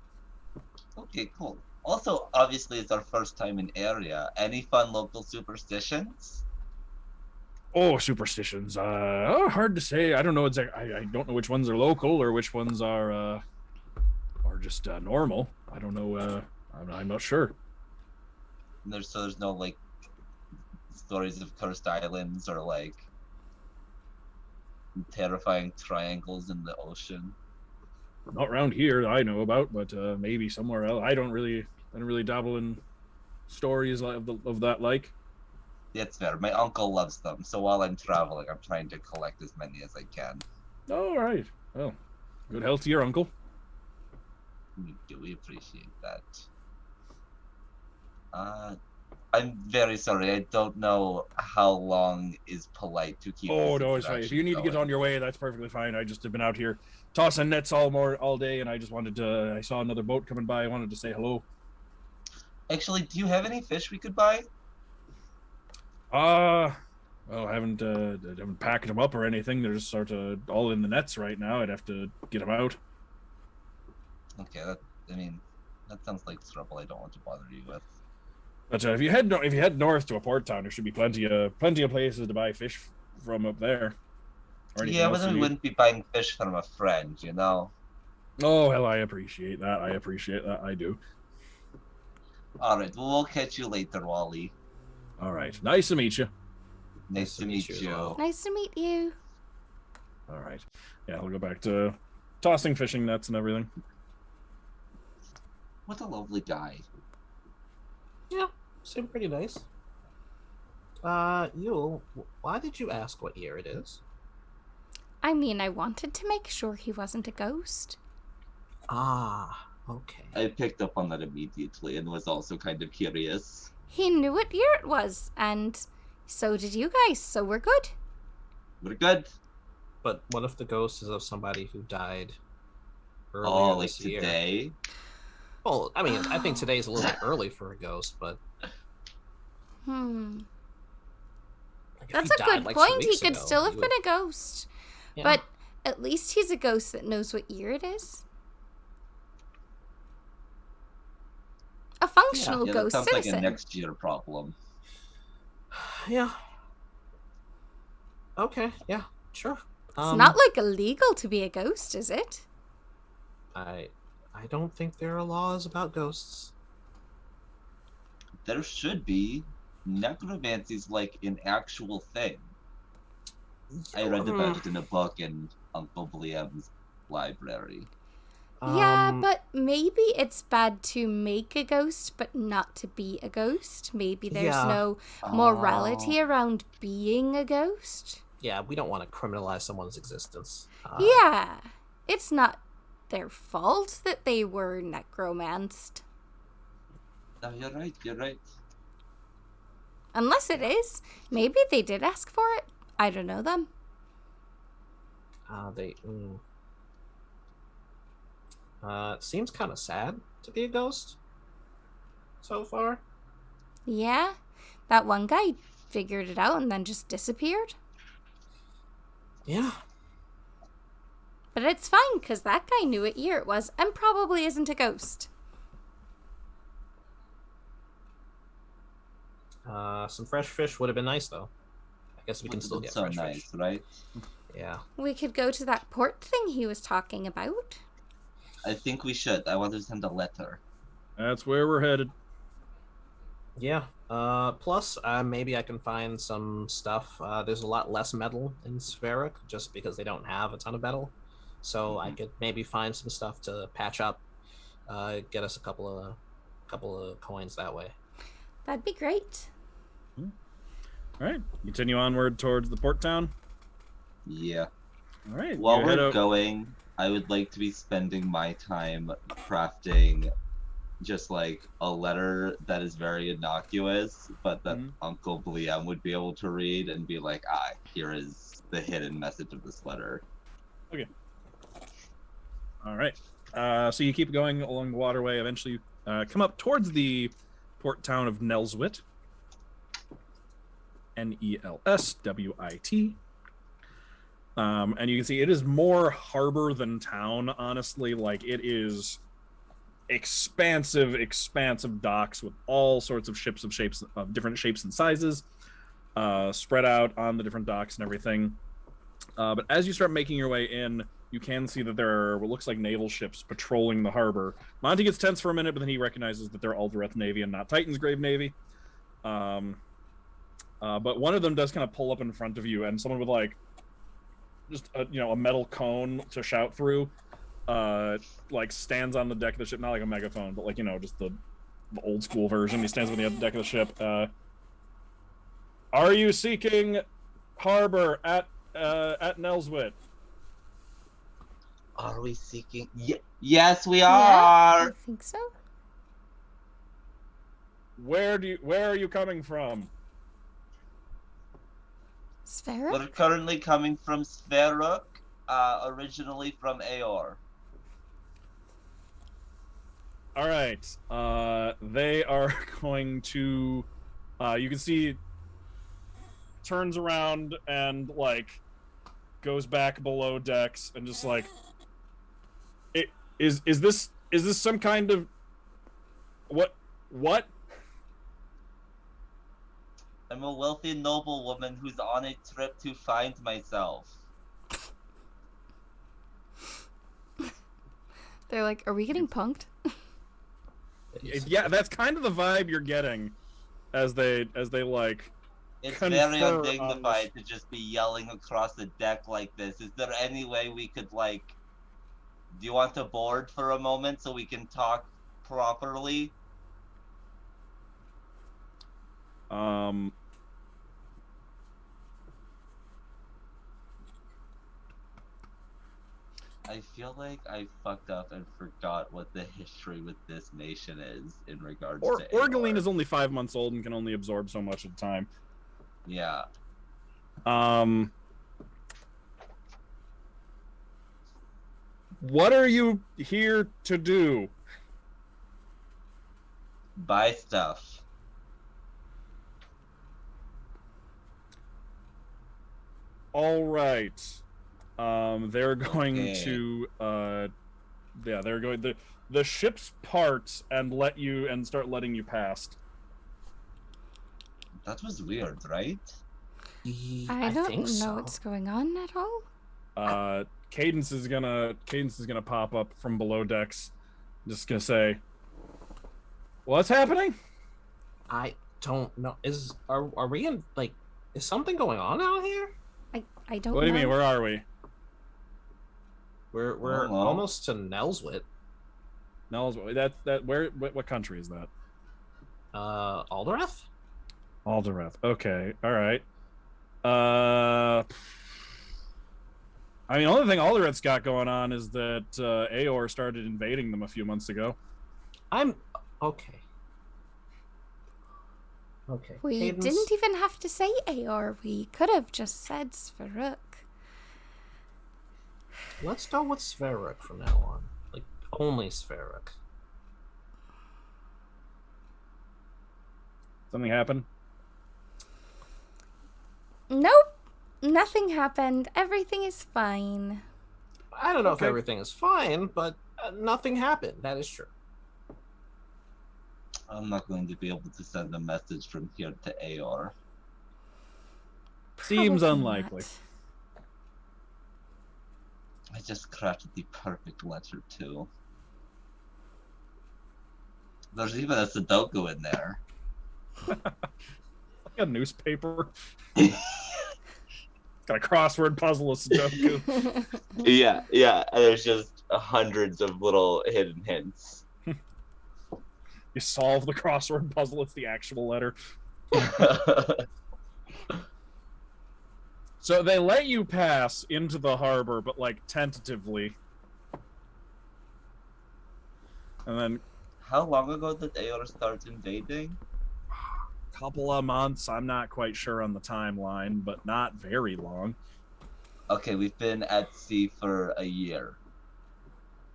Okay, cool. Also, obviously, it's our first time in area. Any fun local superstitions? Oh, superstitions. Hard to say. I don't know exactly. I don't know which ones are local or which ones are just normal. I don't know. I'm not sure. There's no like stories of cursed islands or like terrifying triangles in the ocean. Not around here that I know about, but maybe somewhere else. I don't really dabble in stories of that like. That's fair. My uncle loves them, so while I'm traveling, I'm trying to collect as many as I can. All right. Well, good health to your uncle. We appreciate that. I'm very sorry. I don't know how long is polite to keep. Oh no, it's fine. If you need to get on your way, that's perfectly fine. I just have been out here tossing nets all day, and I just wanted to. I saw another boat coming by. I wanted to say hello. Actually, do you have any fish we could buy? Well, I haven't packed them up or anything. They're just sort of all in the nets right now. I'd have to get them out. Okay, that sounds like trouble I don't want to bother you with. But if you head north to a port town, there should be plenty of places to buy fish from up there. Yeah, but then we wouldn't be buying fish from a friend, you know. Oh well, I appreciate that. I do. All right, well, we'll catch you later, Wally. All right, nice to meet you. Nice to meet you. Nice to meet you. All right, yeah, I'll go back to tossing fishing nets and everything. What a lovely guy. Yeah, seemed pretty nice. Yule, why did you ask what year it is? I mean, I wanted to make sure he wasn't a ghost. Ah, okay. I picked up on that immediately and was also kind of curious. He knew what year it was, and so did you guys, so we're good. We're good. But what if the ghost is of somebody who died earlier Oh, like this year? today? Well, I mean, I think today's a little bit early for a ghost, but... Like, if that's he a died, good like, 2 point. He weeks could ago, still he have been a ghost. Yeah. But at least he's a ghost that knows what year it is. A functional Yeah, ghost that sounds citizen. like a next year problem. Yeah. Okay, yeah, sure. It's not like illegal to be a ghost, is it? I don't think there are laws about ghosts. There should be. Necromancy's like an actual thing. I read about it in a book in Uncle Bliam's library. Yeah, but maybe it's bad to make a ghost, but not to be a ghost. Maybe there's no morality around being a ghost. Yeah, we don't want to criminalize someone's existence. Yeah, it's not their fault that they were necromanced. No, you're right. Unless it is. Maybe they did ask for it. I don't know them. It seems kind of sad to be a ghost so far. Yeah, that one guy figured it out and then just disappeared. Yeah. But it's fine, because that guy knew what year it was and probably isn't a ghost. Some fresh fish would have been nice, though. I guess we can still get fresh nice, fish. right? Yeah. We could go to that port thing he was talking about. I think we should. I want to send a letter. That's where we're headed. Yeah. Plus, maybe I can find some stuff. There's a lot less metal in Spheric, just because they don't have a ton of metal. So I could maybe find some stuff to patch up, get us a couple of coins that way. That'd be great. All right, continue onward towards the port town. Yeah. All right. While we're going, I would like to be spending my time crafting just like a letter that is very innocuous, but that Uncle Bliam would be able to read and be like, here is the hidden message of this letter. Okay. All right. So you keep going along the waterway. Eventually, come up towards the port town of Nelswit. Nelswit. And you can see it is more harbor than town, honestly. Like, it is expansive docks with all sorts of ships of different shapes and sizes, spread out on the different docks and everything. But as you start making your way in, you can see that there are what looks like naval ships patrolling the harbor. Monty gets tense for a minute, but then he recognizes that they're Aldereth Navy and not Titan's Grave Navy. But one of them does kind of pull up in front of you, and someone with like just a metal cone to shout through, like stands on the deck of the ship, not like a megaphone, but like just the old school version. He stands on the deck of the ship. Are you seeking harbor at Nelswit? Are we seeking? Yes, we are. I think so. Where are you coming from? Spheric? We're currently coming from Spheric, originally from Aor. All right. They are going to. You can see. Turns around and like goes back below decks and just like. Is this some kind of what? I'm a wealthy noblewoman who's on a trip to find myself. They're like, are we getting punked? Yeah, that's kind of the vibe you're getting as they like. It's very undignified to just be yelling across the deck like this. Is there any way we could like? Do you want to board for a moment so we can talk properly? I feel like I fucked up and forgot what the history with this nation is in regards to Aor. Galina is only 5 months old and can only absorb so much at a time. Yeah. What are you here to do? Buy stuff. All right. They're going to they're going the ship's part and start letting you past. That was weird, right? I don't know what's going on at all. Cadence is gonna pop up from below decks. Just gonna say, what's happening? I don't know. Are we in like? Is something going on out here? I don't know. What do you mean? Where are we? We're almost to Nelswit. Nelswit. What country is that? Aldereth? Aldereth. Okay. All right. I mean, the only thing Aldereth's got going on is that Aor started invading them a few months ago. Okay. Okay. We Cadence. didn't even have to say Aor. We could have just said Spheric. Let's go with Spheric from now on. Like, only Spheric. Something happened? Nope. Nothing happened. Everything is fine. I don't know if everything is fine, but nothing happened. That is true. I'm not going to be able to send a message from here to Aor. Seems Probably unlikely. not. I just crafted the perfect letter too. There's even a Sudoku in there. Like a newspaper. Got a crossword puzzle of Sudoku. Yeah, and there's just hundreds of little hidden hints. You solve the crossword puzzle, it's the actual letter. So they let you pass into the harbor, but like tentatively. And then How long ago did Aor start invading? couple of months, I'm not quite sure on the timeline, but not very long. Okay, we've been at sea for a year.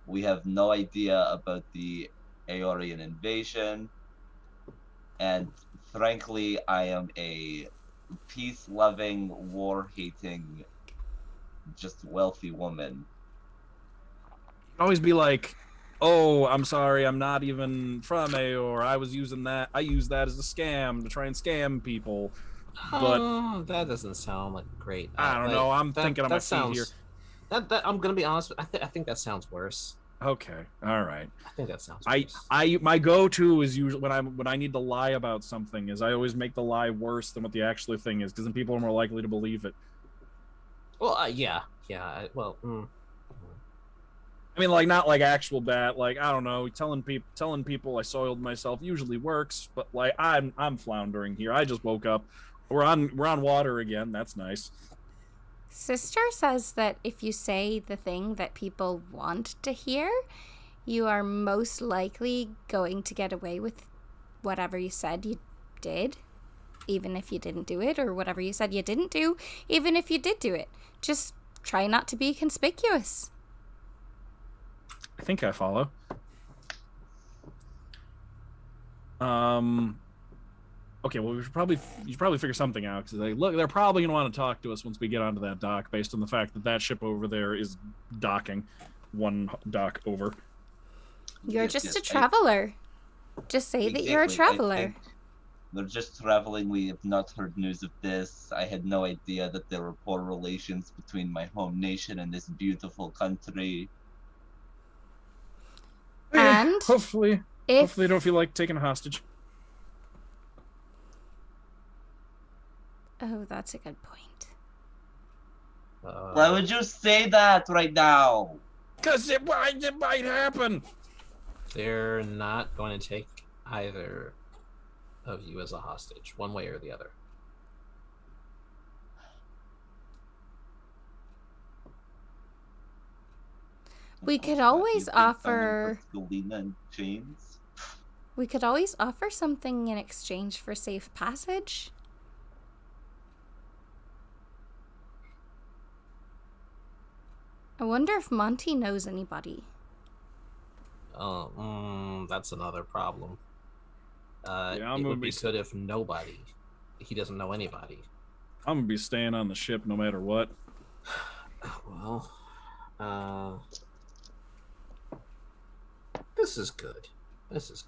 We have no idea about the Aorian invasion. And frankly, I am a peace-loving, war-hating, just wealthy woman. You'd always be like, oh, I'm sorry, I'm not even from Aor. I used that as a scam to try and scam people. But that doesn't sound like great. I don't know. I'm thinking on my feet here. That I'm gonna be honest. I think that sounds worse. Okay, all right. I think that sounds worse. My go-to is usually when I need to lie about something is I always make the lie worse than what the actual thing is, because then people are more likely to believe it. Well, yeah. Well, I mean, like not like actual bad, like I don't know, telling people I soiled myself usually works, but like I'm floundering here. I just woke up. We're on water again. That's nice. Sister says that if you say the thing that people want to hear, you are most likely going to get away with whatever you said you did, even if you didn't do it, or whatever you said you didn't do, even if you did do it. Just try not to be conspicuous. I think I follow. Okay, well, you should probably figure something out, because they're probably gonna want to talk to us once we get onto that dock, based on the fact that ship over there is docking, one dock over. You're just a traveler. Just say that you're a traveler. We're just traveling. We have not heard news of this. I had no idea that there were poor relations between my home nation and this beautiful country. And hopefully they don't feel like taking a hostage. Oh, that's a good point. Why would you say that right now? Because it might happen. They're not going to take either of you as a hostage, one way or the other. We could always offer Galina and chains. We could always offer something in exchange for safe passage. I wonder if Monty knows anybody. That's another problem. Yeah, it would be good if nobody. He doesn't know anybody. I'm gonna be staying on the ship no matter what. Well, this is good. Okay.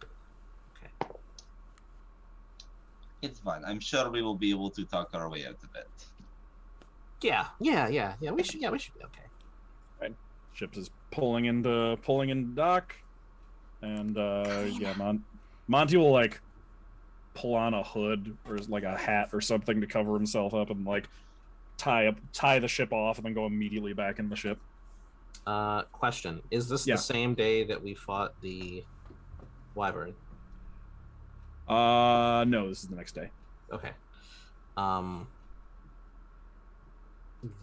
It's fine. I'm sure we will be able to talk our way out of it. Yeah. We should be okay. Right. Ship is pulling in dock, and Monty will like pull on a hood or like a hat or something to cover himself up and like tie the ship off and then go immediately back in the ship. Question: is this the same day that we fought the wyvern? No, this is the next day. Okay.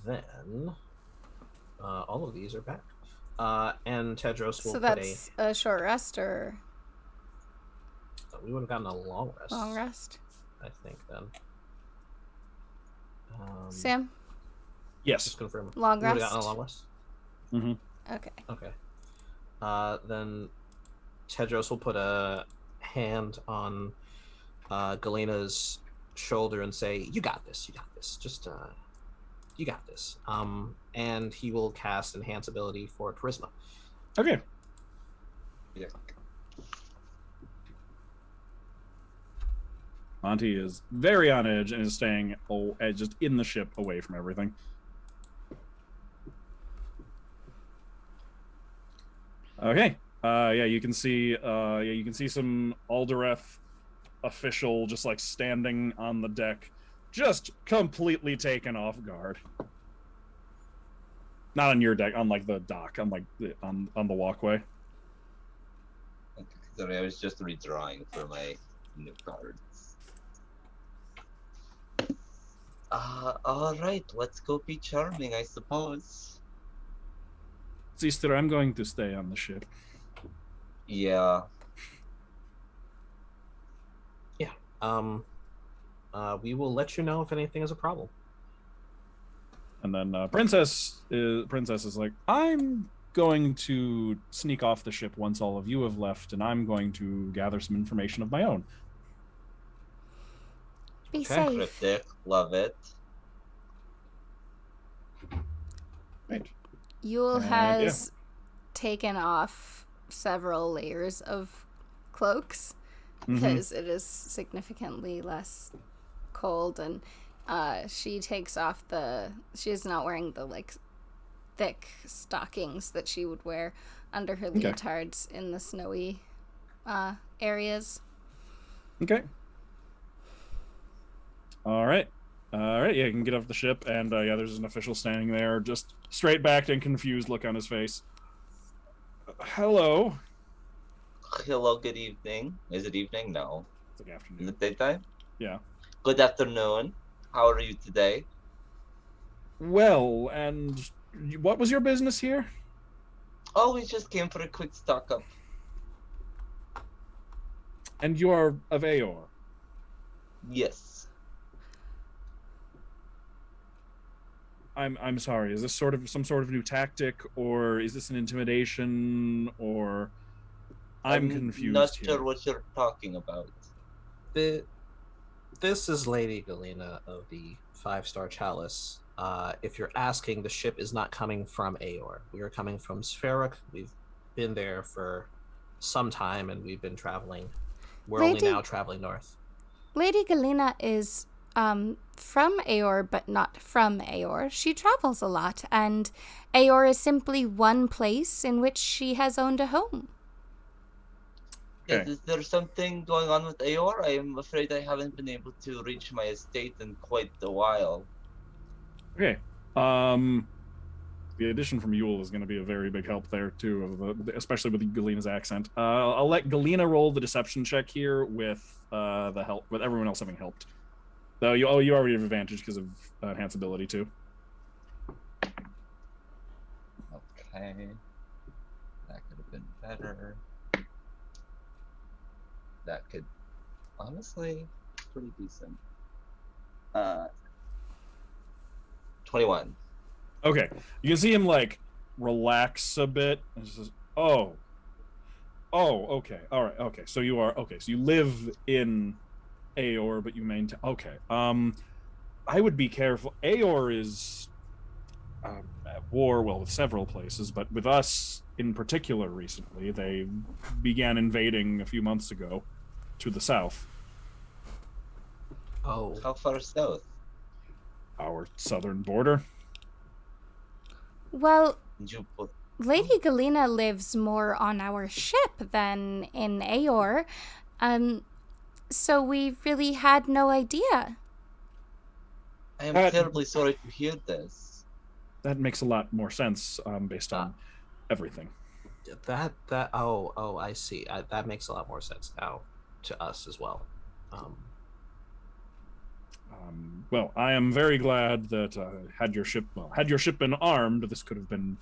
Then all of these are back. And Tedros will So that's a short rest, or we would have gotten a long rest. Long rest, I think then. Sam? Yes. Just confirm. Long rest? We would have gotten a long rest? Mm-hmm. Okay. Then Tedros will put a hand on Galina's shoulder and say, "You got this. Just, you got this." And he will cast Enhance ability for Charisma. Okay. Yeah. Monty is very on edge and is staying just in the ship away from everything. Okay. Yeah, you can see some Aldereth official just like standing on the deck, just completely taken off guard. Not on your deck, on like the dock, on like on the walkway. Okay, sorry, I was just redrawing for my new cards. All right, let's go be charming, I suppose. Sister, I'm going to stay on the ship. Yeah. We will let you know if anything is a problem. And then Princess is like, I'm going to sneak off the ship once all of you have left, and I'm going to gather some information of my own. Be Okay. safe. Cryptic, love it. Right. Yule has taken off several layers of cloaks because it is significantly less cold, and she takes off she's not wearing the like thick stockings that she would wear under her leotards in the snowy areas. Okay. All right. Yeah, you can get off the ship, and yeah, there's an official standing there, just straight backed and confused look on his face. Hello. Hello, good evening. Is it evening? No. It's like Is afternoon. it daytime? Yeah. Good afternoon. How are you today? Well, and what was your business here? Oh, we just came for a quick stock up. And you are of Aor. Yes. I'm sorry. Is this sort of some sort of new tactic, or is this an intimidation, or I'm confused not here. sure what you're talking about. This is Lady Galina of the 5-Star Chalice. If you're asking, the ship is not coming from Aor. We are coming from Sferok. We've been there for some time, and we've been traveling. We're only now traveling north. Lady Galina is from Aor, but not from Aor. She travels a lot, and Aor is simply one place in which she has owned a home. Okay. Is there something going on with Aor? I am afraid I haven't been able to reach my estate in quite a while. Okay. The addition from Yule is going to be a very big help there too, especially with Galina's accent. I'll let Galina roll the deception check here with the help, with everyone else having helped. Though you already have advantage because of enhance ability too. Okay. That could have been better. That could, honestly, pretty decent. 21. Okay, you can see him like relax a bit and just says, "Oh, okay, all right, okay. So you are okay. So you live in Aor, but you maintain. Okay. I would be careful. Aor is at war, well, with several places, but with us in particular recently. They began invading a few months ago to the south. Oh. How far south? Our southern border. Well, You put... Lady Galina lives more on our ship than in Aor, so we really had no idea. I am terribly sorry to hear this. That makes a lot more sense based on everything. Oh, I see. That makes a lot more sense now to us as well. Well, I am very glad that had your ship been armed, this could have been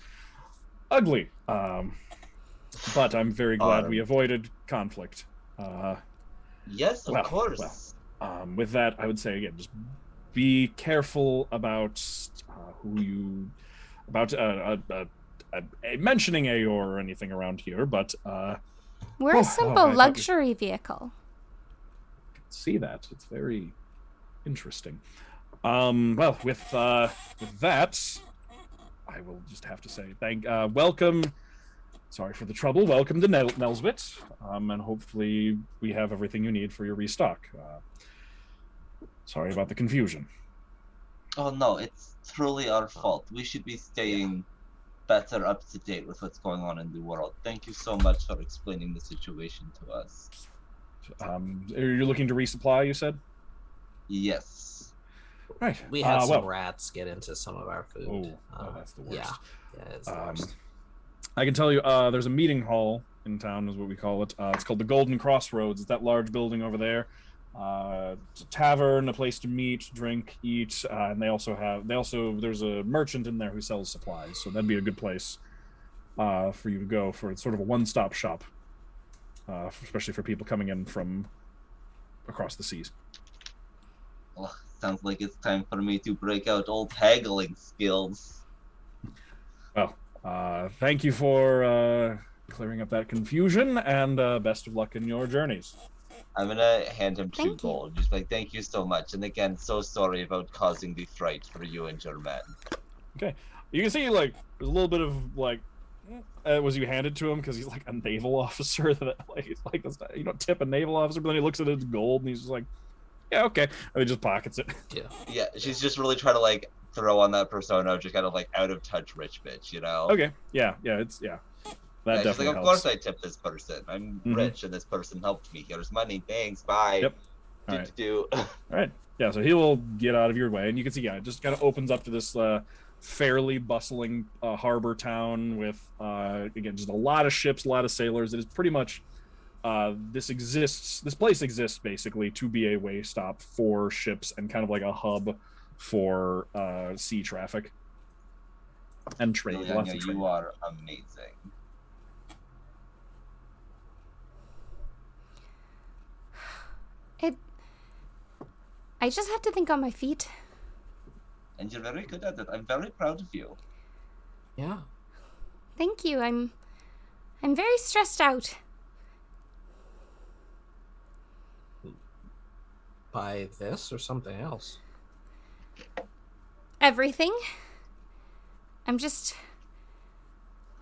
ugly. But I'm very glad we avoided conflict. Yes, of course. Well, with that, I would say again, just be careful about mentioning Aor or anything around here. But we're a simple luxury vehicle. I can see that. It's very interesting. Well, with that, I will just have to say welcome. Sorry for the trouble. Welcome to Nelswit, and hopefully we have everything you need for your restock. Sorry about the confusion. Oh no, it's truly our fault. We should be staying better up to date with what's going on in the world. Thank you so much for explaining the situation to us. You're looking to resupply, you said? Yes. Right. We had some rats get into some of our food. Oh, that's the worst. Yeah, it's the worst. I can tell you, there's a meeting hall in town, is what we call it. It's called the Golden Crossroads. It's that large building over there. It's a tavern, a place to meet, drink, eat, and there's a merchant in there who sells supplies. So that'd be a good place for you to go for sort of a one-stop shop, especially for people coming in from across the seas. Well, sounds like it's time for me to break out old haggling skills. Well, thank you for clearing up that confusion, and best of luck in your journeys. I'm gonna hand him 2 gold. Just like, thank you so much. And again, so sorry about causing the fright for you and your men. Okay. You can see, like, there's a little bit of, like, was you handed to him because he's, like, a naval officer that, like, he's like, you don't tip a naval officer, but then he looks at his gold and he's just like, yeah, okay. And he just pockets it. Yeah, she's just really trying to, like, throw on that persona of just kind of, like, out-of-touch rich bitch, you know? Okay. Yeah. That definitely she's like, of helps. course I tip this person. I'm rich, and this person helped me. Here's money. Thanks. Bye. Yep. All right. Yeah, so he will get out of your way, and you can see, it just kind of opens up to this fairly bustling harbor town with, again, just a lot of ships, a lot of sailors. It is pretty much, this place exists, basically, to be a way stop for ships and kind of like a hub for sea traffic and trade. Yulyanya, Lots of trade. You are amazing. I just have to think on my feet. And you're very good at it. I'm very proud of you. Yeah. Thank you. I'm very stressed out. By this or something else? Everything.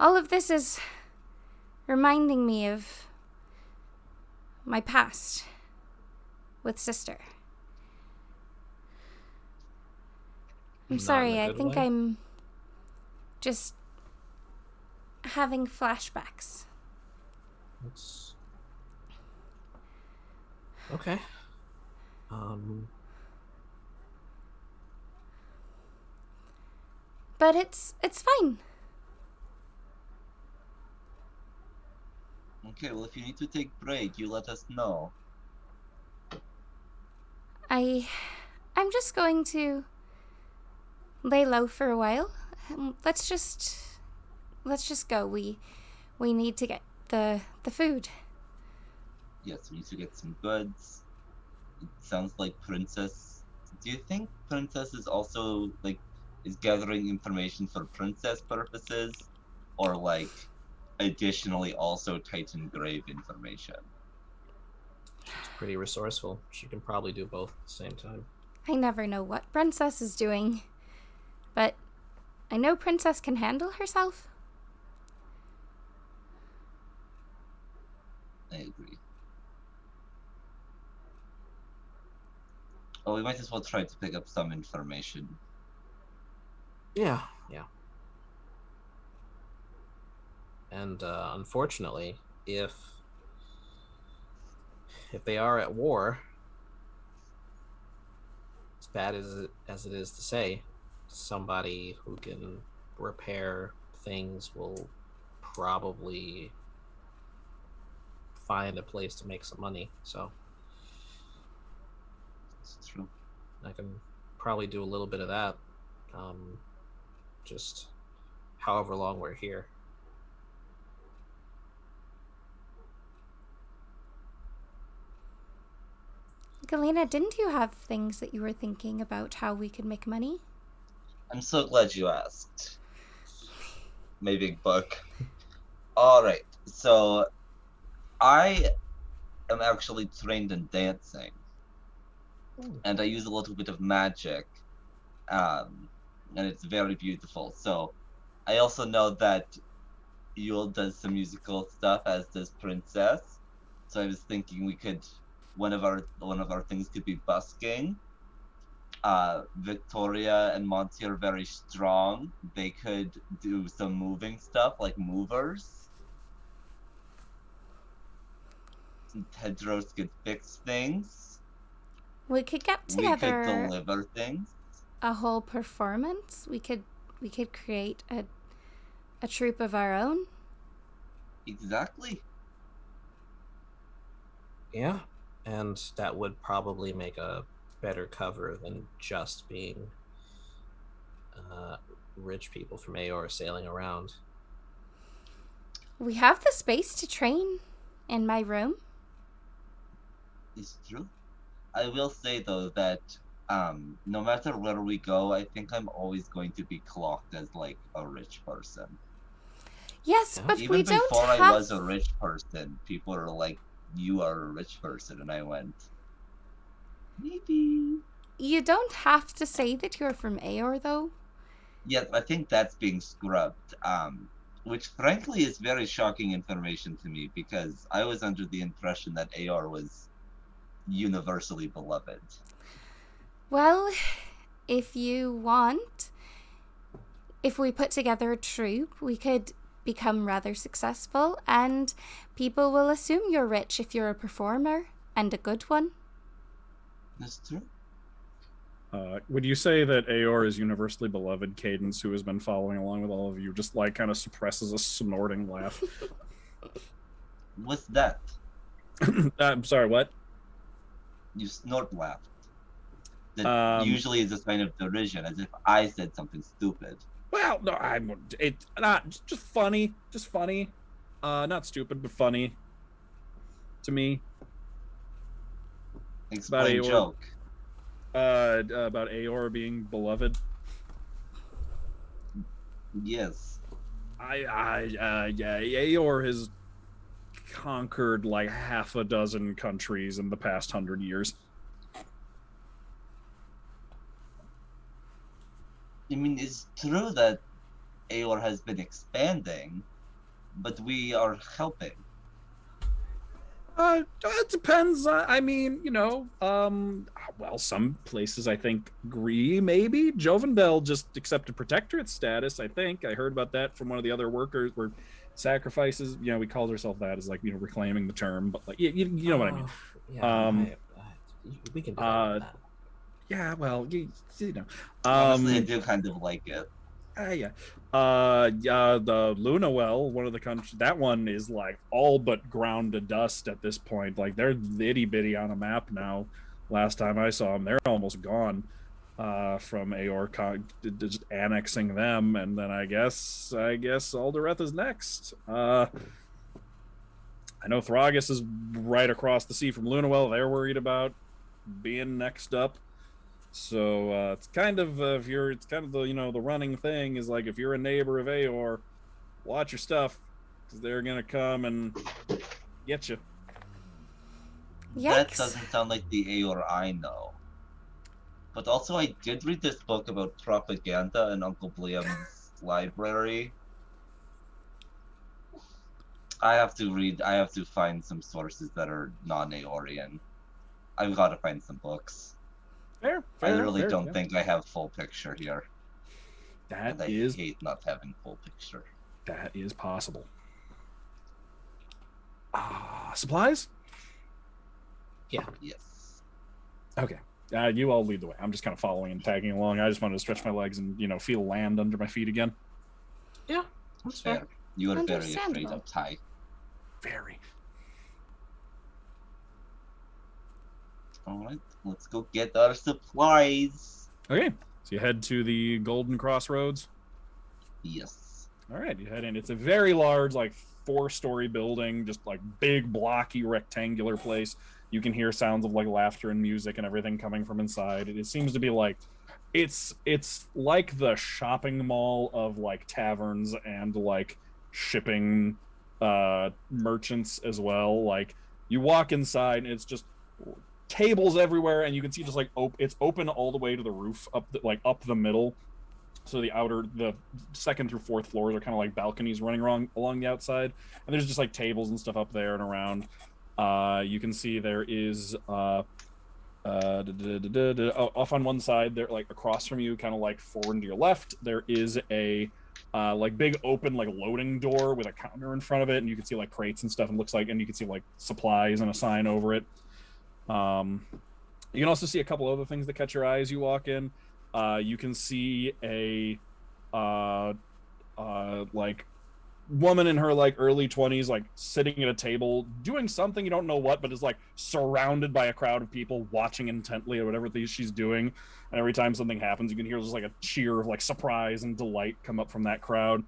All of this is reminding me of my past with Sister. I'm sorry, I think I'm just having flashbacks. That's okay. But it's fine. Okay, well, if you need to take a break, you let us know. I'm just going to lay low for a while. Let's just go. We need to get the food. Yes, we need to get some goods. It sounds like Princess. Do you think Princess is also is gathering information for Princess purposes, or additionally also Titan Grave information? She's pretty resourceful. She can probably do both at the same time. I never know what Princess is doing. But I know Princess can handle herself. I agree. Well, we might as well try to pick up some information. Yeah. And unfortunately, if they are at war, as bad as it is to say, somebody who can repair things will probably find a place to make some money. So That's true. I can probably do a little bit of that, just however long we're here. Galina, didn't you have things that you were thinking about how we could make money? I'm so glad you asked. My big buck. Alright, so I am actually trained in dancing. And I use a little bit of magic. And it's very beautiful. So I also know that Yule does some musical stuff, as does Princess. So I was thinking we could one of our things could be busking. Viktoria and Monty are very strong. They could do some moving stuff like movers. And Tedros could fix things. We could get We could together deliver things. a whole performance. We could create a troupe of our own. Exactly. Yeah, and that would probably make a better cover than just being rich people from Aor sailing around. We have the space to train in my room. It's true. I will say though that no matter where we go, I think I'm always going to be clocked as like a rich person. Yes, Yeah. but Even we don't before have... I was a rich person, people are like, "You are a rich person," and I went, "Maybe." You don't have to say that you're from Aor, though. Yes, I think that's being scrubbed. Which frankly is very shocking information to me because I was under the impression that Aor was universally beloved. Well, if you want, if we put together a troupe, we could become rather successful, and people will assume you're rich if you're a performer, and a good one. That's true. Would you say that Aor is universally beloved? Cadence, who has been following along with all of you, just like kind of suppresses a snorting laugh. What's that? I'm sorry, what? You snort laughed. That usually is a sign of derision, as if I said something stupid. Well, no, it's not just funny, not stupid, but funny to me. Explain joke. About Aor being beloved. Yes. Aor has conquered like half a dozen countries in the past 100 years. I mean, it's true that Aor has been expanding, but we are helping. It depends. I mean, well, some places I think agree, maybe. Jovendell just accepted protectorate status, I think. I heard about that from one of the other workers where sacrifices, we called ourselves that as like, reclaiming the term, but like, you know what I mean. Yeah, we can do that. Yeah, well, Honestly, I do kind of like it. Yeah. The Lunawell, one of the countries, that one is like all but ground to dust at this point. Like they're itty bitty on a map now. Last time I saw them, they're almost gone from Aor, just annexing them, and then I guess Aldereth is next. I know Thragus is right across the sea from Lunawell. They're worried about being next up. So it's kind of the the running thing is like if you're a neighbor of Aor, watch your stuff because they're gonna come and get you. Yikes. That doesn't sound like the Aor I know. But also, I did read this book about propaganda in Uncle Bliam's library. I have to find some sources that are non-Aorian. I've got to find some books. Fair, I really don't think I have full picture here. That I is hate not having full picture. That is possible. Supplies? Yeah. Yes. Okay. You all lead the way. I'm just kind of following and tagging along. I just wanted to stretch my legs and feel land under my feet again. Yeah, that's fair. You are very afraid Understandable. of Ty. Very. All right, let's go get our supplies. Okay. So you head to the Golden Crossroads. Yes. All right, you head in. It's a very large, like 4-story building, just like big, blocky, rectangular place. You can hear sounds of like laughter and music and everything coming from inside. It seems to be like, it's like the shopping mall of like taverns and like shipping merchants as well. Like you walk inside and it's just tables everywhere, and you can see just like it's open all the way to the roof, up the middle. So the second through fourth floors are kind of like balconies running along the outside, and there's just like tables and stuff up there and around. You can see there is Off on one side, there, like across from you, kind of like forward to your left, there is a like big open like loading door with a counter in front of it, and you can see like crates and stuff. And looks like, and you can see like supplies and a sign over it. You can also see a couple other things that catch your eye as you walk in. You can see a like woman in her like early 20s, like sitting at a table doing something, you don't know what, but is like surrounded by a crowd of people watching intently or whatever she's doing. And every time something happens, you can hear just like a cheer of like surprise and delight come up from that crowd.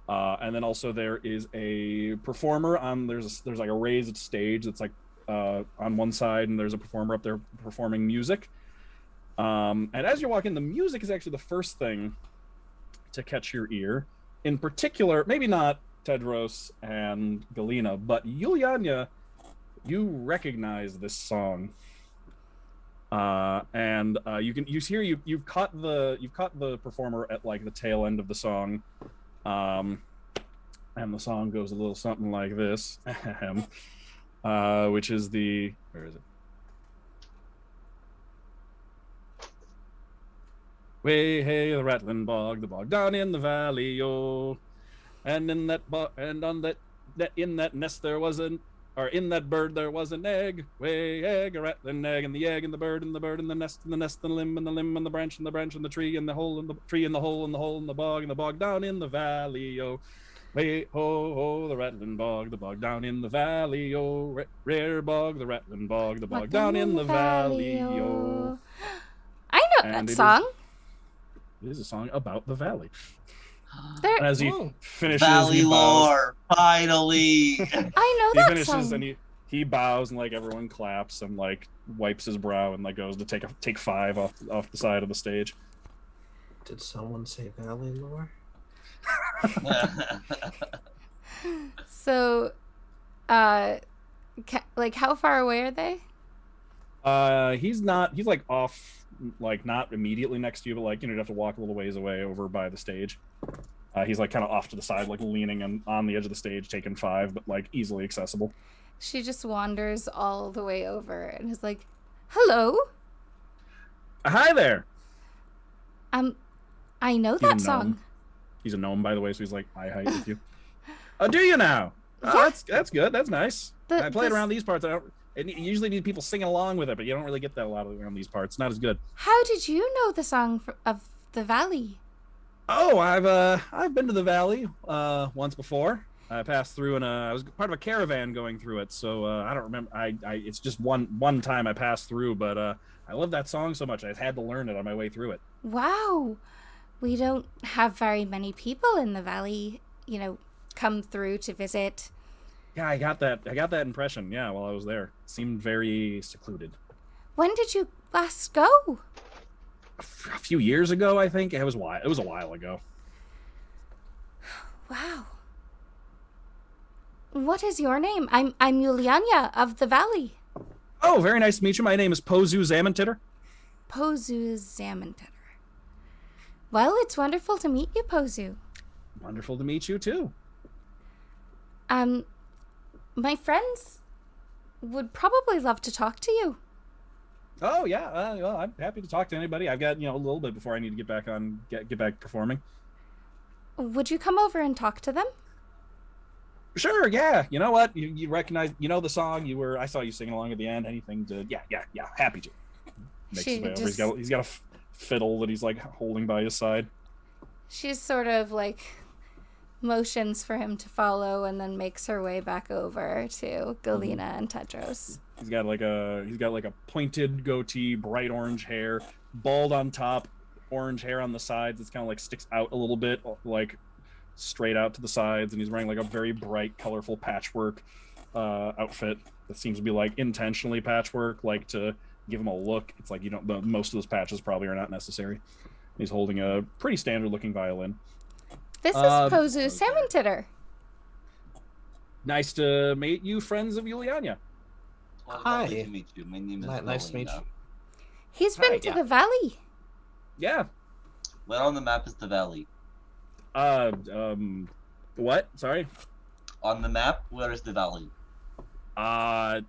And then also there is a performer on there's like a raised stage that's like on one side, and there's a performer up there performing music. And as you walk in, the music is actually the first thing to catch your ear. In particular, maybe not Tedros and Galina, but Yulyanya, you recognize this song. And you've caught the performer at like the tail end of the song. And the song goes a little something like this. Which is where is it? Way hey the rattling bog, the bog down in the valley, yo. And in that in that nest there was in that bird there was an egg. Way egg, a rattling egg, and the egg and the bird and the bird and the nest and the nest and the limb and the limb and the branch and the branch and the tree and the hole and the tree and the hole and the hole and the bog down in the valley, yo. Way ho ho the rattling bog, the bog down in the valley, yo. Rare bog, the rattling bog, the bog down in the valley, yo. I know that song. It is a song about the valley. And as he finishes, Valley lore, finally. I know that song. And he bows, and like everyone claps and like wipes his brow and like goes to take 5 off the side of the stage. Did someone say valley lore? So, like how far away are they? He's like off. Like not immediately next to you, but like you'd have to walk a little ways away over by the stage. He's like kind of off to the side, like leaning on the edge of the stage, taking 5, but like easily accessible. She just wanders all the way over and is like, "Hello, hi there." I know that song. He's a gnome, by the way, so he's like eye height with you. Oh, do you now? Yeah. Oh, that's good. That's nice. I played around these parts. You usually need people singing along with it, but you don't really get that a lot around these parts. Not as good. How did you know the song of the valley? Oh, I've been to the valley once before. I passed through, and I was part of a caravan going through it. So I don't remember. It's just one time I passed through, but I love that song so much I had to learn it on my way through it. Wow, we don't have very many people in the valley, come through to visit. Yeah, I got that impression. Yeah, while I was there, it seemed very secluded. When did you last go? A few years ago, I think. It was a while ago. Wow. What is your name? I'm Yulyanya of the valley. Oh, very nice to meet you. My name is Pozu Zamantitter. Pozu Zamantitter. Well, it's wonderful to meet you, Pozu. Wonderful to meet you too. My friends would probably love to talk to you. Oh yeah, well, I'm happy to talk to anybody. I've got a little bit before I need to get back performing. Would you come over and talk to them? Sure, yeah. You know what? You recognize, the song. I saw you singing along at the end. Anything to, yeah. Happy to. Makes his way over. He's got a fiddle that he's like holding by his side. She's sort of like motions for him to follow, and then makes her way back over to Galina and Tedros. He's got like a pointed goatee, bright orange hair, bald on top, orange hair on the sides. It's kind of like sticks out a little bit, like straight out to the sides, and he's wearing like a very bright, colorful patchwork outfit that seems to be like intentionally patchwork, like to give him a look. It's like most of those patches probably are not necessary. He's holding a pretty standard looking violin. This is Pozu Zamantitter. Nice to meet you, friends of Yulyanya. Hi. Nice to meet you. My name is Nice to meet you. He's been to the valley. Yeah. Where on the map is the valley? What? Sorry? On the map, where is the valley? I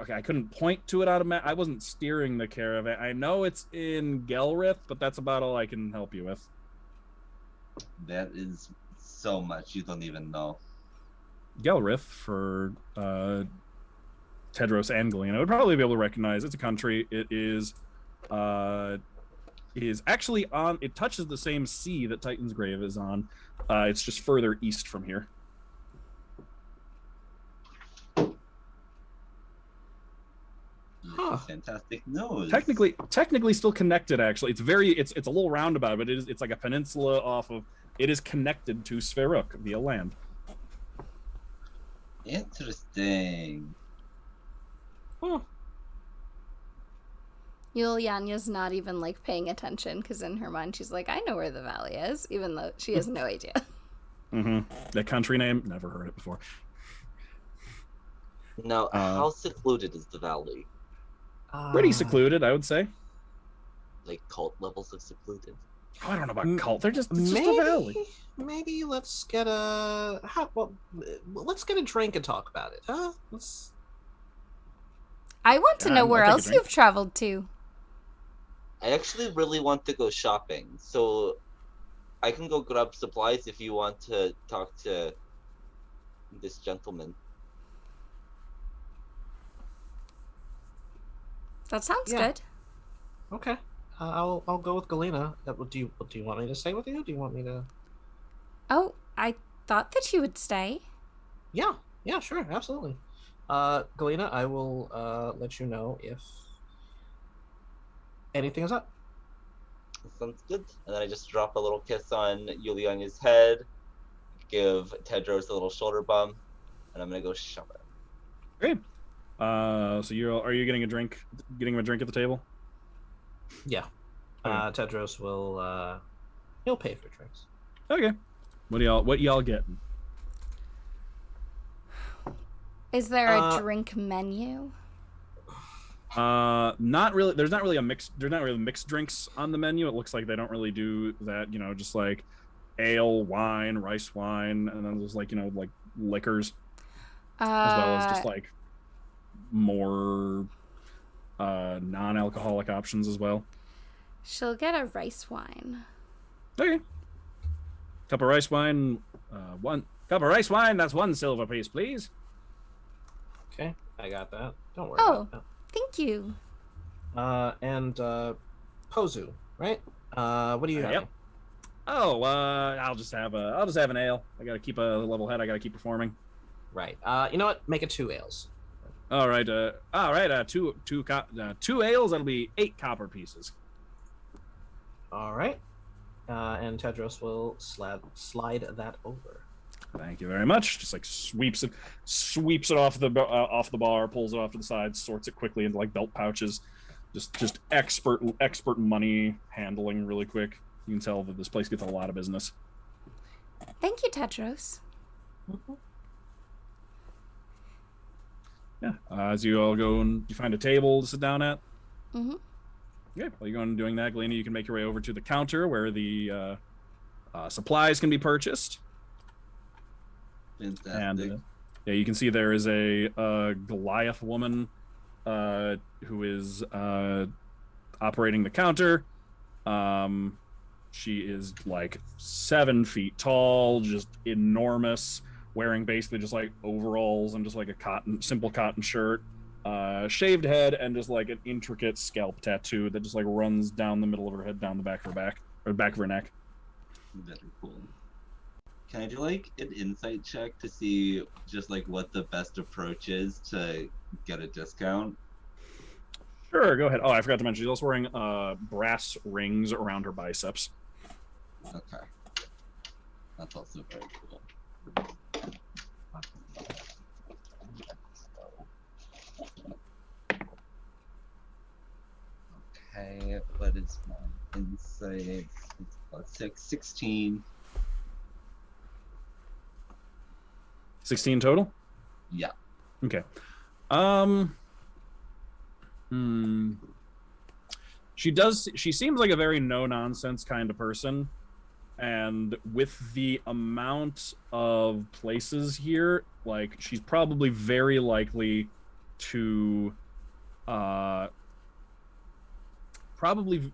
Okay, I couldn't point to it out of map. I wasn't steering the caravan. I know it's in Gelrith, but that's about all I can help you with. That is so much you don't even know. Gelrith for Tedros and Galina would probably be able to recognize. It's a country. It is actually on. It touches the same sea that Titan's Grave is on. It's just further east from here. Huh. Fantastic news. Technically still connected. Actually, it's a little roundabout, but it's like a peninsula off of. It is connected to Sveruk via land. Interesting. Huh. Yulyanya's not even like paying attention because in her mind she's like, I know where the valley is, even though she has no idea. Mm-hmm. That country name, never heard it before. Now, how secluded is the valley? Pretty secluded, I would say. Like cult levels of secluded? Oh, I don't know about cult. They're just, maybe, just a valley. Maybe let's get let's get a drink and talk about it, huh? I want to know where else you've traveled to. I actually really want to go shopping, so I can go grab supplies if you want to talk to this gentleman. That sounds good. Okay. I'll go with Galina. Do you want me to stay with you? Do you want me to? Oh, I thought that you would stay. Yeah, sure, absolutely. Galina, I will let you know if anything is up. Sounds good. And then I just drop a little kiss on Yulyanya's head, give Tedros a little shoulder bump, and I'm gonna go shopping. Great. So are you getting a drink? Getting him a drink at the table? Yeah. Okay. Tedros will he'll pay for drinks. Okay. What y'all getting? Is there a drink menu? Not really. There's not really mixed drinks on the menu. It looks like they don't really do that. Just like ale, wine, rice wine, and then there's like liquors, as well as just like more non-alcoholic options as well. She'll get a rice wine. Okay. Cup of rice wine. One cup of rice wine. That's 1 silver piece, please. Okay, I got that. Don't worry about that. Thank you. And Pozu, right? What do you have? Yep. Oh, I'll just have an ale. I gotta keep a level head. I gotta keep performing. Right. You know what? Make it 2 ales. All right. Two ales. That'll be 8 copper pieces. All right. And Tedros will slide that over. Thank you very much. Just like sweeps it off the bar, pulls it off to the side, sorts it quickly into like belt pouches. Just expert money handling really quick. You can tell that this place gets a lot of business. Thank you, Tedros. Mm-hmm. Yeah. As you all go and you find a table to sit down at. Mm-hmm. Okay. While you're going and doing that, Galina, you can make your way over to the counter where the supplies can be purchased. Fantastic. And yeah, you can see there is a Goliath woman who is operating the counter. She is like 7 feet tall, just enormous, wearing basically just like overalls and just like a simple cotton shirt, shaved head, and just like an intricate scalp tattoo that just like runs down the middle of her head, down the back of her neck. Very cool. Can I do like an insight check to see just like what the best approach is to get a discount? Sure, go ahead. Oh, I forgot to mention she's also wearing brass rings around her biceps. Okay. That's also very cool. Okay, what is my insight? It's +6, 16. 16 total? Yeah. Okay. She seems like a very no-nonsense kind of person. And with the amount of places here, like, she's probably very likely to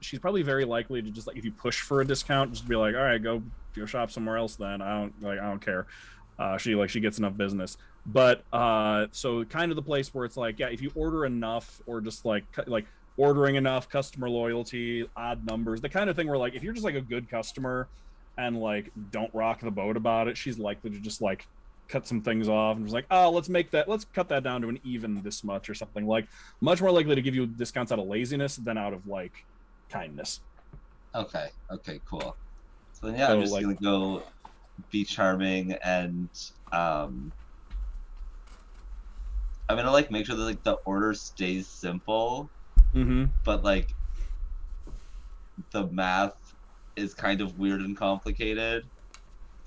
she's probably very likely to just like, if you push for a discount, just be like, all right, go shop somewhere else then. I don't care. She gets enough business. But so kind of the place where it's like, yeah, if you order enough, or just like ordering enough, customer loyalty, odd numbers, the kind of thing where like if you're just like a good customer and like don't rock the boat about it, she's likely to just like cut some things off and just like, oh, let's cut that down to an even this much or something. Like much more likely to give you discounts out of laziness than out of like kindness. Okay, cool. So then, yeah, I'm just like, gonna go be charming, and I'm gonna like make sure that like the order stays simple, but like the math is kind of weird and complicated.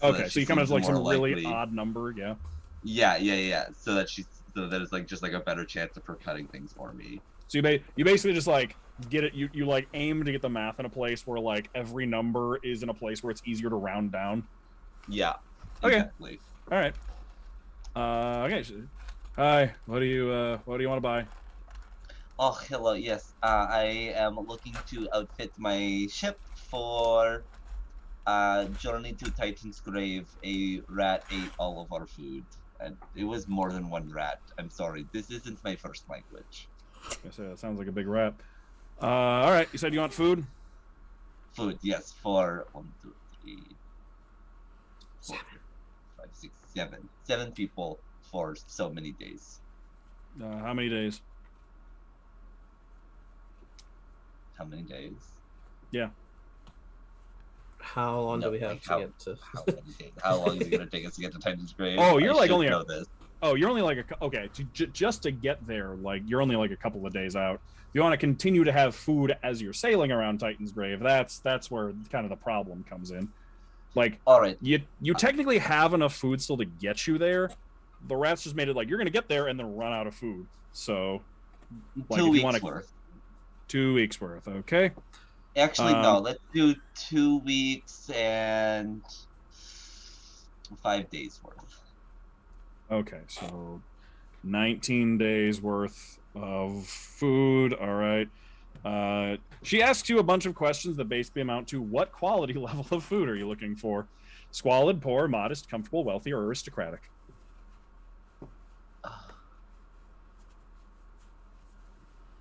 Okay, so you come up with like some really odd number, yeah. Yeah. So that it's like just like a better chance of her cutting things for me. So you basically just like get it. You like aim to get the math in a place where like every number is in a place where it's easier to round down. Yeah. Okay. Exactly. All right. Okay. So, hi. What do you want to buy? Oh, hello. Yes. I am looking to outfit my ship for journey to Titan's grave. A rat ate all of our food, and it was more than one rat. I'm sorry. This isn't my first language. So that sounds like a big rat. All right. You said you want food? Food, yes. For 1, 2, 3, 4, 5, 6, 7. 7 people for so many days. How many days? How many days? Yeah. How long do we have to get to? How many days? How long is it going to take us to get to Titan's grave? Oh, you're like only know this. Oh, you're only like okay. Just to get there, like you're only like a couple of days out. If you want to continue to have food as you're sailing around Titan's grave, that's where kind of the problem comes in. Like, all right, you technically have enough food still to get you there. The rats just made it like you're gonna get there and then run out of food. So, like, 2 weeks worth. 2 weeks worth, okay. Actually, no. Let's do 2 weeks and 5 days worth. Okay, so 19 days worth of food. All right. She asks you a bunch of questions that basically amount to what quality level of food are you looking for? Squalid, poor, modest, comfortable, wealthy, or aristocratic?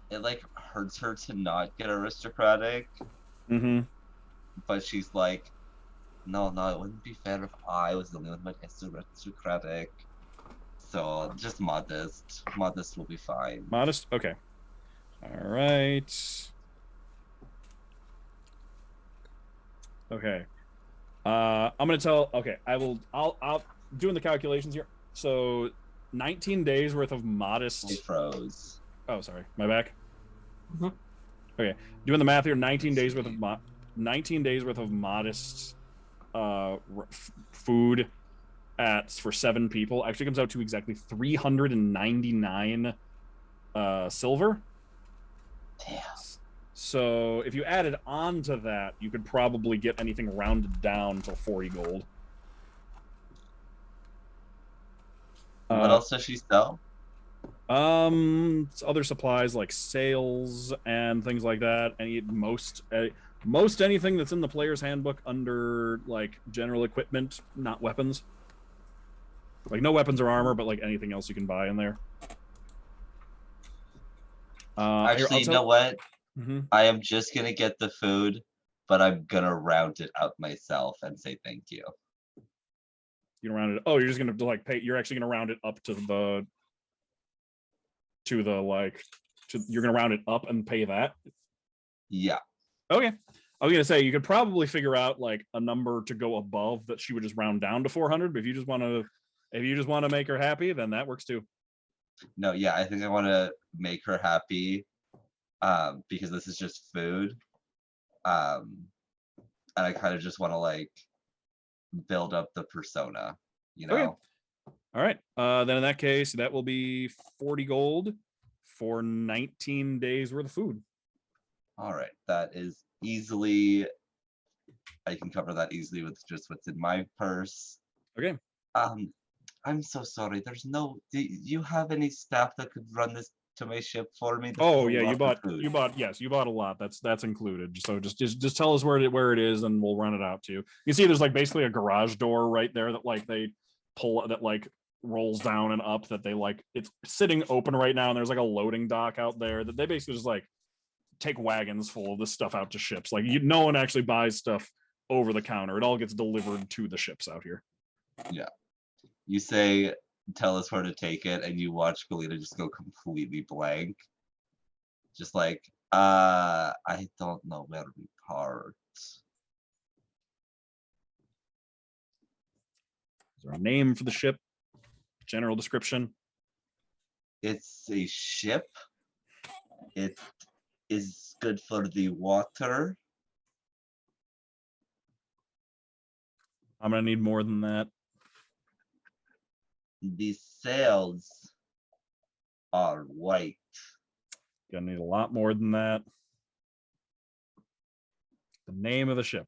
It like hurts her to not get aristocratic. But she's like, no, it wouldn't be fair if I was the only one who gets aristocratic. So just modest. Modest will be fine. Modest? Okay. All right. Okay. I'm gonna tell. Okay, I'll doing the calculations here. So 19 days worth of modest. They froze. Oh, sorry, my back. Okay, doing the math here. 19 days worth of 19 days worth of modest food for 7 people actually comes out to exactly 399 silver. Damn. So if you added on to that, you could probably get anything rounded down to 40 gold. What else does she sell? Other supplies like sails and things like that. Most anything that's in the player's handbook under like general equipment, not weapons. Like no weapons or armor, but like anything else you can buy in there. Actually, you know what? I am just gonna get the food, but I'm gonna round it up myself and say thank you. You round it. Oh, you're just gonna like pay. You're actually gonna round it up to you're gonna round it up and pay that. Yeah. Okay. I was gonna say you could probably figure out like a number to go above that she would just round down to 400. But if you just want to make her happy, then that works too. No, yeah, I think I want to make her happy, because this is just food, and I kind of just want to like build up the persona, you know. Okay. All right. Then in that case, that will be 40 gold for 19 days worth of food. All right, that is easily. I can cover that easily with just what's in my purse. Okay. I'm so sorry. There's no. Do you have any staff that could run this to my ship for me? This Oh is a yeah, lot of food. you bought a lot. That's included. So just tell us where it is, and we'll run it out to you. You see, there's like basically a garage door right there that like they pull that like rolls down and up. That they like it's sitting open right now, and there's like a loading dock out there that they basically just like take wagons full of this stuff out to ships. Like no one actually buys stuff over the counter. It all gets delivered to the ships out here. Yeah. You say, tell us where to take it, and you watch Galina just go completely blank. Just like, I don't know where we part. Is there a name for the ship? General description? It's a ship. It is good for the water. I'm gonna need more than that. The sails are white. Gonna need a lot more than that. The name of the ship.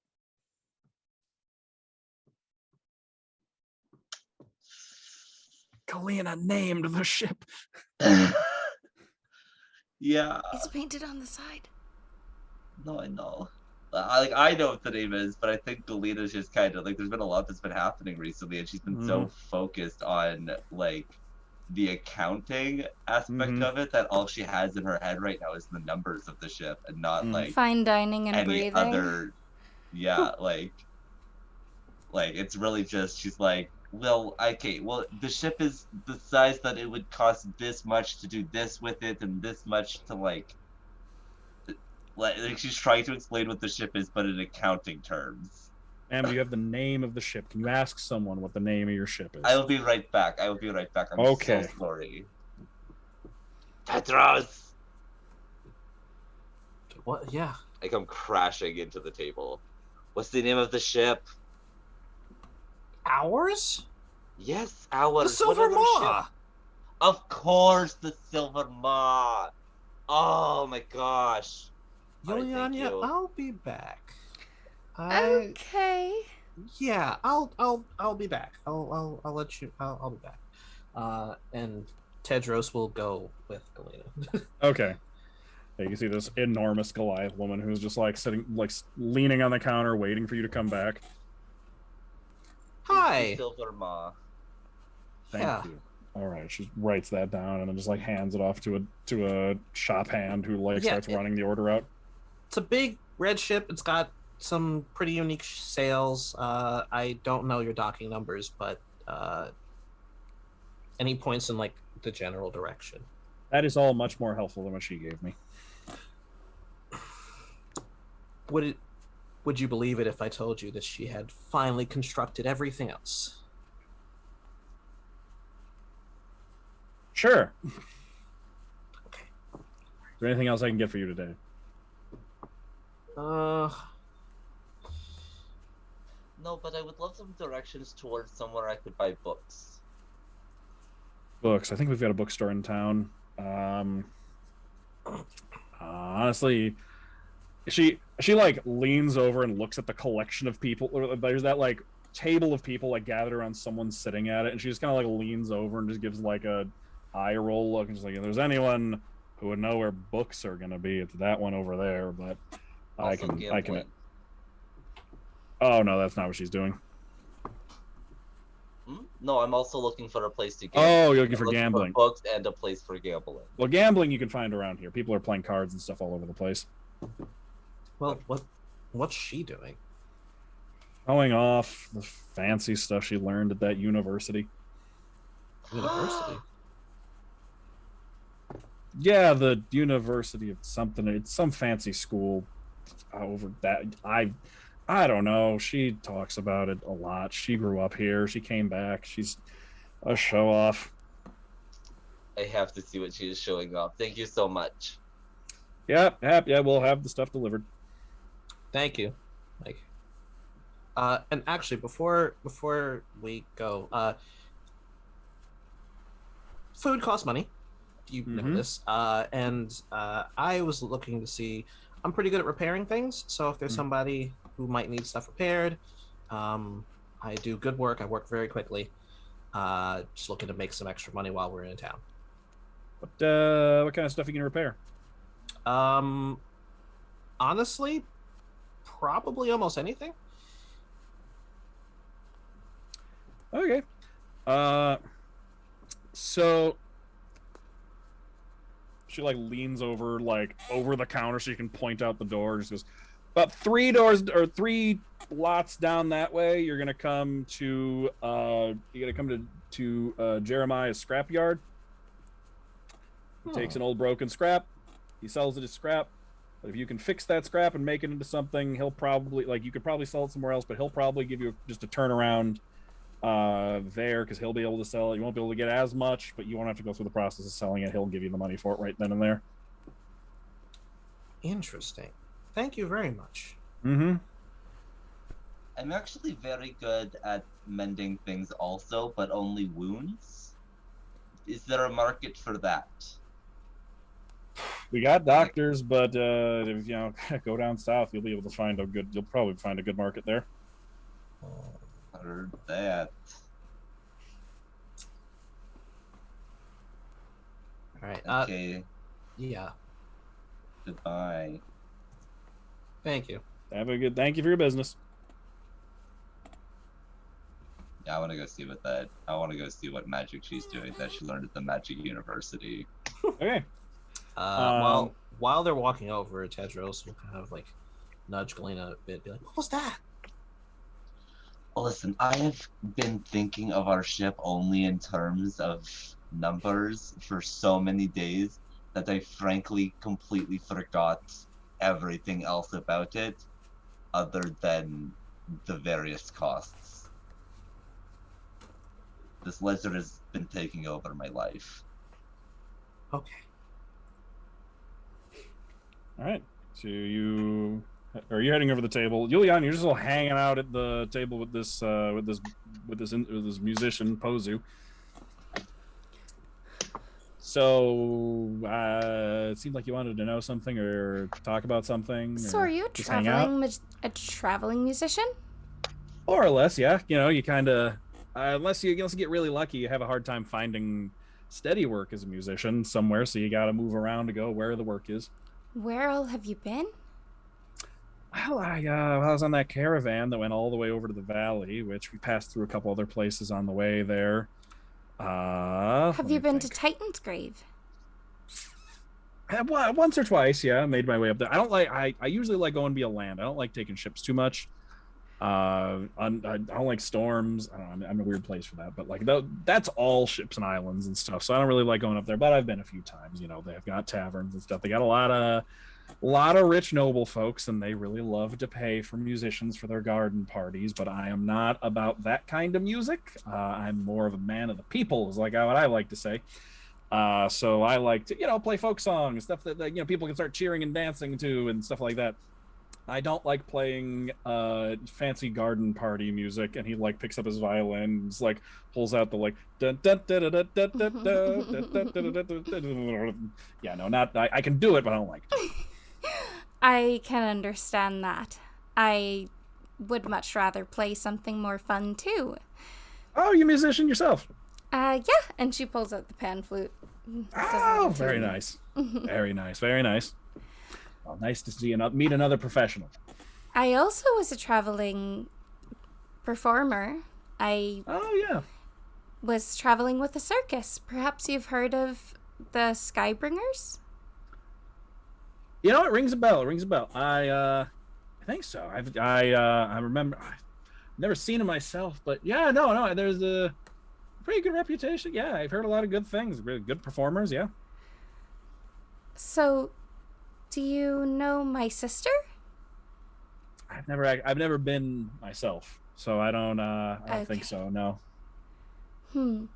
Galina named the ship. Yeah. It's painted on the side. No, I know. I know what the name is, but I think Galina's just kind of like there's been a lot that's been happening recently, and she's been so focused on like the accounting aspect of it that all she has in her head right now is the numbers of the ship and not like fine dining and any breathing. other. Yeah, like it's really just she's like, well, okay, well the ship is the size that it would cost this much to do this with it and this much to like she's trying to explain what the ship is, but in accounting terms. Ma'am, do you have the name of the ship? Can you ask someone what the name of your ship is? I will be right back. I'm Okay. so sorry. Tedros! What? Yeah. I come crashing into the table. What's the name of the ship? Ours? Yes, ours. The Silver Maw. Of course, the Silver Maw. Oh my gosh. Yulyanya, I'll be back. Okay. Yeah, I'll be back. I'll let you. I'll be back. And Tedros will go with Galina. Okay. Yeah, you see this enormous Goliath woman who's just like sitting, like leaning on the counter, waiting for you to come back. Hi. Silver Maw. Thank you. All right, she writes that down and then just like hands it off to a shop hand who like starts running the order out. It's a big red ship. It's got some pretty unique sails. I don't know your docking numbers, but any points in like the general direction. That is all much more helpful than what she gave me. Would you believe it if I told you that she had finally constructed everything else? Sure. Okay. Is there anything else I can get for you today? No, but I would love some directions towards somewhere I could buy books. Books. I think we've got a bookstore in town. Honestly, she like leans over and looks at the collection of people. There's that like table of people like gathered around someone sitting at it, and she just kind of like leans over and just gives like a eye roll look and just like, if there's anyone who would know where books are gonna be, it's that one over there. But I can. Oh no, that's not what she's doing. No, I'm also looking for a place to gamble. Oh, you're looking for gambling. For books and a place for gambling. Well, gambling you can find around here. People are playing cards and stuff all over the place. Well, what's she doing? Showing off the fancy stuff she learned at that university. University? Yeah, the University of something. It's some fancy school over that. I don't know. She talks about it a lot. She grew up here. She came back. She's a show off. I have to see what she is showing off. Thank you so much. Yeah, we'll have the stuff delivered. Thank you. And actually, before we go, food costs money. You know this. And I was looking to see. I'm pretty good at repairing things, so if there's somebody who might need stuff repaired, I do good work. I work very quickly. Just looking to make some extra money while we're in town. What kind of stuff you can repair? Honestly, probably almost anything. Okay. So she like leans over the counter so you can point out the door. Just goes, about 3 doors or 3 lots down that way. You're gonna come to Jeremiah's scrapyard. He takes an old broken scrap. He sells it as scrap. But if you can fix that scrap and make it into something, he'll probably you could probably sell it somewhere else. But he'll probably give you just a turnaround there because he'll be able to sell it. You won't be able to get as much, but you won't have to go through the process of selling it. He'll give you the money for it right then and there. Interesting. Thank you very much. Mm-hmm. I'm actually very good at mending things also, but only wounds. Is there a market for that? We got doctors, but if go down south, you'll be able to find you'll probably find a good market there. Heard that. All right. Okay. Yeah. Goodbye. Thank you. Thank you for your business. Yeah, I want to go see what magic she's doing that she learned at the Magic University. Okay. While they're walking over, Tedros will kind of nudge Galina a bit, be like, "What was that?" Well, listen, I have been thinking of our ship only in terms of numbers for so many days that I frankly completely forgot everything else about it other than the various costs. This ledger has been taking over my life. Okay. All right. So are you heading over the table? Yulyanya, you're just all hanging out at the table with this musician Pozu. So it seemed like you wanted to know something or talk about something. So are you a traveling musician? More or less, yeah. You kind of unless you get really lucky, you have a hard time finding steady work as a musician somewhere. So you got to move around to go where the work is. Where all have you been? Well, I was on that caravan that went all the way over to the valley, which we passed through a couple other places on the way there. Have you been to Titan's Grave? Once or twice, yeah. Made my way up there. I usually like going via land. I don't like taking ships too much. I don't like storms. I don't know. I'm in a weird place for that. But that's all ships and islands and stuff. So I don't really like going up there. But I've been a few times. They've got taverns and stuff. They got a lot of rich noble folks, and they really love to pay for musicians for their garden parties. But I am not about that kind of music. I'm more of a man of the people, is what I like to say. So I like to play folk songs, stuff that people can start cheering and dancing to, and stuff like that. I don't like playing fancy garden party music. And he picks up his violin, and pulls out the yeah, no, not I can do it, but I don't like it. I can understand that. I would much rather play something more fun too. Oh, you're a musician yourself? Yeah, and she pulls out the pan flute. Oh, very nice. Very nice, very nice. Well, nice to meet another professional. I also was a traveling performer. Oh, yeah. Was traveling with a circus. Perhaps you've heard of the Skybringers? It rings a bell. It rings a bell. I think so. I remember. I've never seen it myself, but yeah, no. There's a pretty good reputation. Yeah, I've heard a lot of good things. Really good performers. Yeah. So, do you know my sister? I've never been myself, so I don't think so. No. Do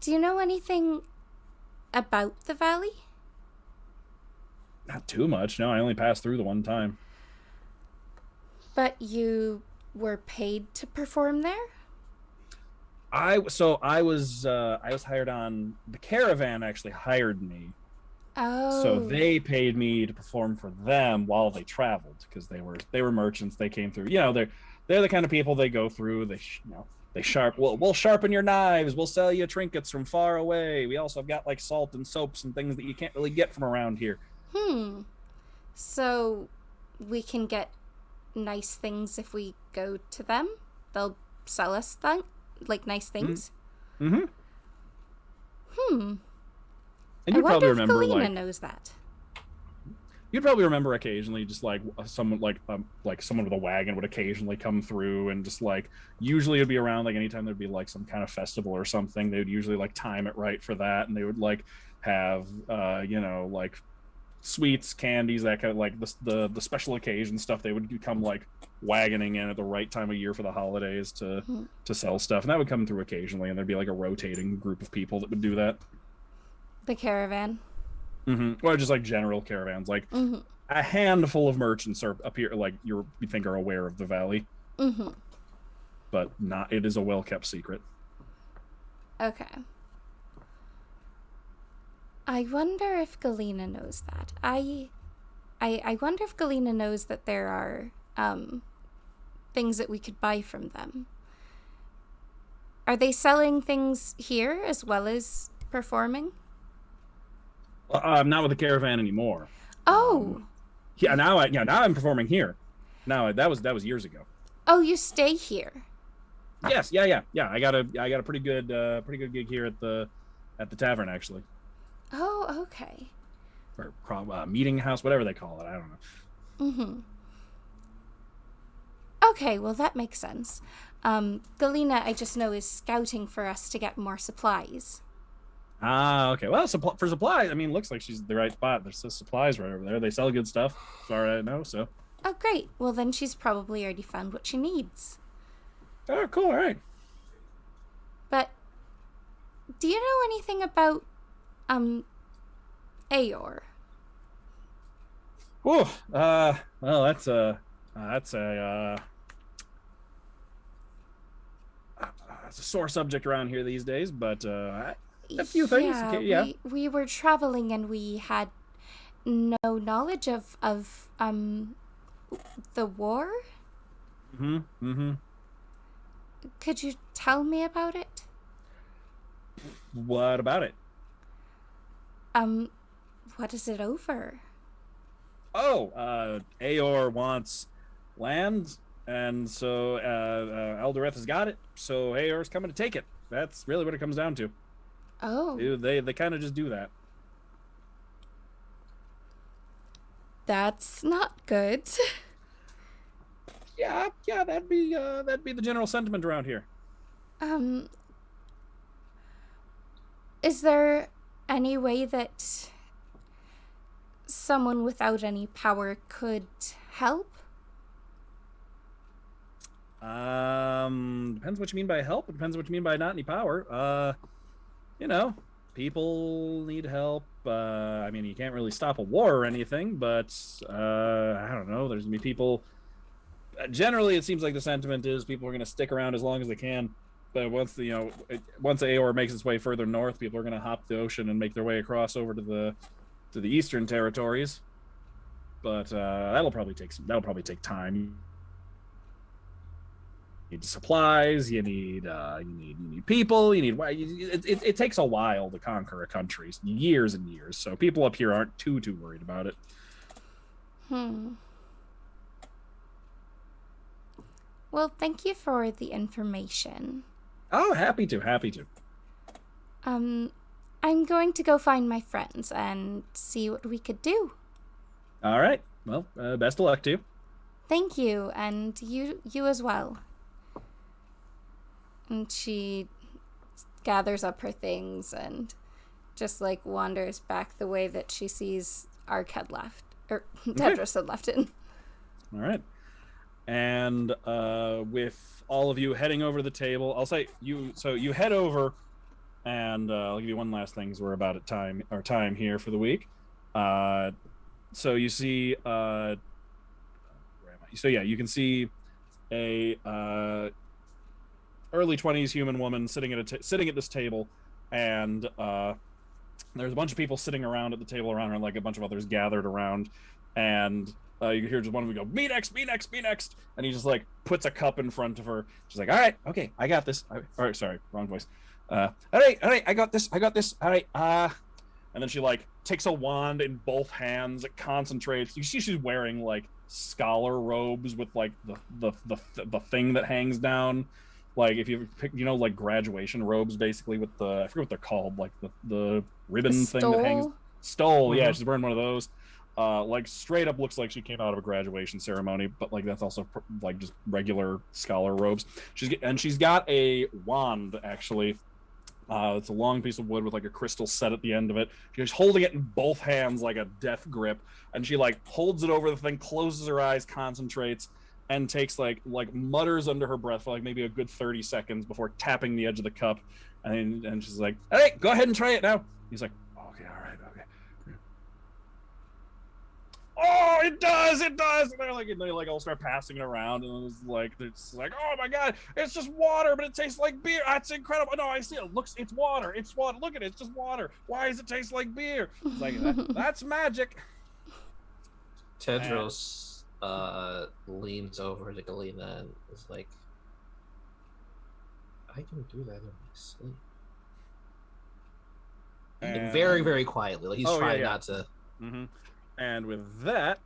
you know anything about the valley? Not too much. No, I only passed through the one time. But you were paid to perform there? I was hired on. The caravan actually hired me. Oh. So they paid me to perform for them while they traveled, because they were merchants. They came through. They're the kind of people they go through. We'll sharpen your knives. We'll sell you trinkets from far away. We also have got like salt and soaps and things that you can't really get from around here. So we can get nice things if we go to them? They'll sell us nice things? Mm-hmm. And you probably remember Galina knows that. You'd probably remember occasionally just like someone like someone with a wagon would occasionally come through, and just like usually it'd be around like anytime there'd be like some kind of festival or something, they would usually like time it right for that, and they would like have like sweets, candies, that kind of like the special occasion stuff. They would come like wagoning in at the right time of year for the holidays to sell stuff, and that would come through occasionally, and there'd be like a rotating group of people that would do that. The caravan. Or just like general caravans, like a handful of merchants are up here, like you think are aware of the valley, but not. It is a well-kept secret. Okay. I wonder if Galina knows that. I wonder if Galina knows that there are things that we could buy from them. Are they selling things here as well as performing? I'm not with the caravan anymore. Oh. Now I'm performing here. Now that was years ago. Oh, you stay here. Yes, yeah. I got a pretty good gig here at the tavern, actually. Oh, okay. Or meeting house, whatever they call it. I don't know. Okay, well that makes sense. Galina, I just know, is scouting for us to get more supplies. Ah, okay. Well, for supplies, I mean, looks like she's the right spot. There's supplies right over there. They sell good stuff, as far as I know, so. Oh, great. Well, then she's probably already found what she needs. Oh, cool. All right. But do you know anything about, Aor? Oh, well, that's a sore subject around here these days, but, a few things. Yeah. We were traveling and we had no knowledge of the war. Could you tell me about it? What about it? What is it over? Oh, Aor wants land, and so Eldareth has got it, so Aor's coming to take it. That's really what it comes down to. Oh. They kind of just do that. That's not good. Yeah, that'd be the general sentiment around here. Is there any way that someone without any power could help? Depends what you mean by help. It depends what you mean by not any power. People need help. I mean, you can't really stop a war or anything, but I don't know. There's gonna be people. Generally, it seems like the sentiment is people are gonna stick around as long as they can. But once Aor makes its way further north, people are gonna hop the ocean and make their way across over to the eastern territories. But that'll probably take time. You need supplies. You need people. It takes a while to conquer a country, years and years. So people up here aren't too worried about it. Well, thank you for the information. Oh, happy to. I'm going to go find my friends and see what we could do. All right. Well, best of luck to you. Thank you, and you as well. And she gathers up her things and just like wanders back the way that she sees Ark had left, or Tedros had left it. All right. And with all of you heading over to the table, I'll say you head over, and I'll give you one last thing, because we're about at time here for the week. So you see, where am I? So yeah, you can see a early 20s human woman sitting at this table, and there's a bunch of people sitting around at the table around her, and like a bunch of others gathered around, and You hear just one of them go, me next, me next, me next. And he just like puts a cup in front of her. She's like, all right, okay, I got this. All right, sorry, wrong voice. All right, I got this. All right, and then she like takes a wand in both hands. It concentrates. You see, she's wearing like scholar robes with like the thing that hangs down. Like if you pick, like graduation robes, basically with the, I forget what they're called, like the ribbon thing that hangs. Stole. Yeah, she's wearing one of those. Like straight up looks like she came out of a graduation ceremony, but like that's also like just regular scholar robes. She's got a wand actually. It's a long piece of wood with like a crystal set at the end of it. She's holding it in both hands like a death grip, and she like holds it over the thing, closes her eyes, concentrates, and takes like mutters under her breath for like maybe a good 30 seconds before tapping the edge of the cup, and she's like, "Hey, go ahead and try it now." He's like, "Okay, all right, okay." Oh, it does. And they like all start passing it around, and it's like, oh my god, it's just water, but it tastes like beer. That's incredible. No, I see it. It's water. It's water. Look at it. It's just water. Why does it taste like beer? It's like that's magic. Tedros leans over to Galina and is like, I can do that in my sleep. And very, very quietly. Like he's trying not to. Mm-hmm. And with that,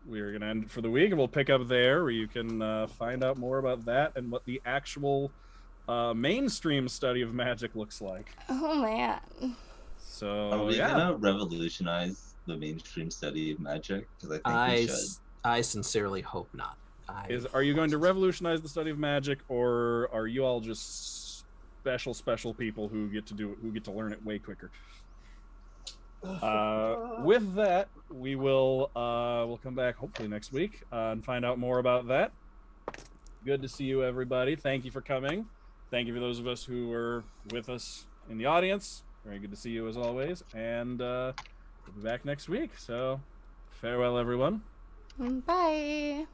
we're going to end it for the week, and we'll pick up there where you can find out more about that and what the actual mainstream study of magic looks like. Oh, man. So, are we going to revolutionize the mainstream study of magic? Because I think we should. I sincerely hope not. Are you going to revolutionize the study of magic, or are you all just special people who get to learn it way quicker? With that, we will we'll come back hopefully next week and find out more about that. Good to see you, everybody. Thank you for coming. Thank you for those of us who were with us in the audience. Very good to see you as always. And we'll be back next week. So farewell, everyone. Bye.